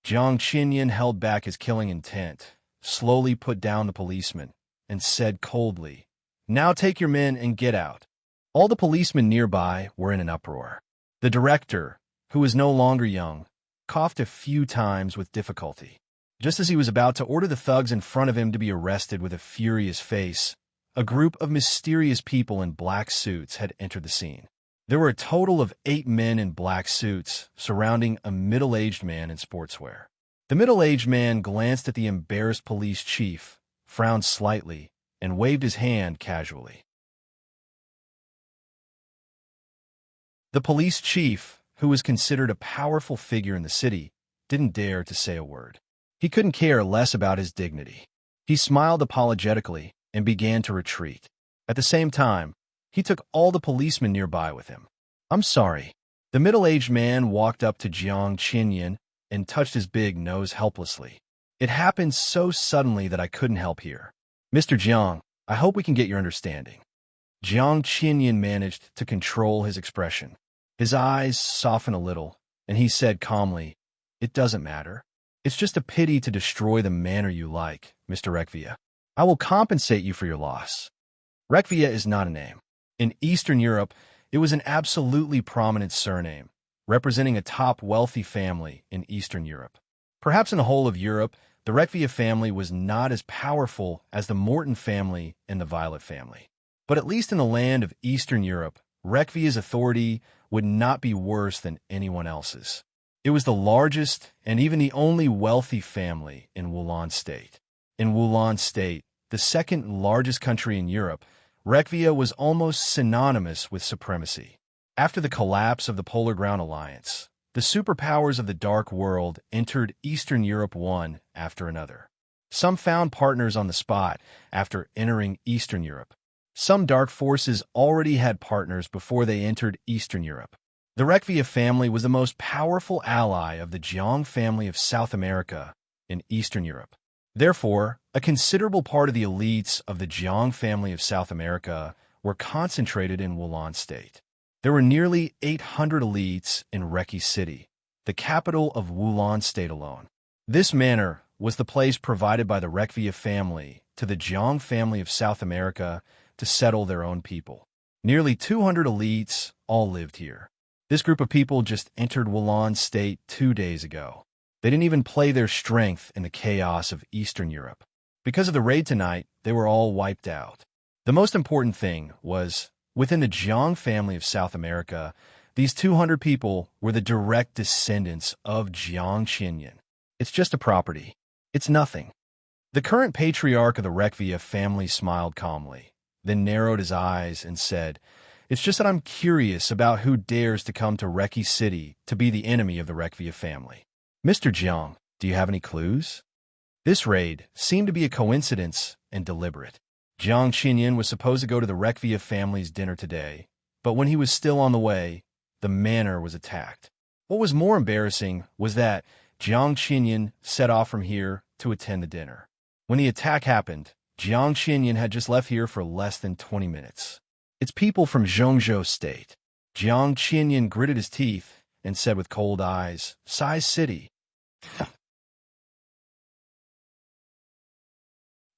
Jiang Xinyan held back his killing intent, slowly put down the policeman, and said coldly, "Now take your men and get out." All the policemen nearby were in an uproar. The director, who was no longer young, coughed a few times with difficulty. Just as he was about to order the thugs in front of him to be arrested with a furious face, a group of mysterious people in black suits had entered the scene. There were a total of 8 men in black suits surrounding a middle-aged man in sportswear. The middle-aged man glanced at the embarrassed police chief, frowned slightly, and waved his hand casually. The police chief, who was considered a powerful figure in the city, didn't dare to say a word. He couldn't care less about his dignity. He smiled apologetically and began to retreat. At the same time, he took all the policemen nearby with him. "I'm sorry." The middle-aged man walked up to Jiang Xinyan and touched his big nose helplessly. "It happened so suddenly that I couldn't help here. Mr. Jiang, I hope we can get your understanding." Jiang Xinyan managed to control his expression. His eyes softened a little, and he said calmly, "It doesn't matter. It's just a pity to destroy the manor you like, Mr. Rekvia. I will compensate you for your loss." Rekvia is not a name. In Eastern Europe, it was an absolutely prominent surname, representing a top wealthy family in Eastern Europe. Perhaps in the whole of Europe, the Rekvia family was not as powerful as the Morton family and the Violet family. But at least in the land of Eastern Europe, Rekvia's authority would not be worse than anyone else's. It was the largest and even the only wealthy family in Wulan State. In Wulan State, the second largest country in Europe, Rekvia was almost synonymous with supremacy. After the collapse of the Polar Ground Alliance, the superpowers of the Dark World entered Eastern Europe one after another. Some found partners on the spot after entering Eastern Europe. Some dark forces already had partners before they entered Eastern Europe. The Rekvia family was the most powerful ally of the Jiang family of South America in Eastern Europe. Therefore, a considerable part of the elites of the Jiang family of South America were concentrated in Wulan State. There were nearly 800 elites in Reki City, the capital of Wulan State alone. This manor was the place provided by the Rekvia family to the Jiang family of South America to settle their own people. Nearly 200 elites all lived here. This group of people just entered Wulan State 2 days ago. They didn't even play their strength in the chaos of Eastern Europe. Because of the raid tonight, they were all wiped out. The most important thing was, within the Jiang family of South America, these 200 people were the direct descendants of Jiang Qinyan. It's just a property. It's nothing. The current patriarch of the Rekvia family smiled calmly, then narrowed his eyes and said, "It's just that I'm curious about who dares to come to Reki City to be the enemy of the Rekvia family. Mr. Jiang, do you have any clues?" This raid seemed to be a coincidence and deliberate. Jiang Qinyan was supposed to go to the Rekvia family's dinner today, but when he was still on the way, the manor was attacked. What was more embarrassing was that Jiang Qinyan set off from here to attend the dinner. When the attack happened, Jiang Qinyan had just left here for less than 20 minutes. "It's people from Zhongzhou State." Jiang Qinyan gritted his teeth and said with cold eyes, "Sai City."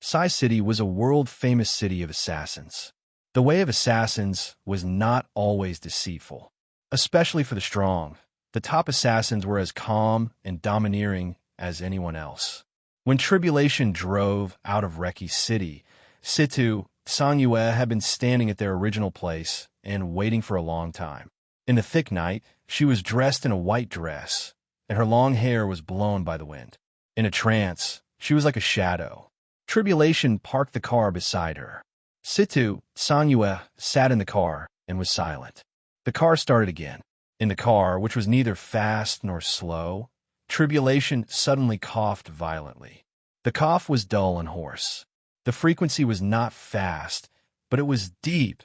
Sai City was a world-famous city of assassins. The way of assassins was not always deceitful, especially for the strong. The top assassins were as calm and domineering as anyone else. When Tribulation drove out of Reki City, Situ Sanyue had been standing at their original place and waiting for a long time. In the thick night, she was dressed in a white dress, and her long hair was blown by the wind. In a trance, she was like a shadow. Tribulation parked the car beside her. Situ Sanyue sat in the car and was silent. The car started again. In the car, which was neither fast nor slow, Tribulation suddenly coughed violently. The cough was dull and hoarse. The frequency was not fast, but it was deep,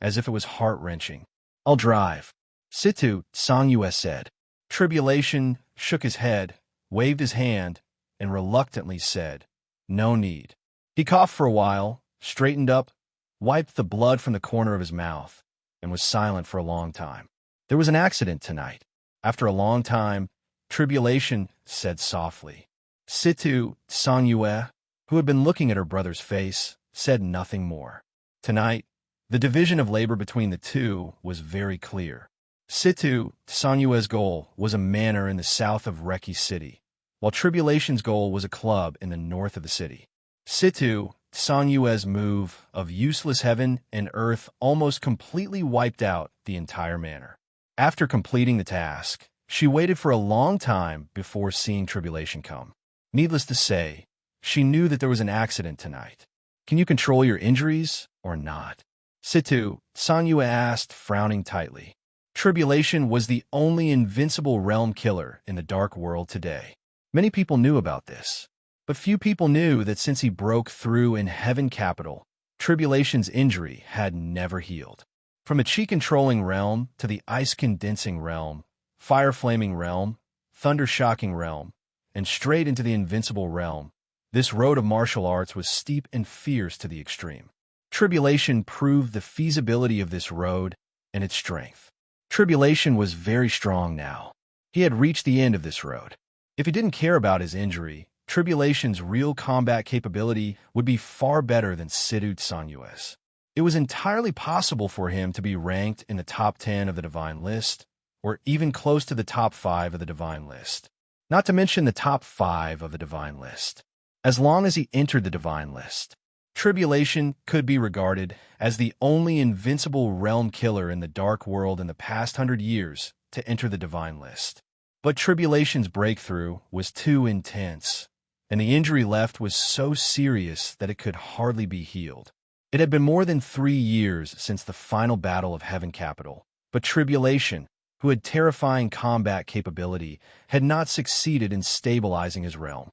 as if it was heart-wrenching. "I'll drive," Situ Sanyue said. Tribulation shook his head, waved his hand, and reluctantly said, "No need." He coughed for a while, straightened up, wiped the blood from the corner of his mouth, and was silent for a long time. "There was an accident tonight." After a long time, Tribulation said softly. Situ Sanyue, who had been looking at her brother's face, said nothing more. Tonight, the division of labor between the two was very clear. Situ Sanyue's goal was a manor in the south of Reki City, while Tribulation's goal was a club in the north of the city. Situ Sanyue's move of useless heaven and earth almost completely wiped out the entire manor. After completing the task, she waited for a long time before seeing Tribulation come. Needless to say, she knew that there was an accident tonight. "Can you control your injuries or not?" Situ Sanyue asked, frowning tightly. Tribulation was the only invincible realm killer in the dark world today. Many people knew about this, but few people knew that since he broke through in Heaven Capital, Tribulation's injury had never healed. From a chi-controlling realm to the ice-condensing realm, fire-flaming realm, thunder-shocking realm, and straight into the invincible realm, this road of martial arts was steep and fierce to the extreme. Tribulation proved the feasibility of this road and its strength. Tribulation was very strong now. He had reached the end of this road. If he didn't care about his injury, Tribulation's real combat capability would be far better than Situ Sanyue's. It was entirely possible for him to be ranked in the top 10 of the Divine List, or even close to the top 5 of the Divine List. Not to mention the top 5 of the Divine List. As long as he entered the Divine List, Tribulation could be regarded as the only invincible realm killer in the dark world in the past 100 years to enter the Divine List. But Tribulation's breakthrough was too intense, and the injury left was so serious that it could hardly be healed. It had been more than 3 years since the final battle of Heaven Capital, but Tribulation, who had terrifying combat capability, had not succeeded in stabilizing his realm.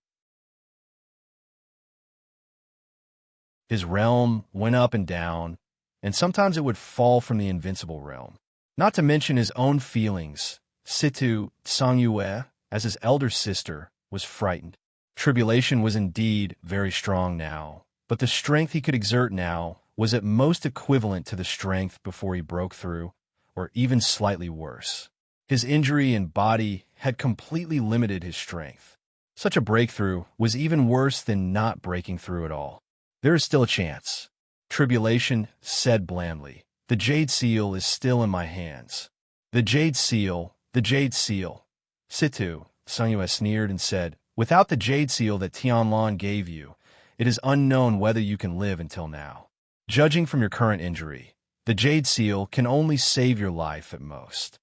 His realm went up and down, and sometimes it would fall from the invincible realm. Not to mention his own feelings, Situ Sanyue, as his elder sister, was frightened. Tribulation was indeed very strong now, but the strength he could exert now was at most equivalent to the strength before he broke through, or even slightly worse. His injury and body had completely limited his strength. Such a breakthrough was even worse than not breaking through at all. There is still a chance. Tribulation said blandly. The jade seal is still in my hands. The jade seal, the jade seal. Situ, Sungyue sneered and said, without the jade seal that Tianlan gave you, it is unknown whether you can live until now. Judging from your current injury, the jade seal can only save your life at most.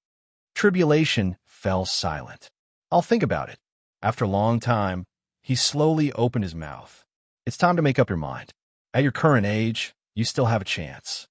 Tribulation fell silent. I'll think about it. After a long time, he slowly opened his mouth. It's time to make up your mind. At your current age, you still have a chance.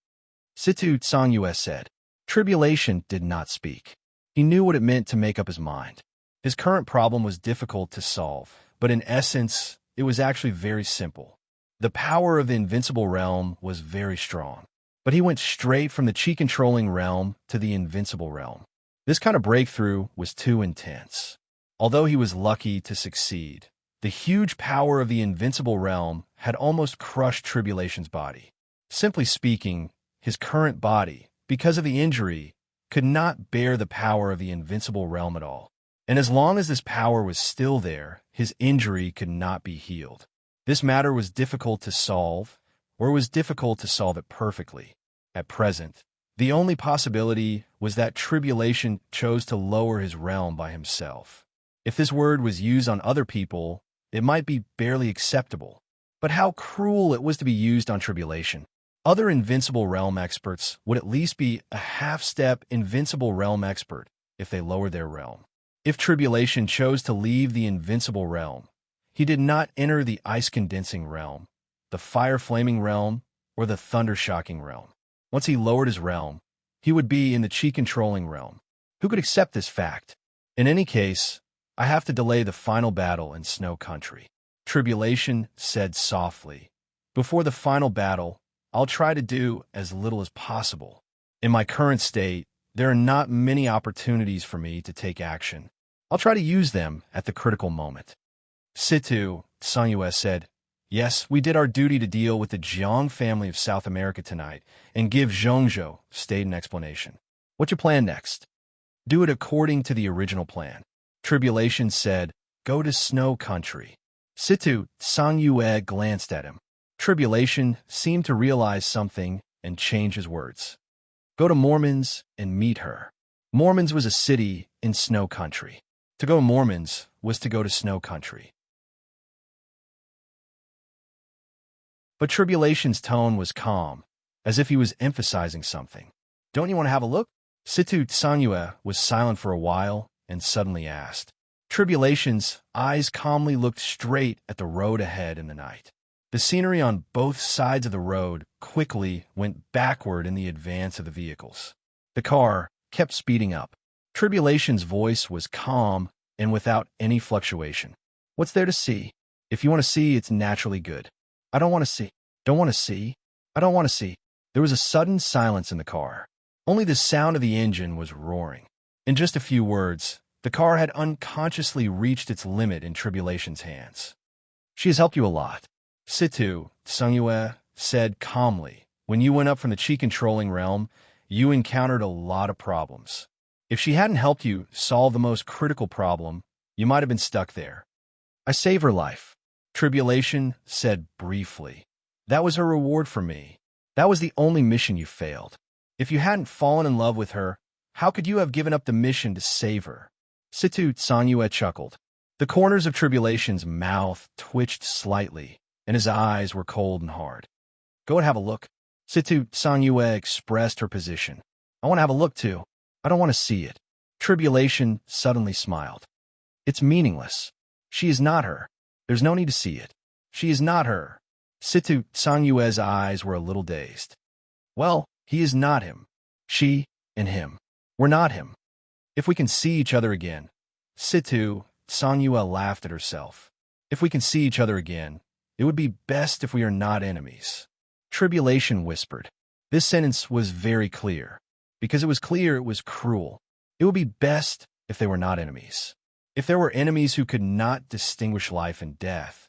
Situ Songyue said. Tribulation did not speak. He knew what it meant to make up his mind. His current problem was difficult to solve, but in essence, it was actually very simple. The power of the invincible realm was very strong, but he went straight from the chi-controlling realm to the invincible realm. This kind of breakthrough was too intense. Although he was lucky to succeed, the huge power of the invincible realm had almost crushed Tribulation's body. Simply speaking, his current body, because of the injury, could not bear the power of the invincible realm at all. And as long as this power was still there, his injury could not be healed. This matter was difficult to solve, or it was difficult to solve it perfectly. At present, the only possibility was that Tribulation chose to lower his realm by himself. If this word was used on other people, it might be barely acceptable. But how cruel it was to be used on Tribulation. Other invincible realm experts would at least be a half-step invincible realm expert if they lowered their realm. If Tribulation chose to leave the invincible realm, he did not enter the ice-condensing realm, the fire-flaming realm, or the thunder-shocking realm. Once he lowered his realm, he would be in the chi-controlling realm. Who could accept this fact? In any case, I have to delay the final battle in Snow Country. Tribulation said softly. Before the final battle, I'll try to do as little as possible. In my current state, there are not many opportunities for me to take action. I'll try to use them at the critical moment. Situ, Songyue said, yes, we did our duty to deal with the Jiang family of South America tonight and give Zhongzhou state an explanation. What's your plan next? Do it according to the original plan. Tribulation said, go to Snow Country. Situ, Songyue glanced at him. Tribulation seemed to realize something and change his words. Go to Mormons and meet her. Mormons was a city in Snow Country. To go to Mormons was to go to Snow Country. But Tribulation's tone was calm, as if he was emphasizing something. Don't you want to have a look? Situ Songyue was silent for a while and suddenly asked. Tribulation's eyes calmly looked straight at the road ahead in the night. The scenery on both sides of the road quickly went backward in the advance of the vehicles. The car kept speeding up. Tribulation's voice was calm and without any fluctuation. What's there to see? If you want to see, it's naturally good. I don't want to see. Don't want to see. I don't want to see. There was a sudden silence in the car. Only the sound of the engine was roaring. In just a few words, the car had unconsciously reached its limit in Tribulation's hands. She has helped you a lot. Situ, Songyue said calmly, when you went up from the chi-controlling realm, you encountered a lot of problems. If she hadn't helped you solve the most critical problem, you might have been stuck there. I saved her life. Tribulation said briefly. That was her reward for me. That was the only mission you failed. If you hadn't fallen in love with her, how could you have given up the mission to save her? Situ Songyue chuckled. The corners of Tribulation's mouth twitched slightly, and his eyes were cold and hard. Go and have a look. Situ Songyue expressed her position. I want to have a look too. I don't want to see it. Tribulation suddenly smiled. It's meaningless. She is not her. There's no need to see it. She is not her. Situ Songyue's eyes were a little dazed. Well, he is not him. She and him. We're not him. If we can see each other again. Situ Songyue laughed at herself. If we can see each other again, it would be best if we are not enemies. Tribulation whispered. This sentence was very clear. Because it was clear, it was cruel. It would be best if they were not enemies. If there were enemies who could not distinguish life and death,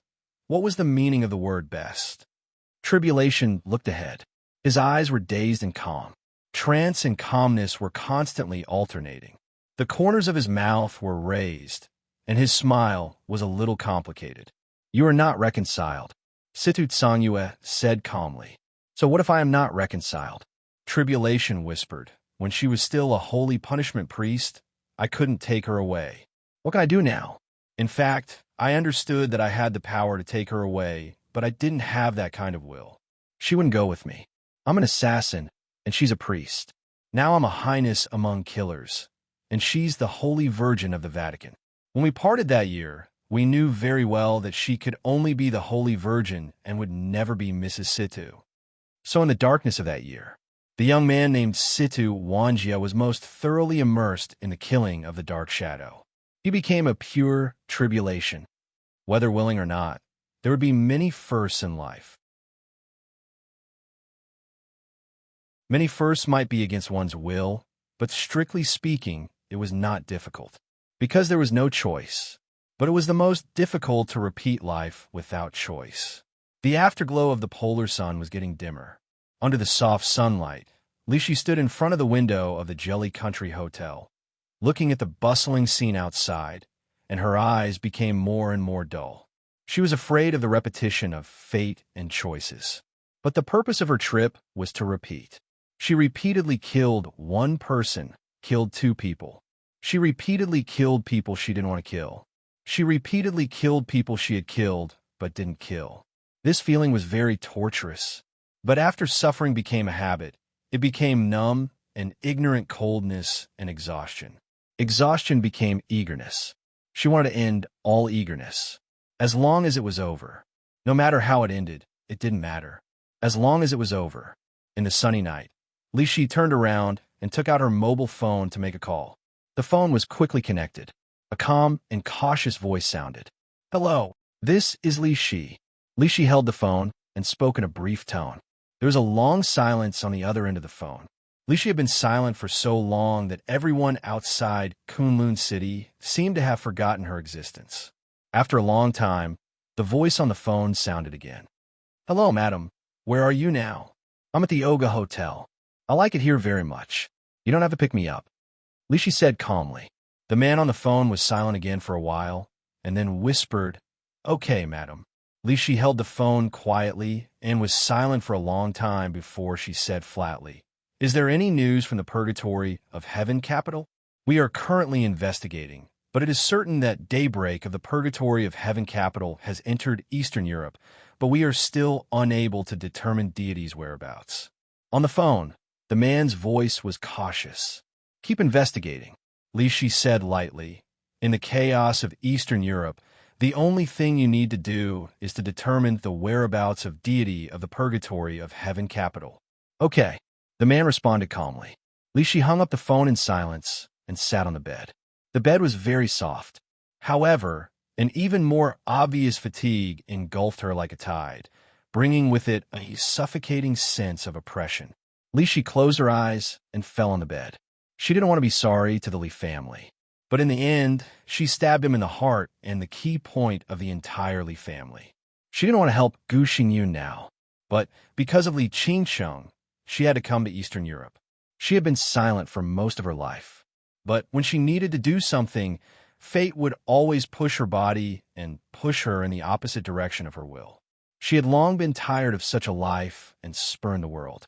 what was the meaning of the word best? Tribulation looked ahead. His eyes were dazed and calm. Trance and calmness were constantly alternating. The corners of his mouth were raised, and his smile was a little complicated. You are not reconciled, Situ Tsangyue said calmly. So what if I am not reconciled? Tribulation whispered. When she was still a holy punishment priest, I couldn't take her away. What can I do now? In fact, I understood that I had the power to take her away, but I didn't have that kind of will. She wouldn't go with me. I'm an assassin, and she's a priest. Now I'm a highness among killers, and she's the Holy Virgin of the Vatican. When we parted that year, we knew very well that she could only be the Holy Virgin and would never be Mrs. Situ. So in the darkness of that year, the young man named Situ Wanjia was most thoroughly immersed in the killing of the Dark Shadow. He became a pure tribulation. Whether willing or not, there would be many firsts in life. Many firsts might be against one's will, but strictly speaking, it was not difficult. Because there was no choice. But it was the most difficult to repeat life without choice. The afterglow of the polar sun was getting dimmer. Under the soft sunlight, Lishi stood in front of the window of the Jelly Country Hotel, looking at the bustling scene outside, and her eyes became more and more dull. She was afraid of the repetition of fate and choices. But the purpose of her trip was to repeat. She repeatedly killed one person, killed two people. She repeatedly killed people she didn't want to kill. She repeatedly killed people she had killed, but didn't kill. This feeling was very torturous. But after suffering became a habit, it became numb and ignorant coldness and exhaustion. Exhaustion became eagerness. She wanted to end all eagerness. As long as it was over. No matter how it ended, it didn't matter. As long as it was over. In the sunny night, Lishi turned around and took out her mobile phone to make a call. The phone was quickly connected. A calm and cautious voice sounded. Hello, this is Lishi. Lishi held the phone and spoke in a brief tone. There was a long silence on the other end of the phone. Lishi had been silent for so long that everyone outside Kunlun City seemed to have forgotten her existence. After a long time, the voice on the phone sounded again. Hello, madam. Where are you now? I'm at the Oga Hotel. I like it here very much. You don't have to pick me up. Lishi said calmly. The man on the phone was silent again for a while, and then whispered, Okay, madam. Lishi held the phone quietly and was silent for a long time before she said flatly, Is there any news from the purgatory of Heaven Capital? We are currently investigating, but it is certain that daybreak of the purgatory of Heaven Capital has entered Eastern Europe, but we are still unable to determine deity's whereabouts. On the phone, the man's voice was cautious. Keep investigating, Lishi said lightly. In the chaos of Eastern Europe, the only thing you need to do is to determine the whereabouts of deity of the purgatory of Heaven Capital. Okay, the man responded calmly. Lishi hung up the phone in silence and sat on the bed. The bed was very soft. However, an even more obvious fatigue engulfed her like a tide, bringing with it a suffocating sense of oppression. Lishi closed her eyes and fell on the bed. She didn't want to be sorry to the Li family. But in the end, she stabbed him in the heart and the key point of the entire Li family. She didn't want to help Gu Xingyun now, but because of Li Qingsheng, she had to come to Eastern Europe. She had been silent for most of her life. But when she needed to do something, fate would always push her body and push her in the opposite direction of her will. She had long been tired of such a life and spurned the world.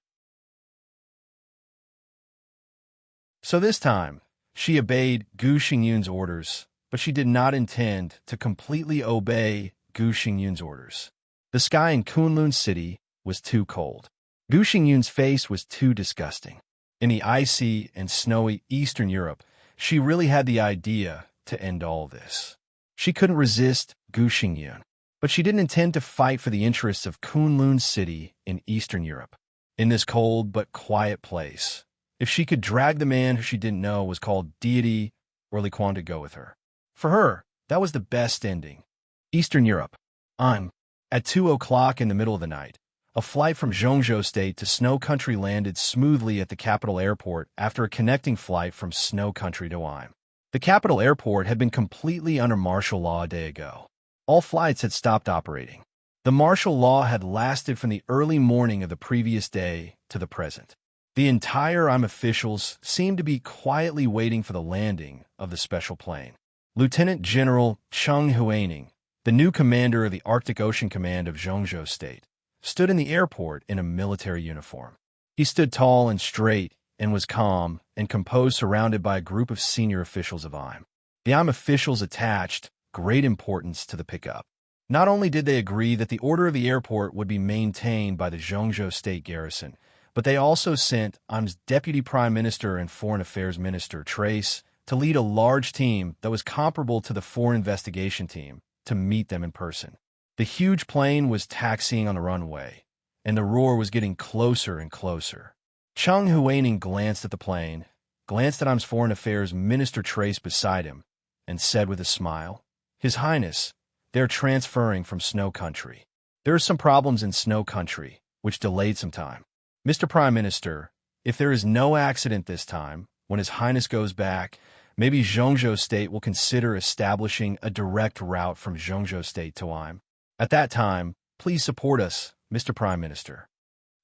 So this time, she obeyed Gu Xingyun's orders, but she did not intend to completely obey Gu Xingyun's orders. The sky in Kunlun City was too cold. Gu Xingyun's face was too disgusting. In the icy and snowy Eastern Europe, she really had the idea to end all this. She couldn't resist Gu Xingyun, but she didn't intend to fight for the interests of Kunlun City in Eastern Europe. In this cold but quiet place, if she could drag the man who she didn't know was called deity or Li Quan to go with her. For her, that was the best ending. Eastern Europe. At 2 o'clock in the middle of the night, a flight from Zhongzhou State to Snow Country landed smoothly at the capital airport after a connecting flight from Snow Country to Im. The capital airport had been completely under martial law a day ago. All flights had stopped operating. The martial law had lasted from the early morning of the previous day to the present. The entire officials seemed to be quietly waiting for the landing of the special plane. Lieutenant General Cheng Huaining, the new commander of the Arctic Ocean Command of Zhengzhou State, stood in the airport in a military uniform. He stood tall and straight and was calm and composed, surrounded by a group of senior officials of IM. The IM officials attached great importance to the pickup. Not only did they agree that the order of the airport would be maintained by the Zhengzhou State garrison, but they also sent IM's Deputy Prime Minister and Foreign Affairs Minister, Trace, to lead a large team that was comparable to the Foreign Investigation Team to meet them in person. The huge plane was taxiing on the runway, and the roar was getting closer and closer. Cheng Huaining glanced at the plane, glanced at IM's Foreign Affairs Minister Trace beside him, and said with a smile, "His Highness, they're transferring from Snow Country. There are some problems in Snow Country, which delayed some time. Mr. Prime Minister, if there is no accident this time, when His Highness goes back, maybe Zhengzhou State will consider establishing a direct route from Zhengzhou State to IM. At that time, please support us, Mr. Prime Minister."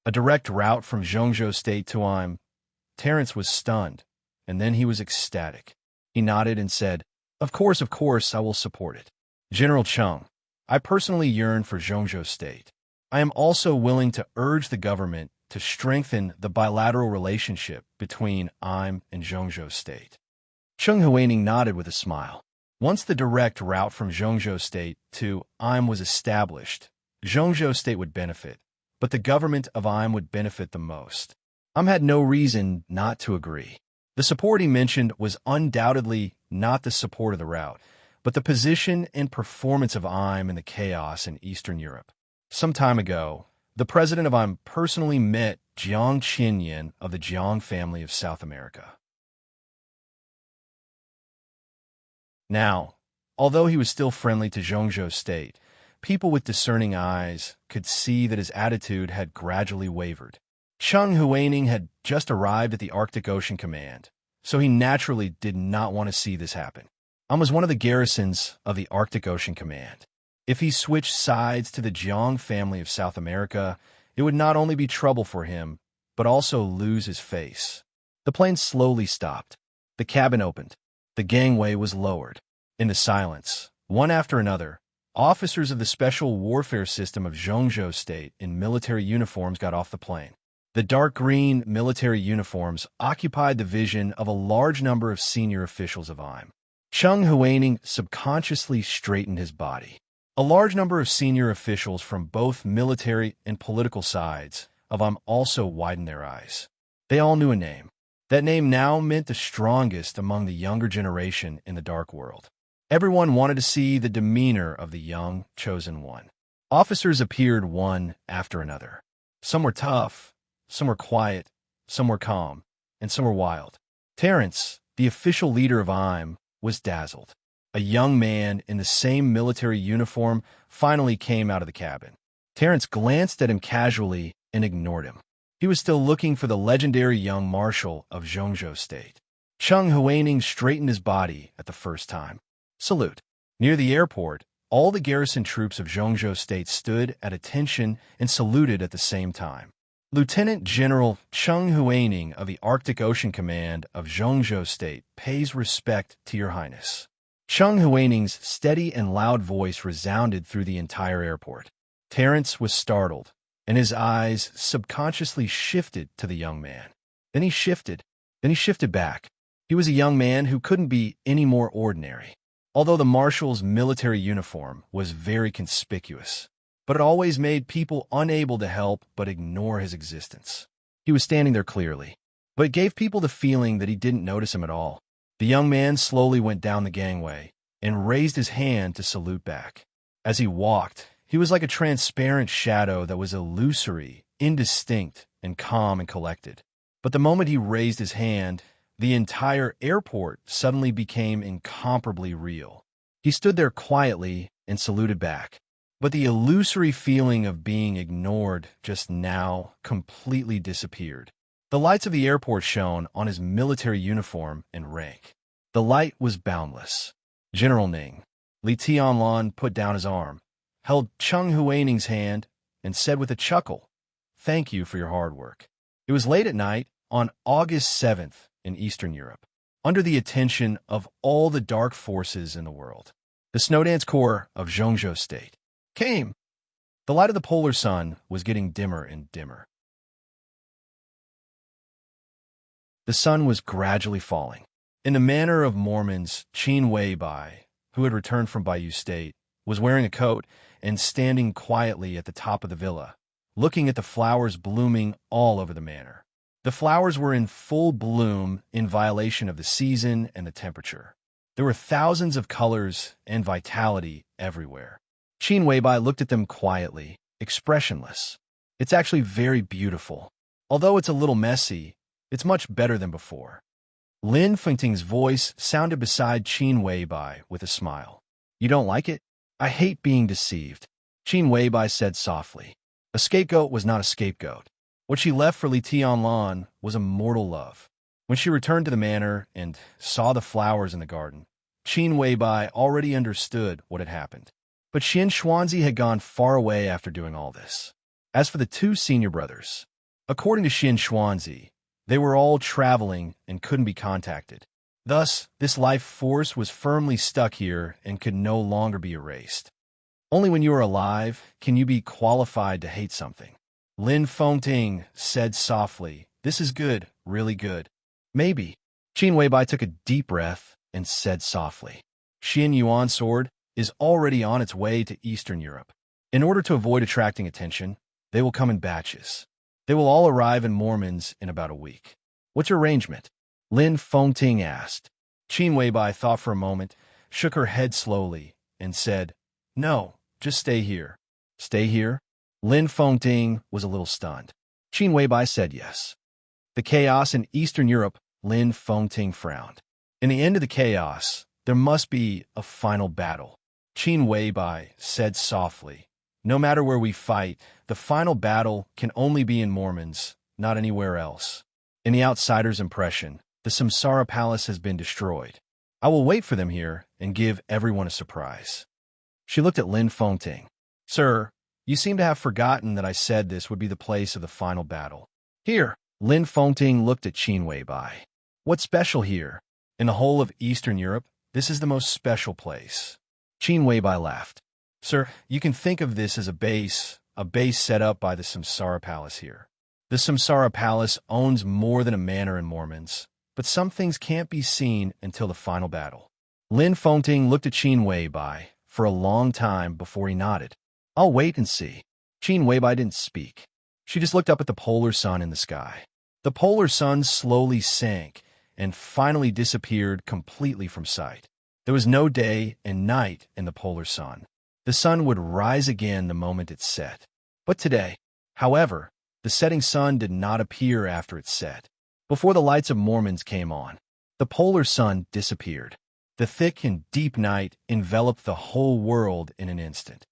A direct route from Zhengzhou State to IM. Terence was stunned, and then he was ecstatic. He nodded and said, of course, I will support it. General Cheng, I personally yearn for Zhengzhou State. I am also willing to urge the government to strengthen the bilateral relationship between IM and Zhengzhou State. Cheng Huaining nodded with a smile. Once the direct route from Zhengzhou State to IM was established, Zhengzhou State would benefit, but the government of IM would benefit the most. IM had no reason not to agree. The support he mentioned was undoubtedly not the support of the route, but the position and performance of IM in the chaos in Eastern Europe. Some time ago, the president of IM personally met Jiang Qinyan of the Jiang family of South America. Now, although he was still friendly to Zhengzhou State, people with discerning eyes could see that his attitude had gradually wavered. Cheng Huaining had just arrived at the Arctic Ocean Command, so he naturally did not want to see this happen. Was one of the garrisons of the Arctic Ocean Command. If he switched sides to the Jiang family of South America, it would not only be trouble for him, but also lose his face. The plane slowly stopped. The cabin opened. The gangway was lowered. In the silence, one after another, officers of the Special Warfare System of Zhengzhou State in military uniforms got off the plane. The dark green military uniforms occupied the vision of a large number of senior officials of IM. Cheng Huaining subconsciously straightened his body. A large number of senior officials from both military and political sides of IM also widened their eyes. They all knew a name. That name now meant the strongest among the younger generation in the dark world. Everyone wanted to see the demeanor of the young, chosen one. Officers appeared one after another. Some were tough, some were quiet, some were calm, and some were wild. Terence, the official leader of IM, was dazzled. A young man in the same military uniform finally came out of the cabin. Terence glanced at him casually and ignored him. He was still looking for the legendary young marshal of Zhengzhou State. Cheng Huaining straightened his body at the first time. Salute. Near the airport, all the garrison troops of Zhengzhou State stood at attention and saluted at the same time. Lieutenant General Cheng Huaining of the Arctic Ocean Command of Zhengzhou State pays respect to Your Highness. Cheng Huaining's steady and loud voice resounded through the entire airport. Terence was startled, and his eyes subconsciously shifted to the young man. Then he shifted back. He was a young man who couldn't be any more ordinary. Although the marshal's military uniform was very conspicuous, but it always made people unable to help but ignore his existence. He was standing there clearly, but it gave people the feeling that he didn't notice him at all. The young man slowly went down the gangway and raised his hand to salute back. As he walked, he was like a transparent shadow that was illusory, indistinct, and calm and collected. But the moment he raised his hand, the entire airport suddenly became incomparably real. He stood there quietly and saluted back. But the illusory feeling of being ignored just now completely disappeared. The lights of the airport shone on his military uniform and rank. The light was boundless. General Ning, Li Tianlan put down his arm, held Cheng Huaning's hand, and said with a chuckle, "Thank you for your hard work." It was late at night on August 7th in Eastern Europe, under the attention of all the dark forces in the world. The Snowdance Corps of Zhongzhou State came. The light of the polar sun was getting dimmer and dimmer. The sun was gradually falling. In the manner of Mormons, Qin Weibai, who had returned from Bayou State, was wearing a coat and standing quietly at the top of the villa, looking at the flowers blooming all over the manor. The flowers were in full bloom in violation of the season and the temperature. There were thousands of colors and vitality everywhere. Qin Weibai looked at them quietly, expressionless. "It's actually very beautiful. Although it's a little messy, it's much better than before." Lin Fengting's voice sounded beside Qin Weibai with a smile. "You don't like it? I hate being deceived," Qin Weibai said softly. A scapegoat was not a scapegoat. What she left for Li Tianlan was a mortal love. When she returned to the manor and saw the flowers in the garden, Qin Weibai already understood what had happened. But Xian Xuanzi had gone far away after doing all this. As for the two senior brothers, according to Xian Xuanzi, they were all traveling and couldn't be contacted. Thus, this life force was firmly stuck here and could no longer be erased. Only when you are alive can you be qualified to hate something. Lin Fengting said softly, "This is good, really good." "Maybe." Qin Weibai took a deep breath and said softly, "Xian Yuan's sword is already on its way to Eastern Europe. In order to avoid attracting attention, they will come in batches. They will all arrive in Mormons in about a week." "What's your arrangement?" Lin Fengting asked. Qin Weibai thought for a moment, shook her head slowly, and said, "No, just stay here." "Stay here?" Lin Fengting was a little stunned. Qin Weibai said yes. The chaos in Eastern Europe, Lin Fengting frowned. In the end of the chaos, there must be a final battle. Qin Weibai said softly, "No matter where we fight, the final battle can only be in Mormons, not anywhere else. In the outsider's impression, the Samsara Palace has been destroyed. I will wait for them here and give everyone a surprise." She looked at Lin Fengting. "Sir, you seem to have forgotten that I said this would be the place of the final battle." "Here." Lin Fengting looked at Qin Weibai. "What's special here? In the whole of Eastern Europe, this is the most special place." Qin Weibai laughed. "Sir, you can think of this as a base set up by the Samsara Palace here. The Samsara Palace owns more than a manor in Mormons, but some things can't be seen until the final battle." Lin Fengting looked at Qin Weibai for a long time before he nodded. "I'll wait and see." Qin Weibai didn't speak. She just looked up at the polar sun in the sky. The polar sun slowly sank and finally disappeared completely from sight. There was no day and night in the polar sun. The sun would rise again the moment it set. But today, however, the setting sun did not appear after it set. Before the lights of Mormons came on, the polar sun disappeared. The thick and deep night enveloped the whole world in an instant.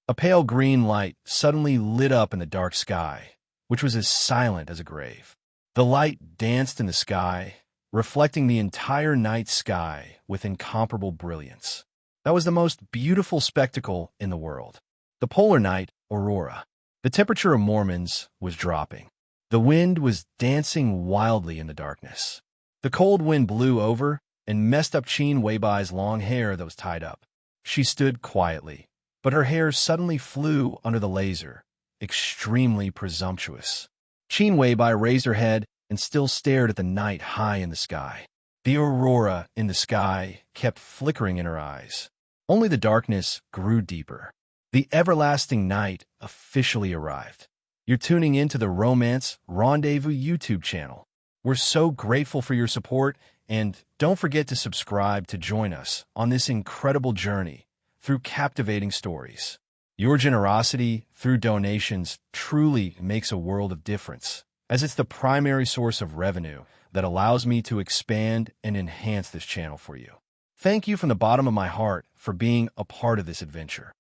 A pale green light suddenly lit up in the dark sky, which was as silent as a grave. The light danced in the sky, reflecting the entire night sky with incomparable brilliance. That was the most beautiful spectacle in the world. The polar night aurora. The temperature of Mormons was dropping. The wind was dancing wildly in the darkness. The cold wind blew over and messed up Qin Weibai's long hair that was tied up. She stood quietly, but her hair suddenly flew under the laser, extremely presumptuous. Qin Weibai raised her head and still stared at the night high in the sky. The aurora in the sky kept flickering in her eyes. Only the darkness grew deeper. The everlasting night officially arrived. You're tuning into the Romance Rendezvous YouTube channel. We're so grateful for your support, and don't forget to subscribe to join us on this incredible journey through captivating stories. Your generosity through donations truly makes a world of difference, as it's the primary source of revenue that allows me to expand and enhance this channel for you. Thank you from the bottom of my heart for being a part of this adventure.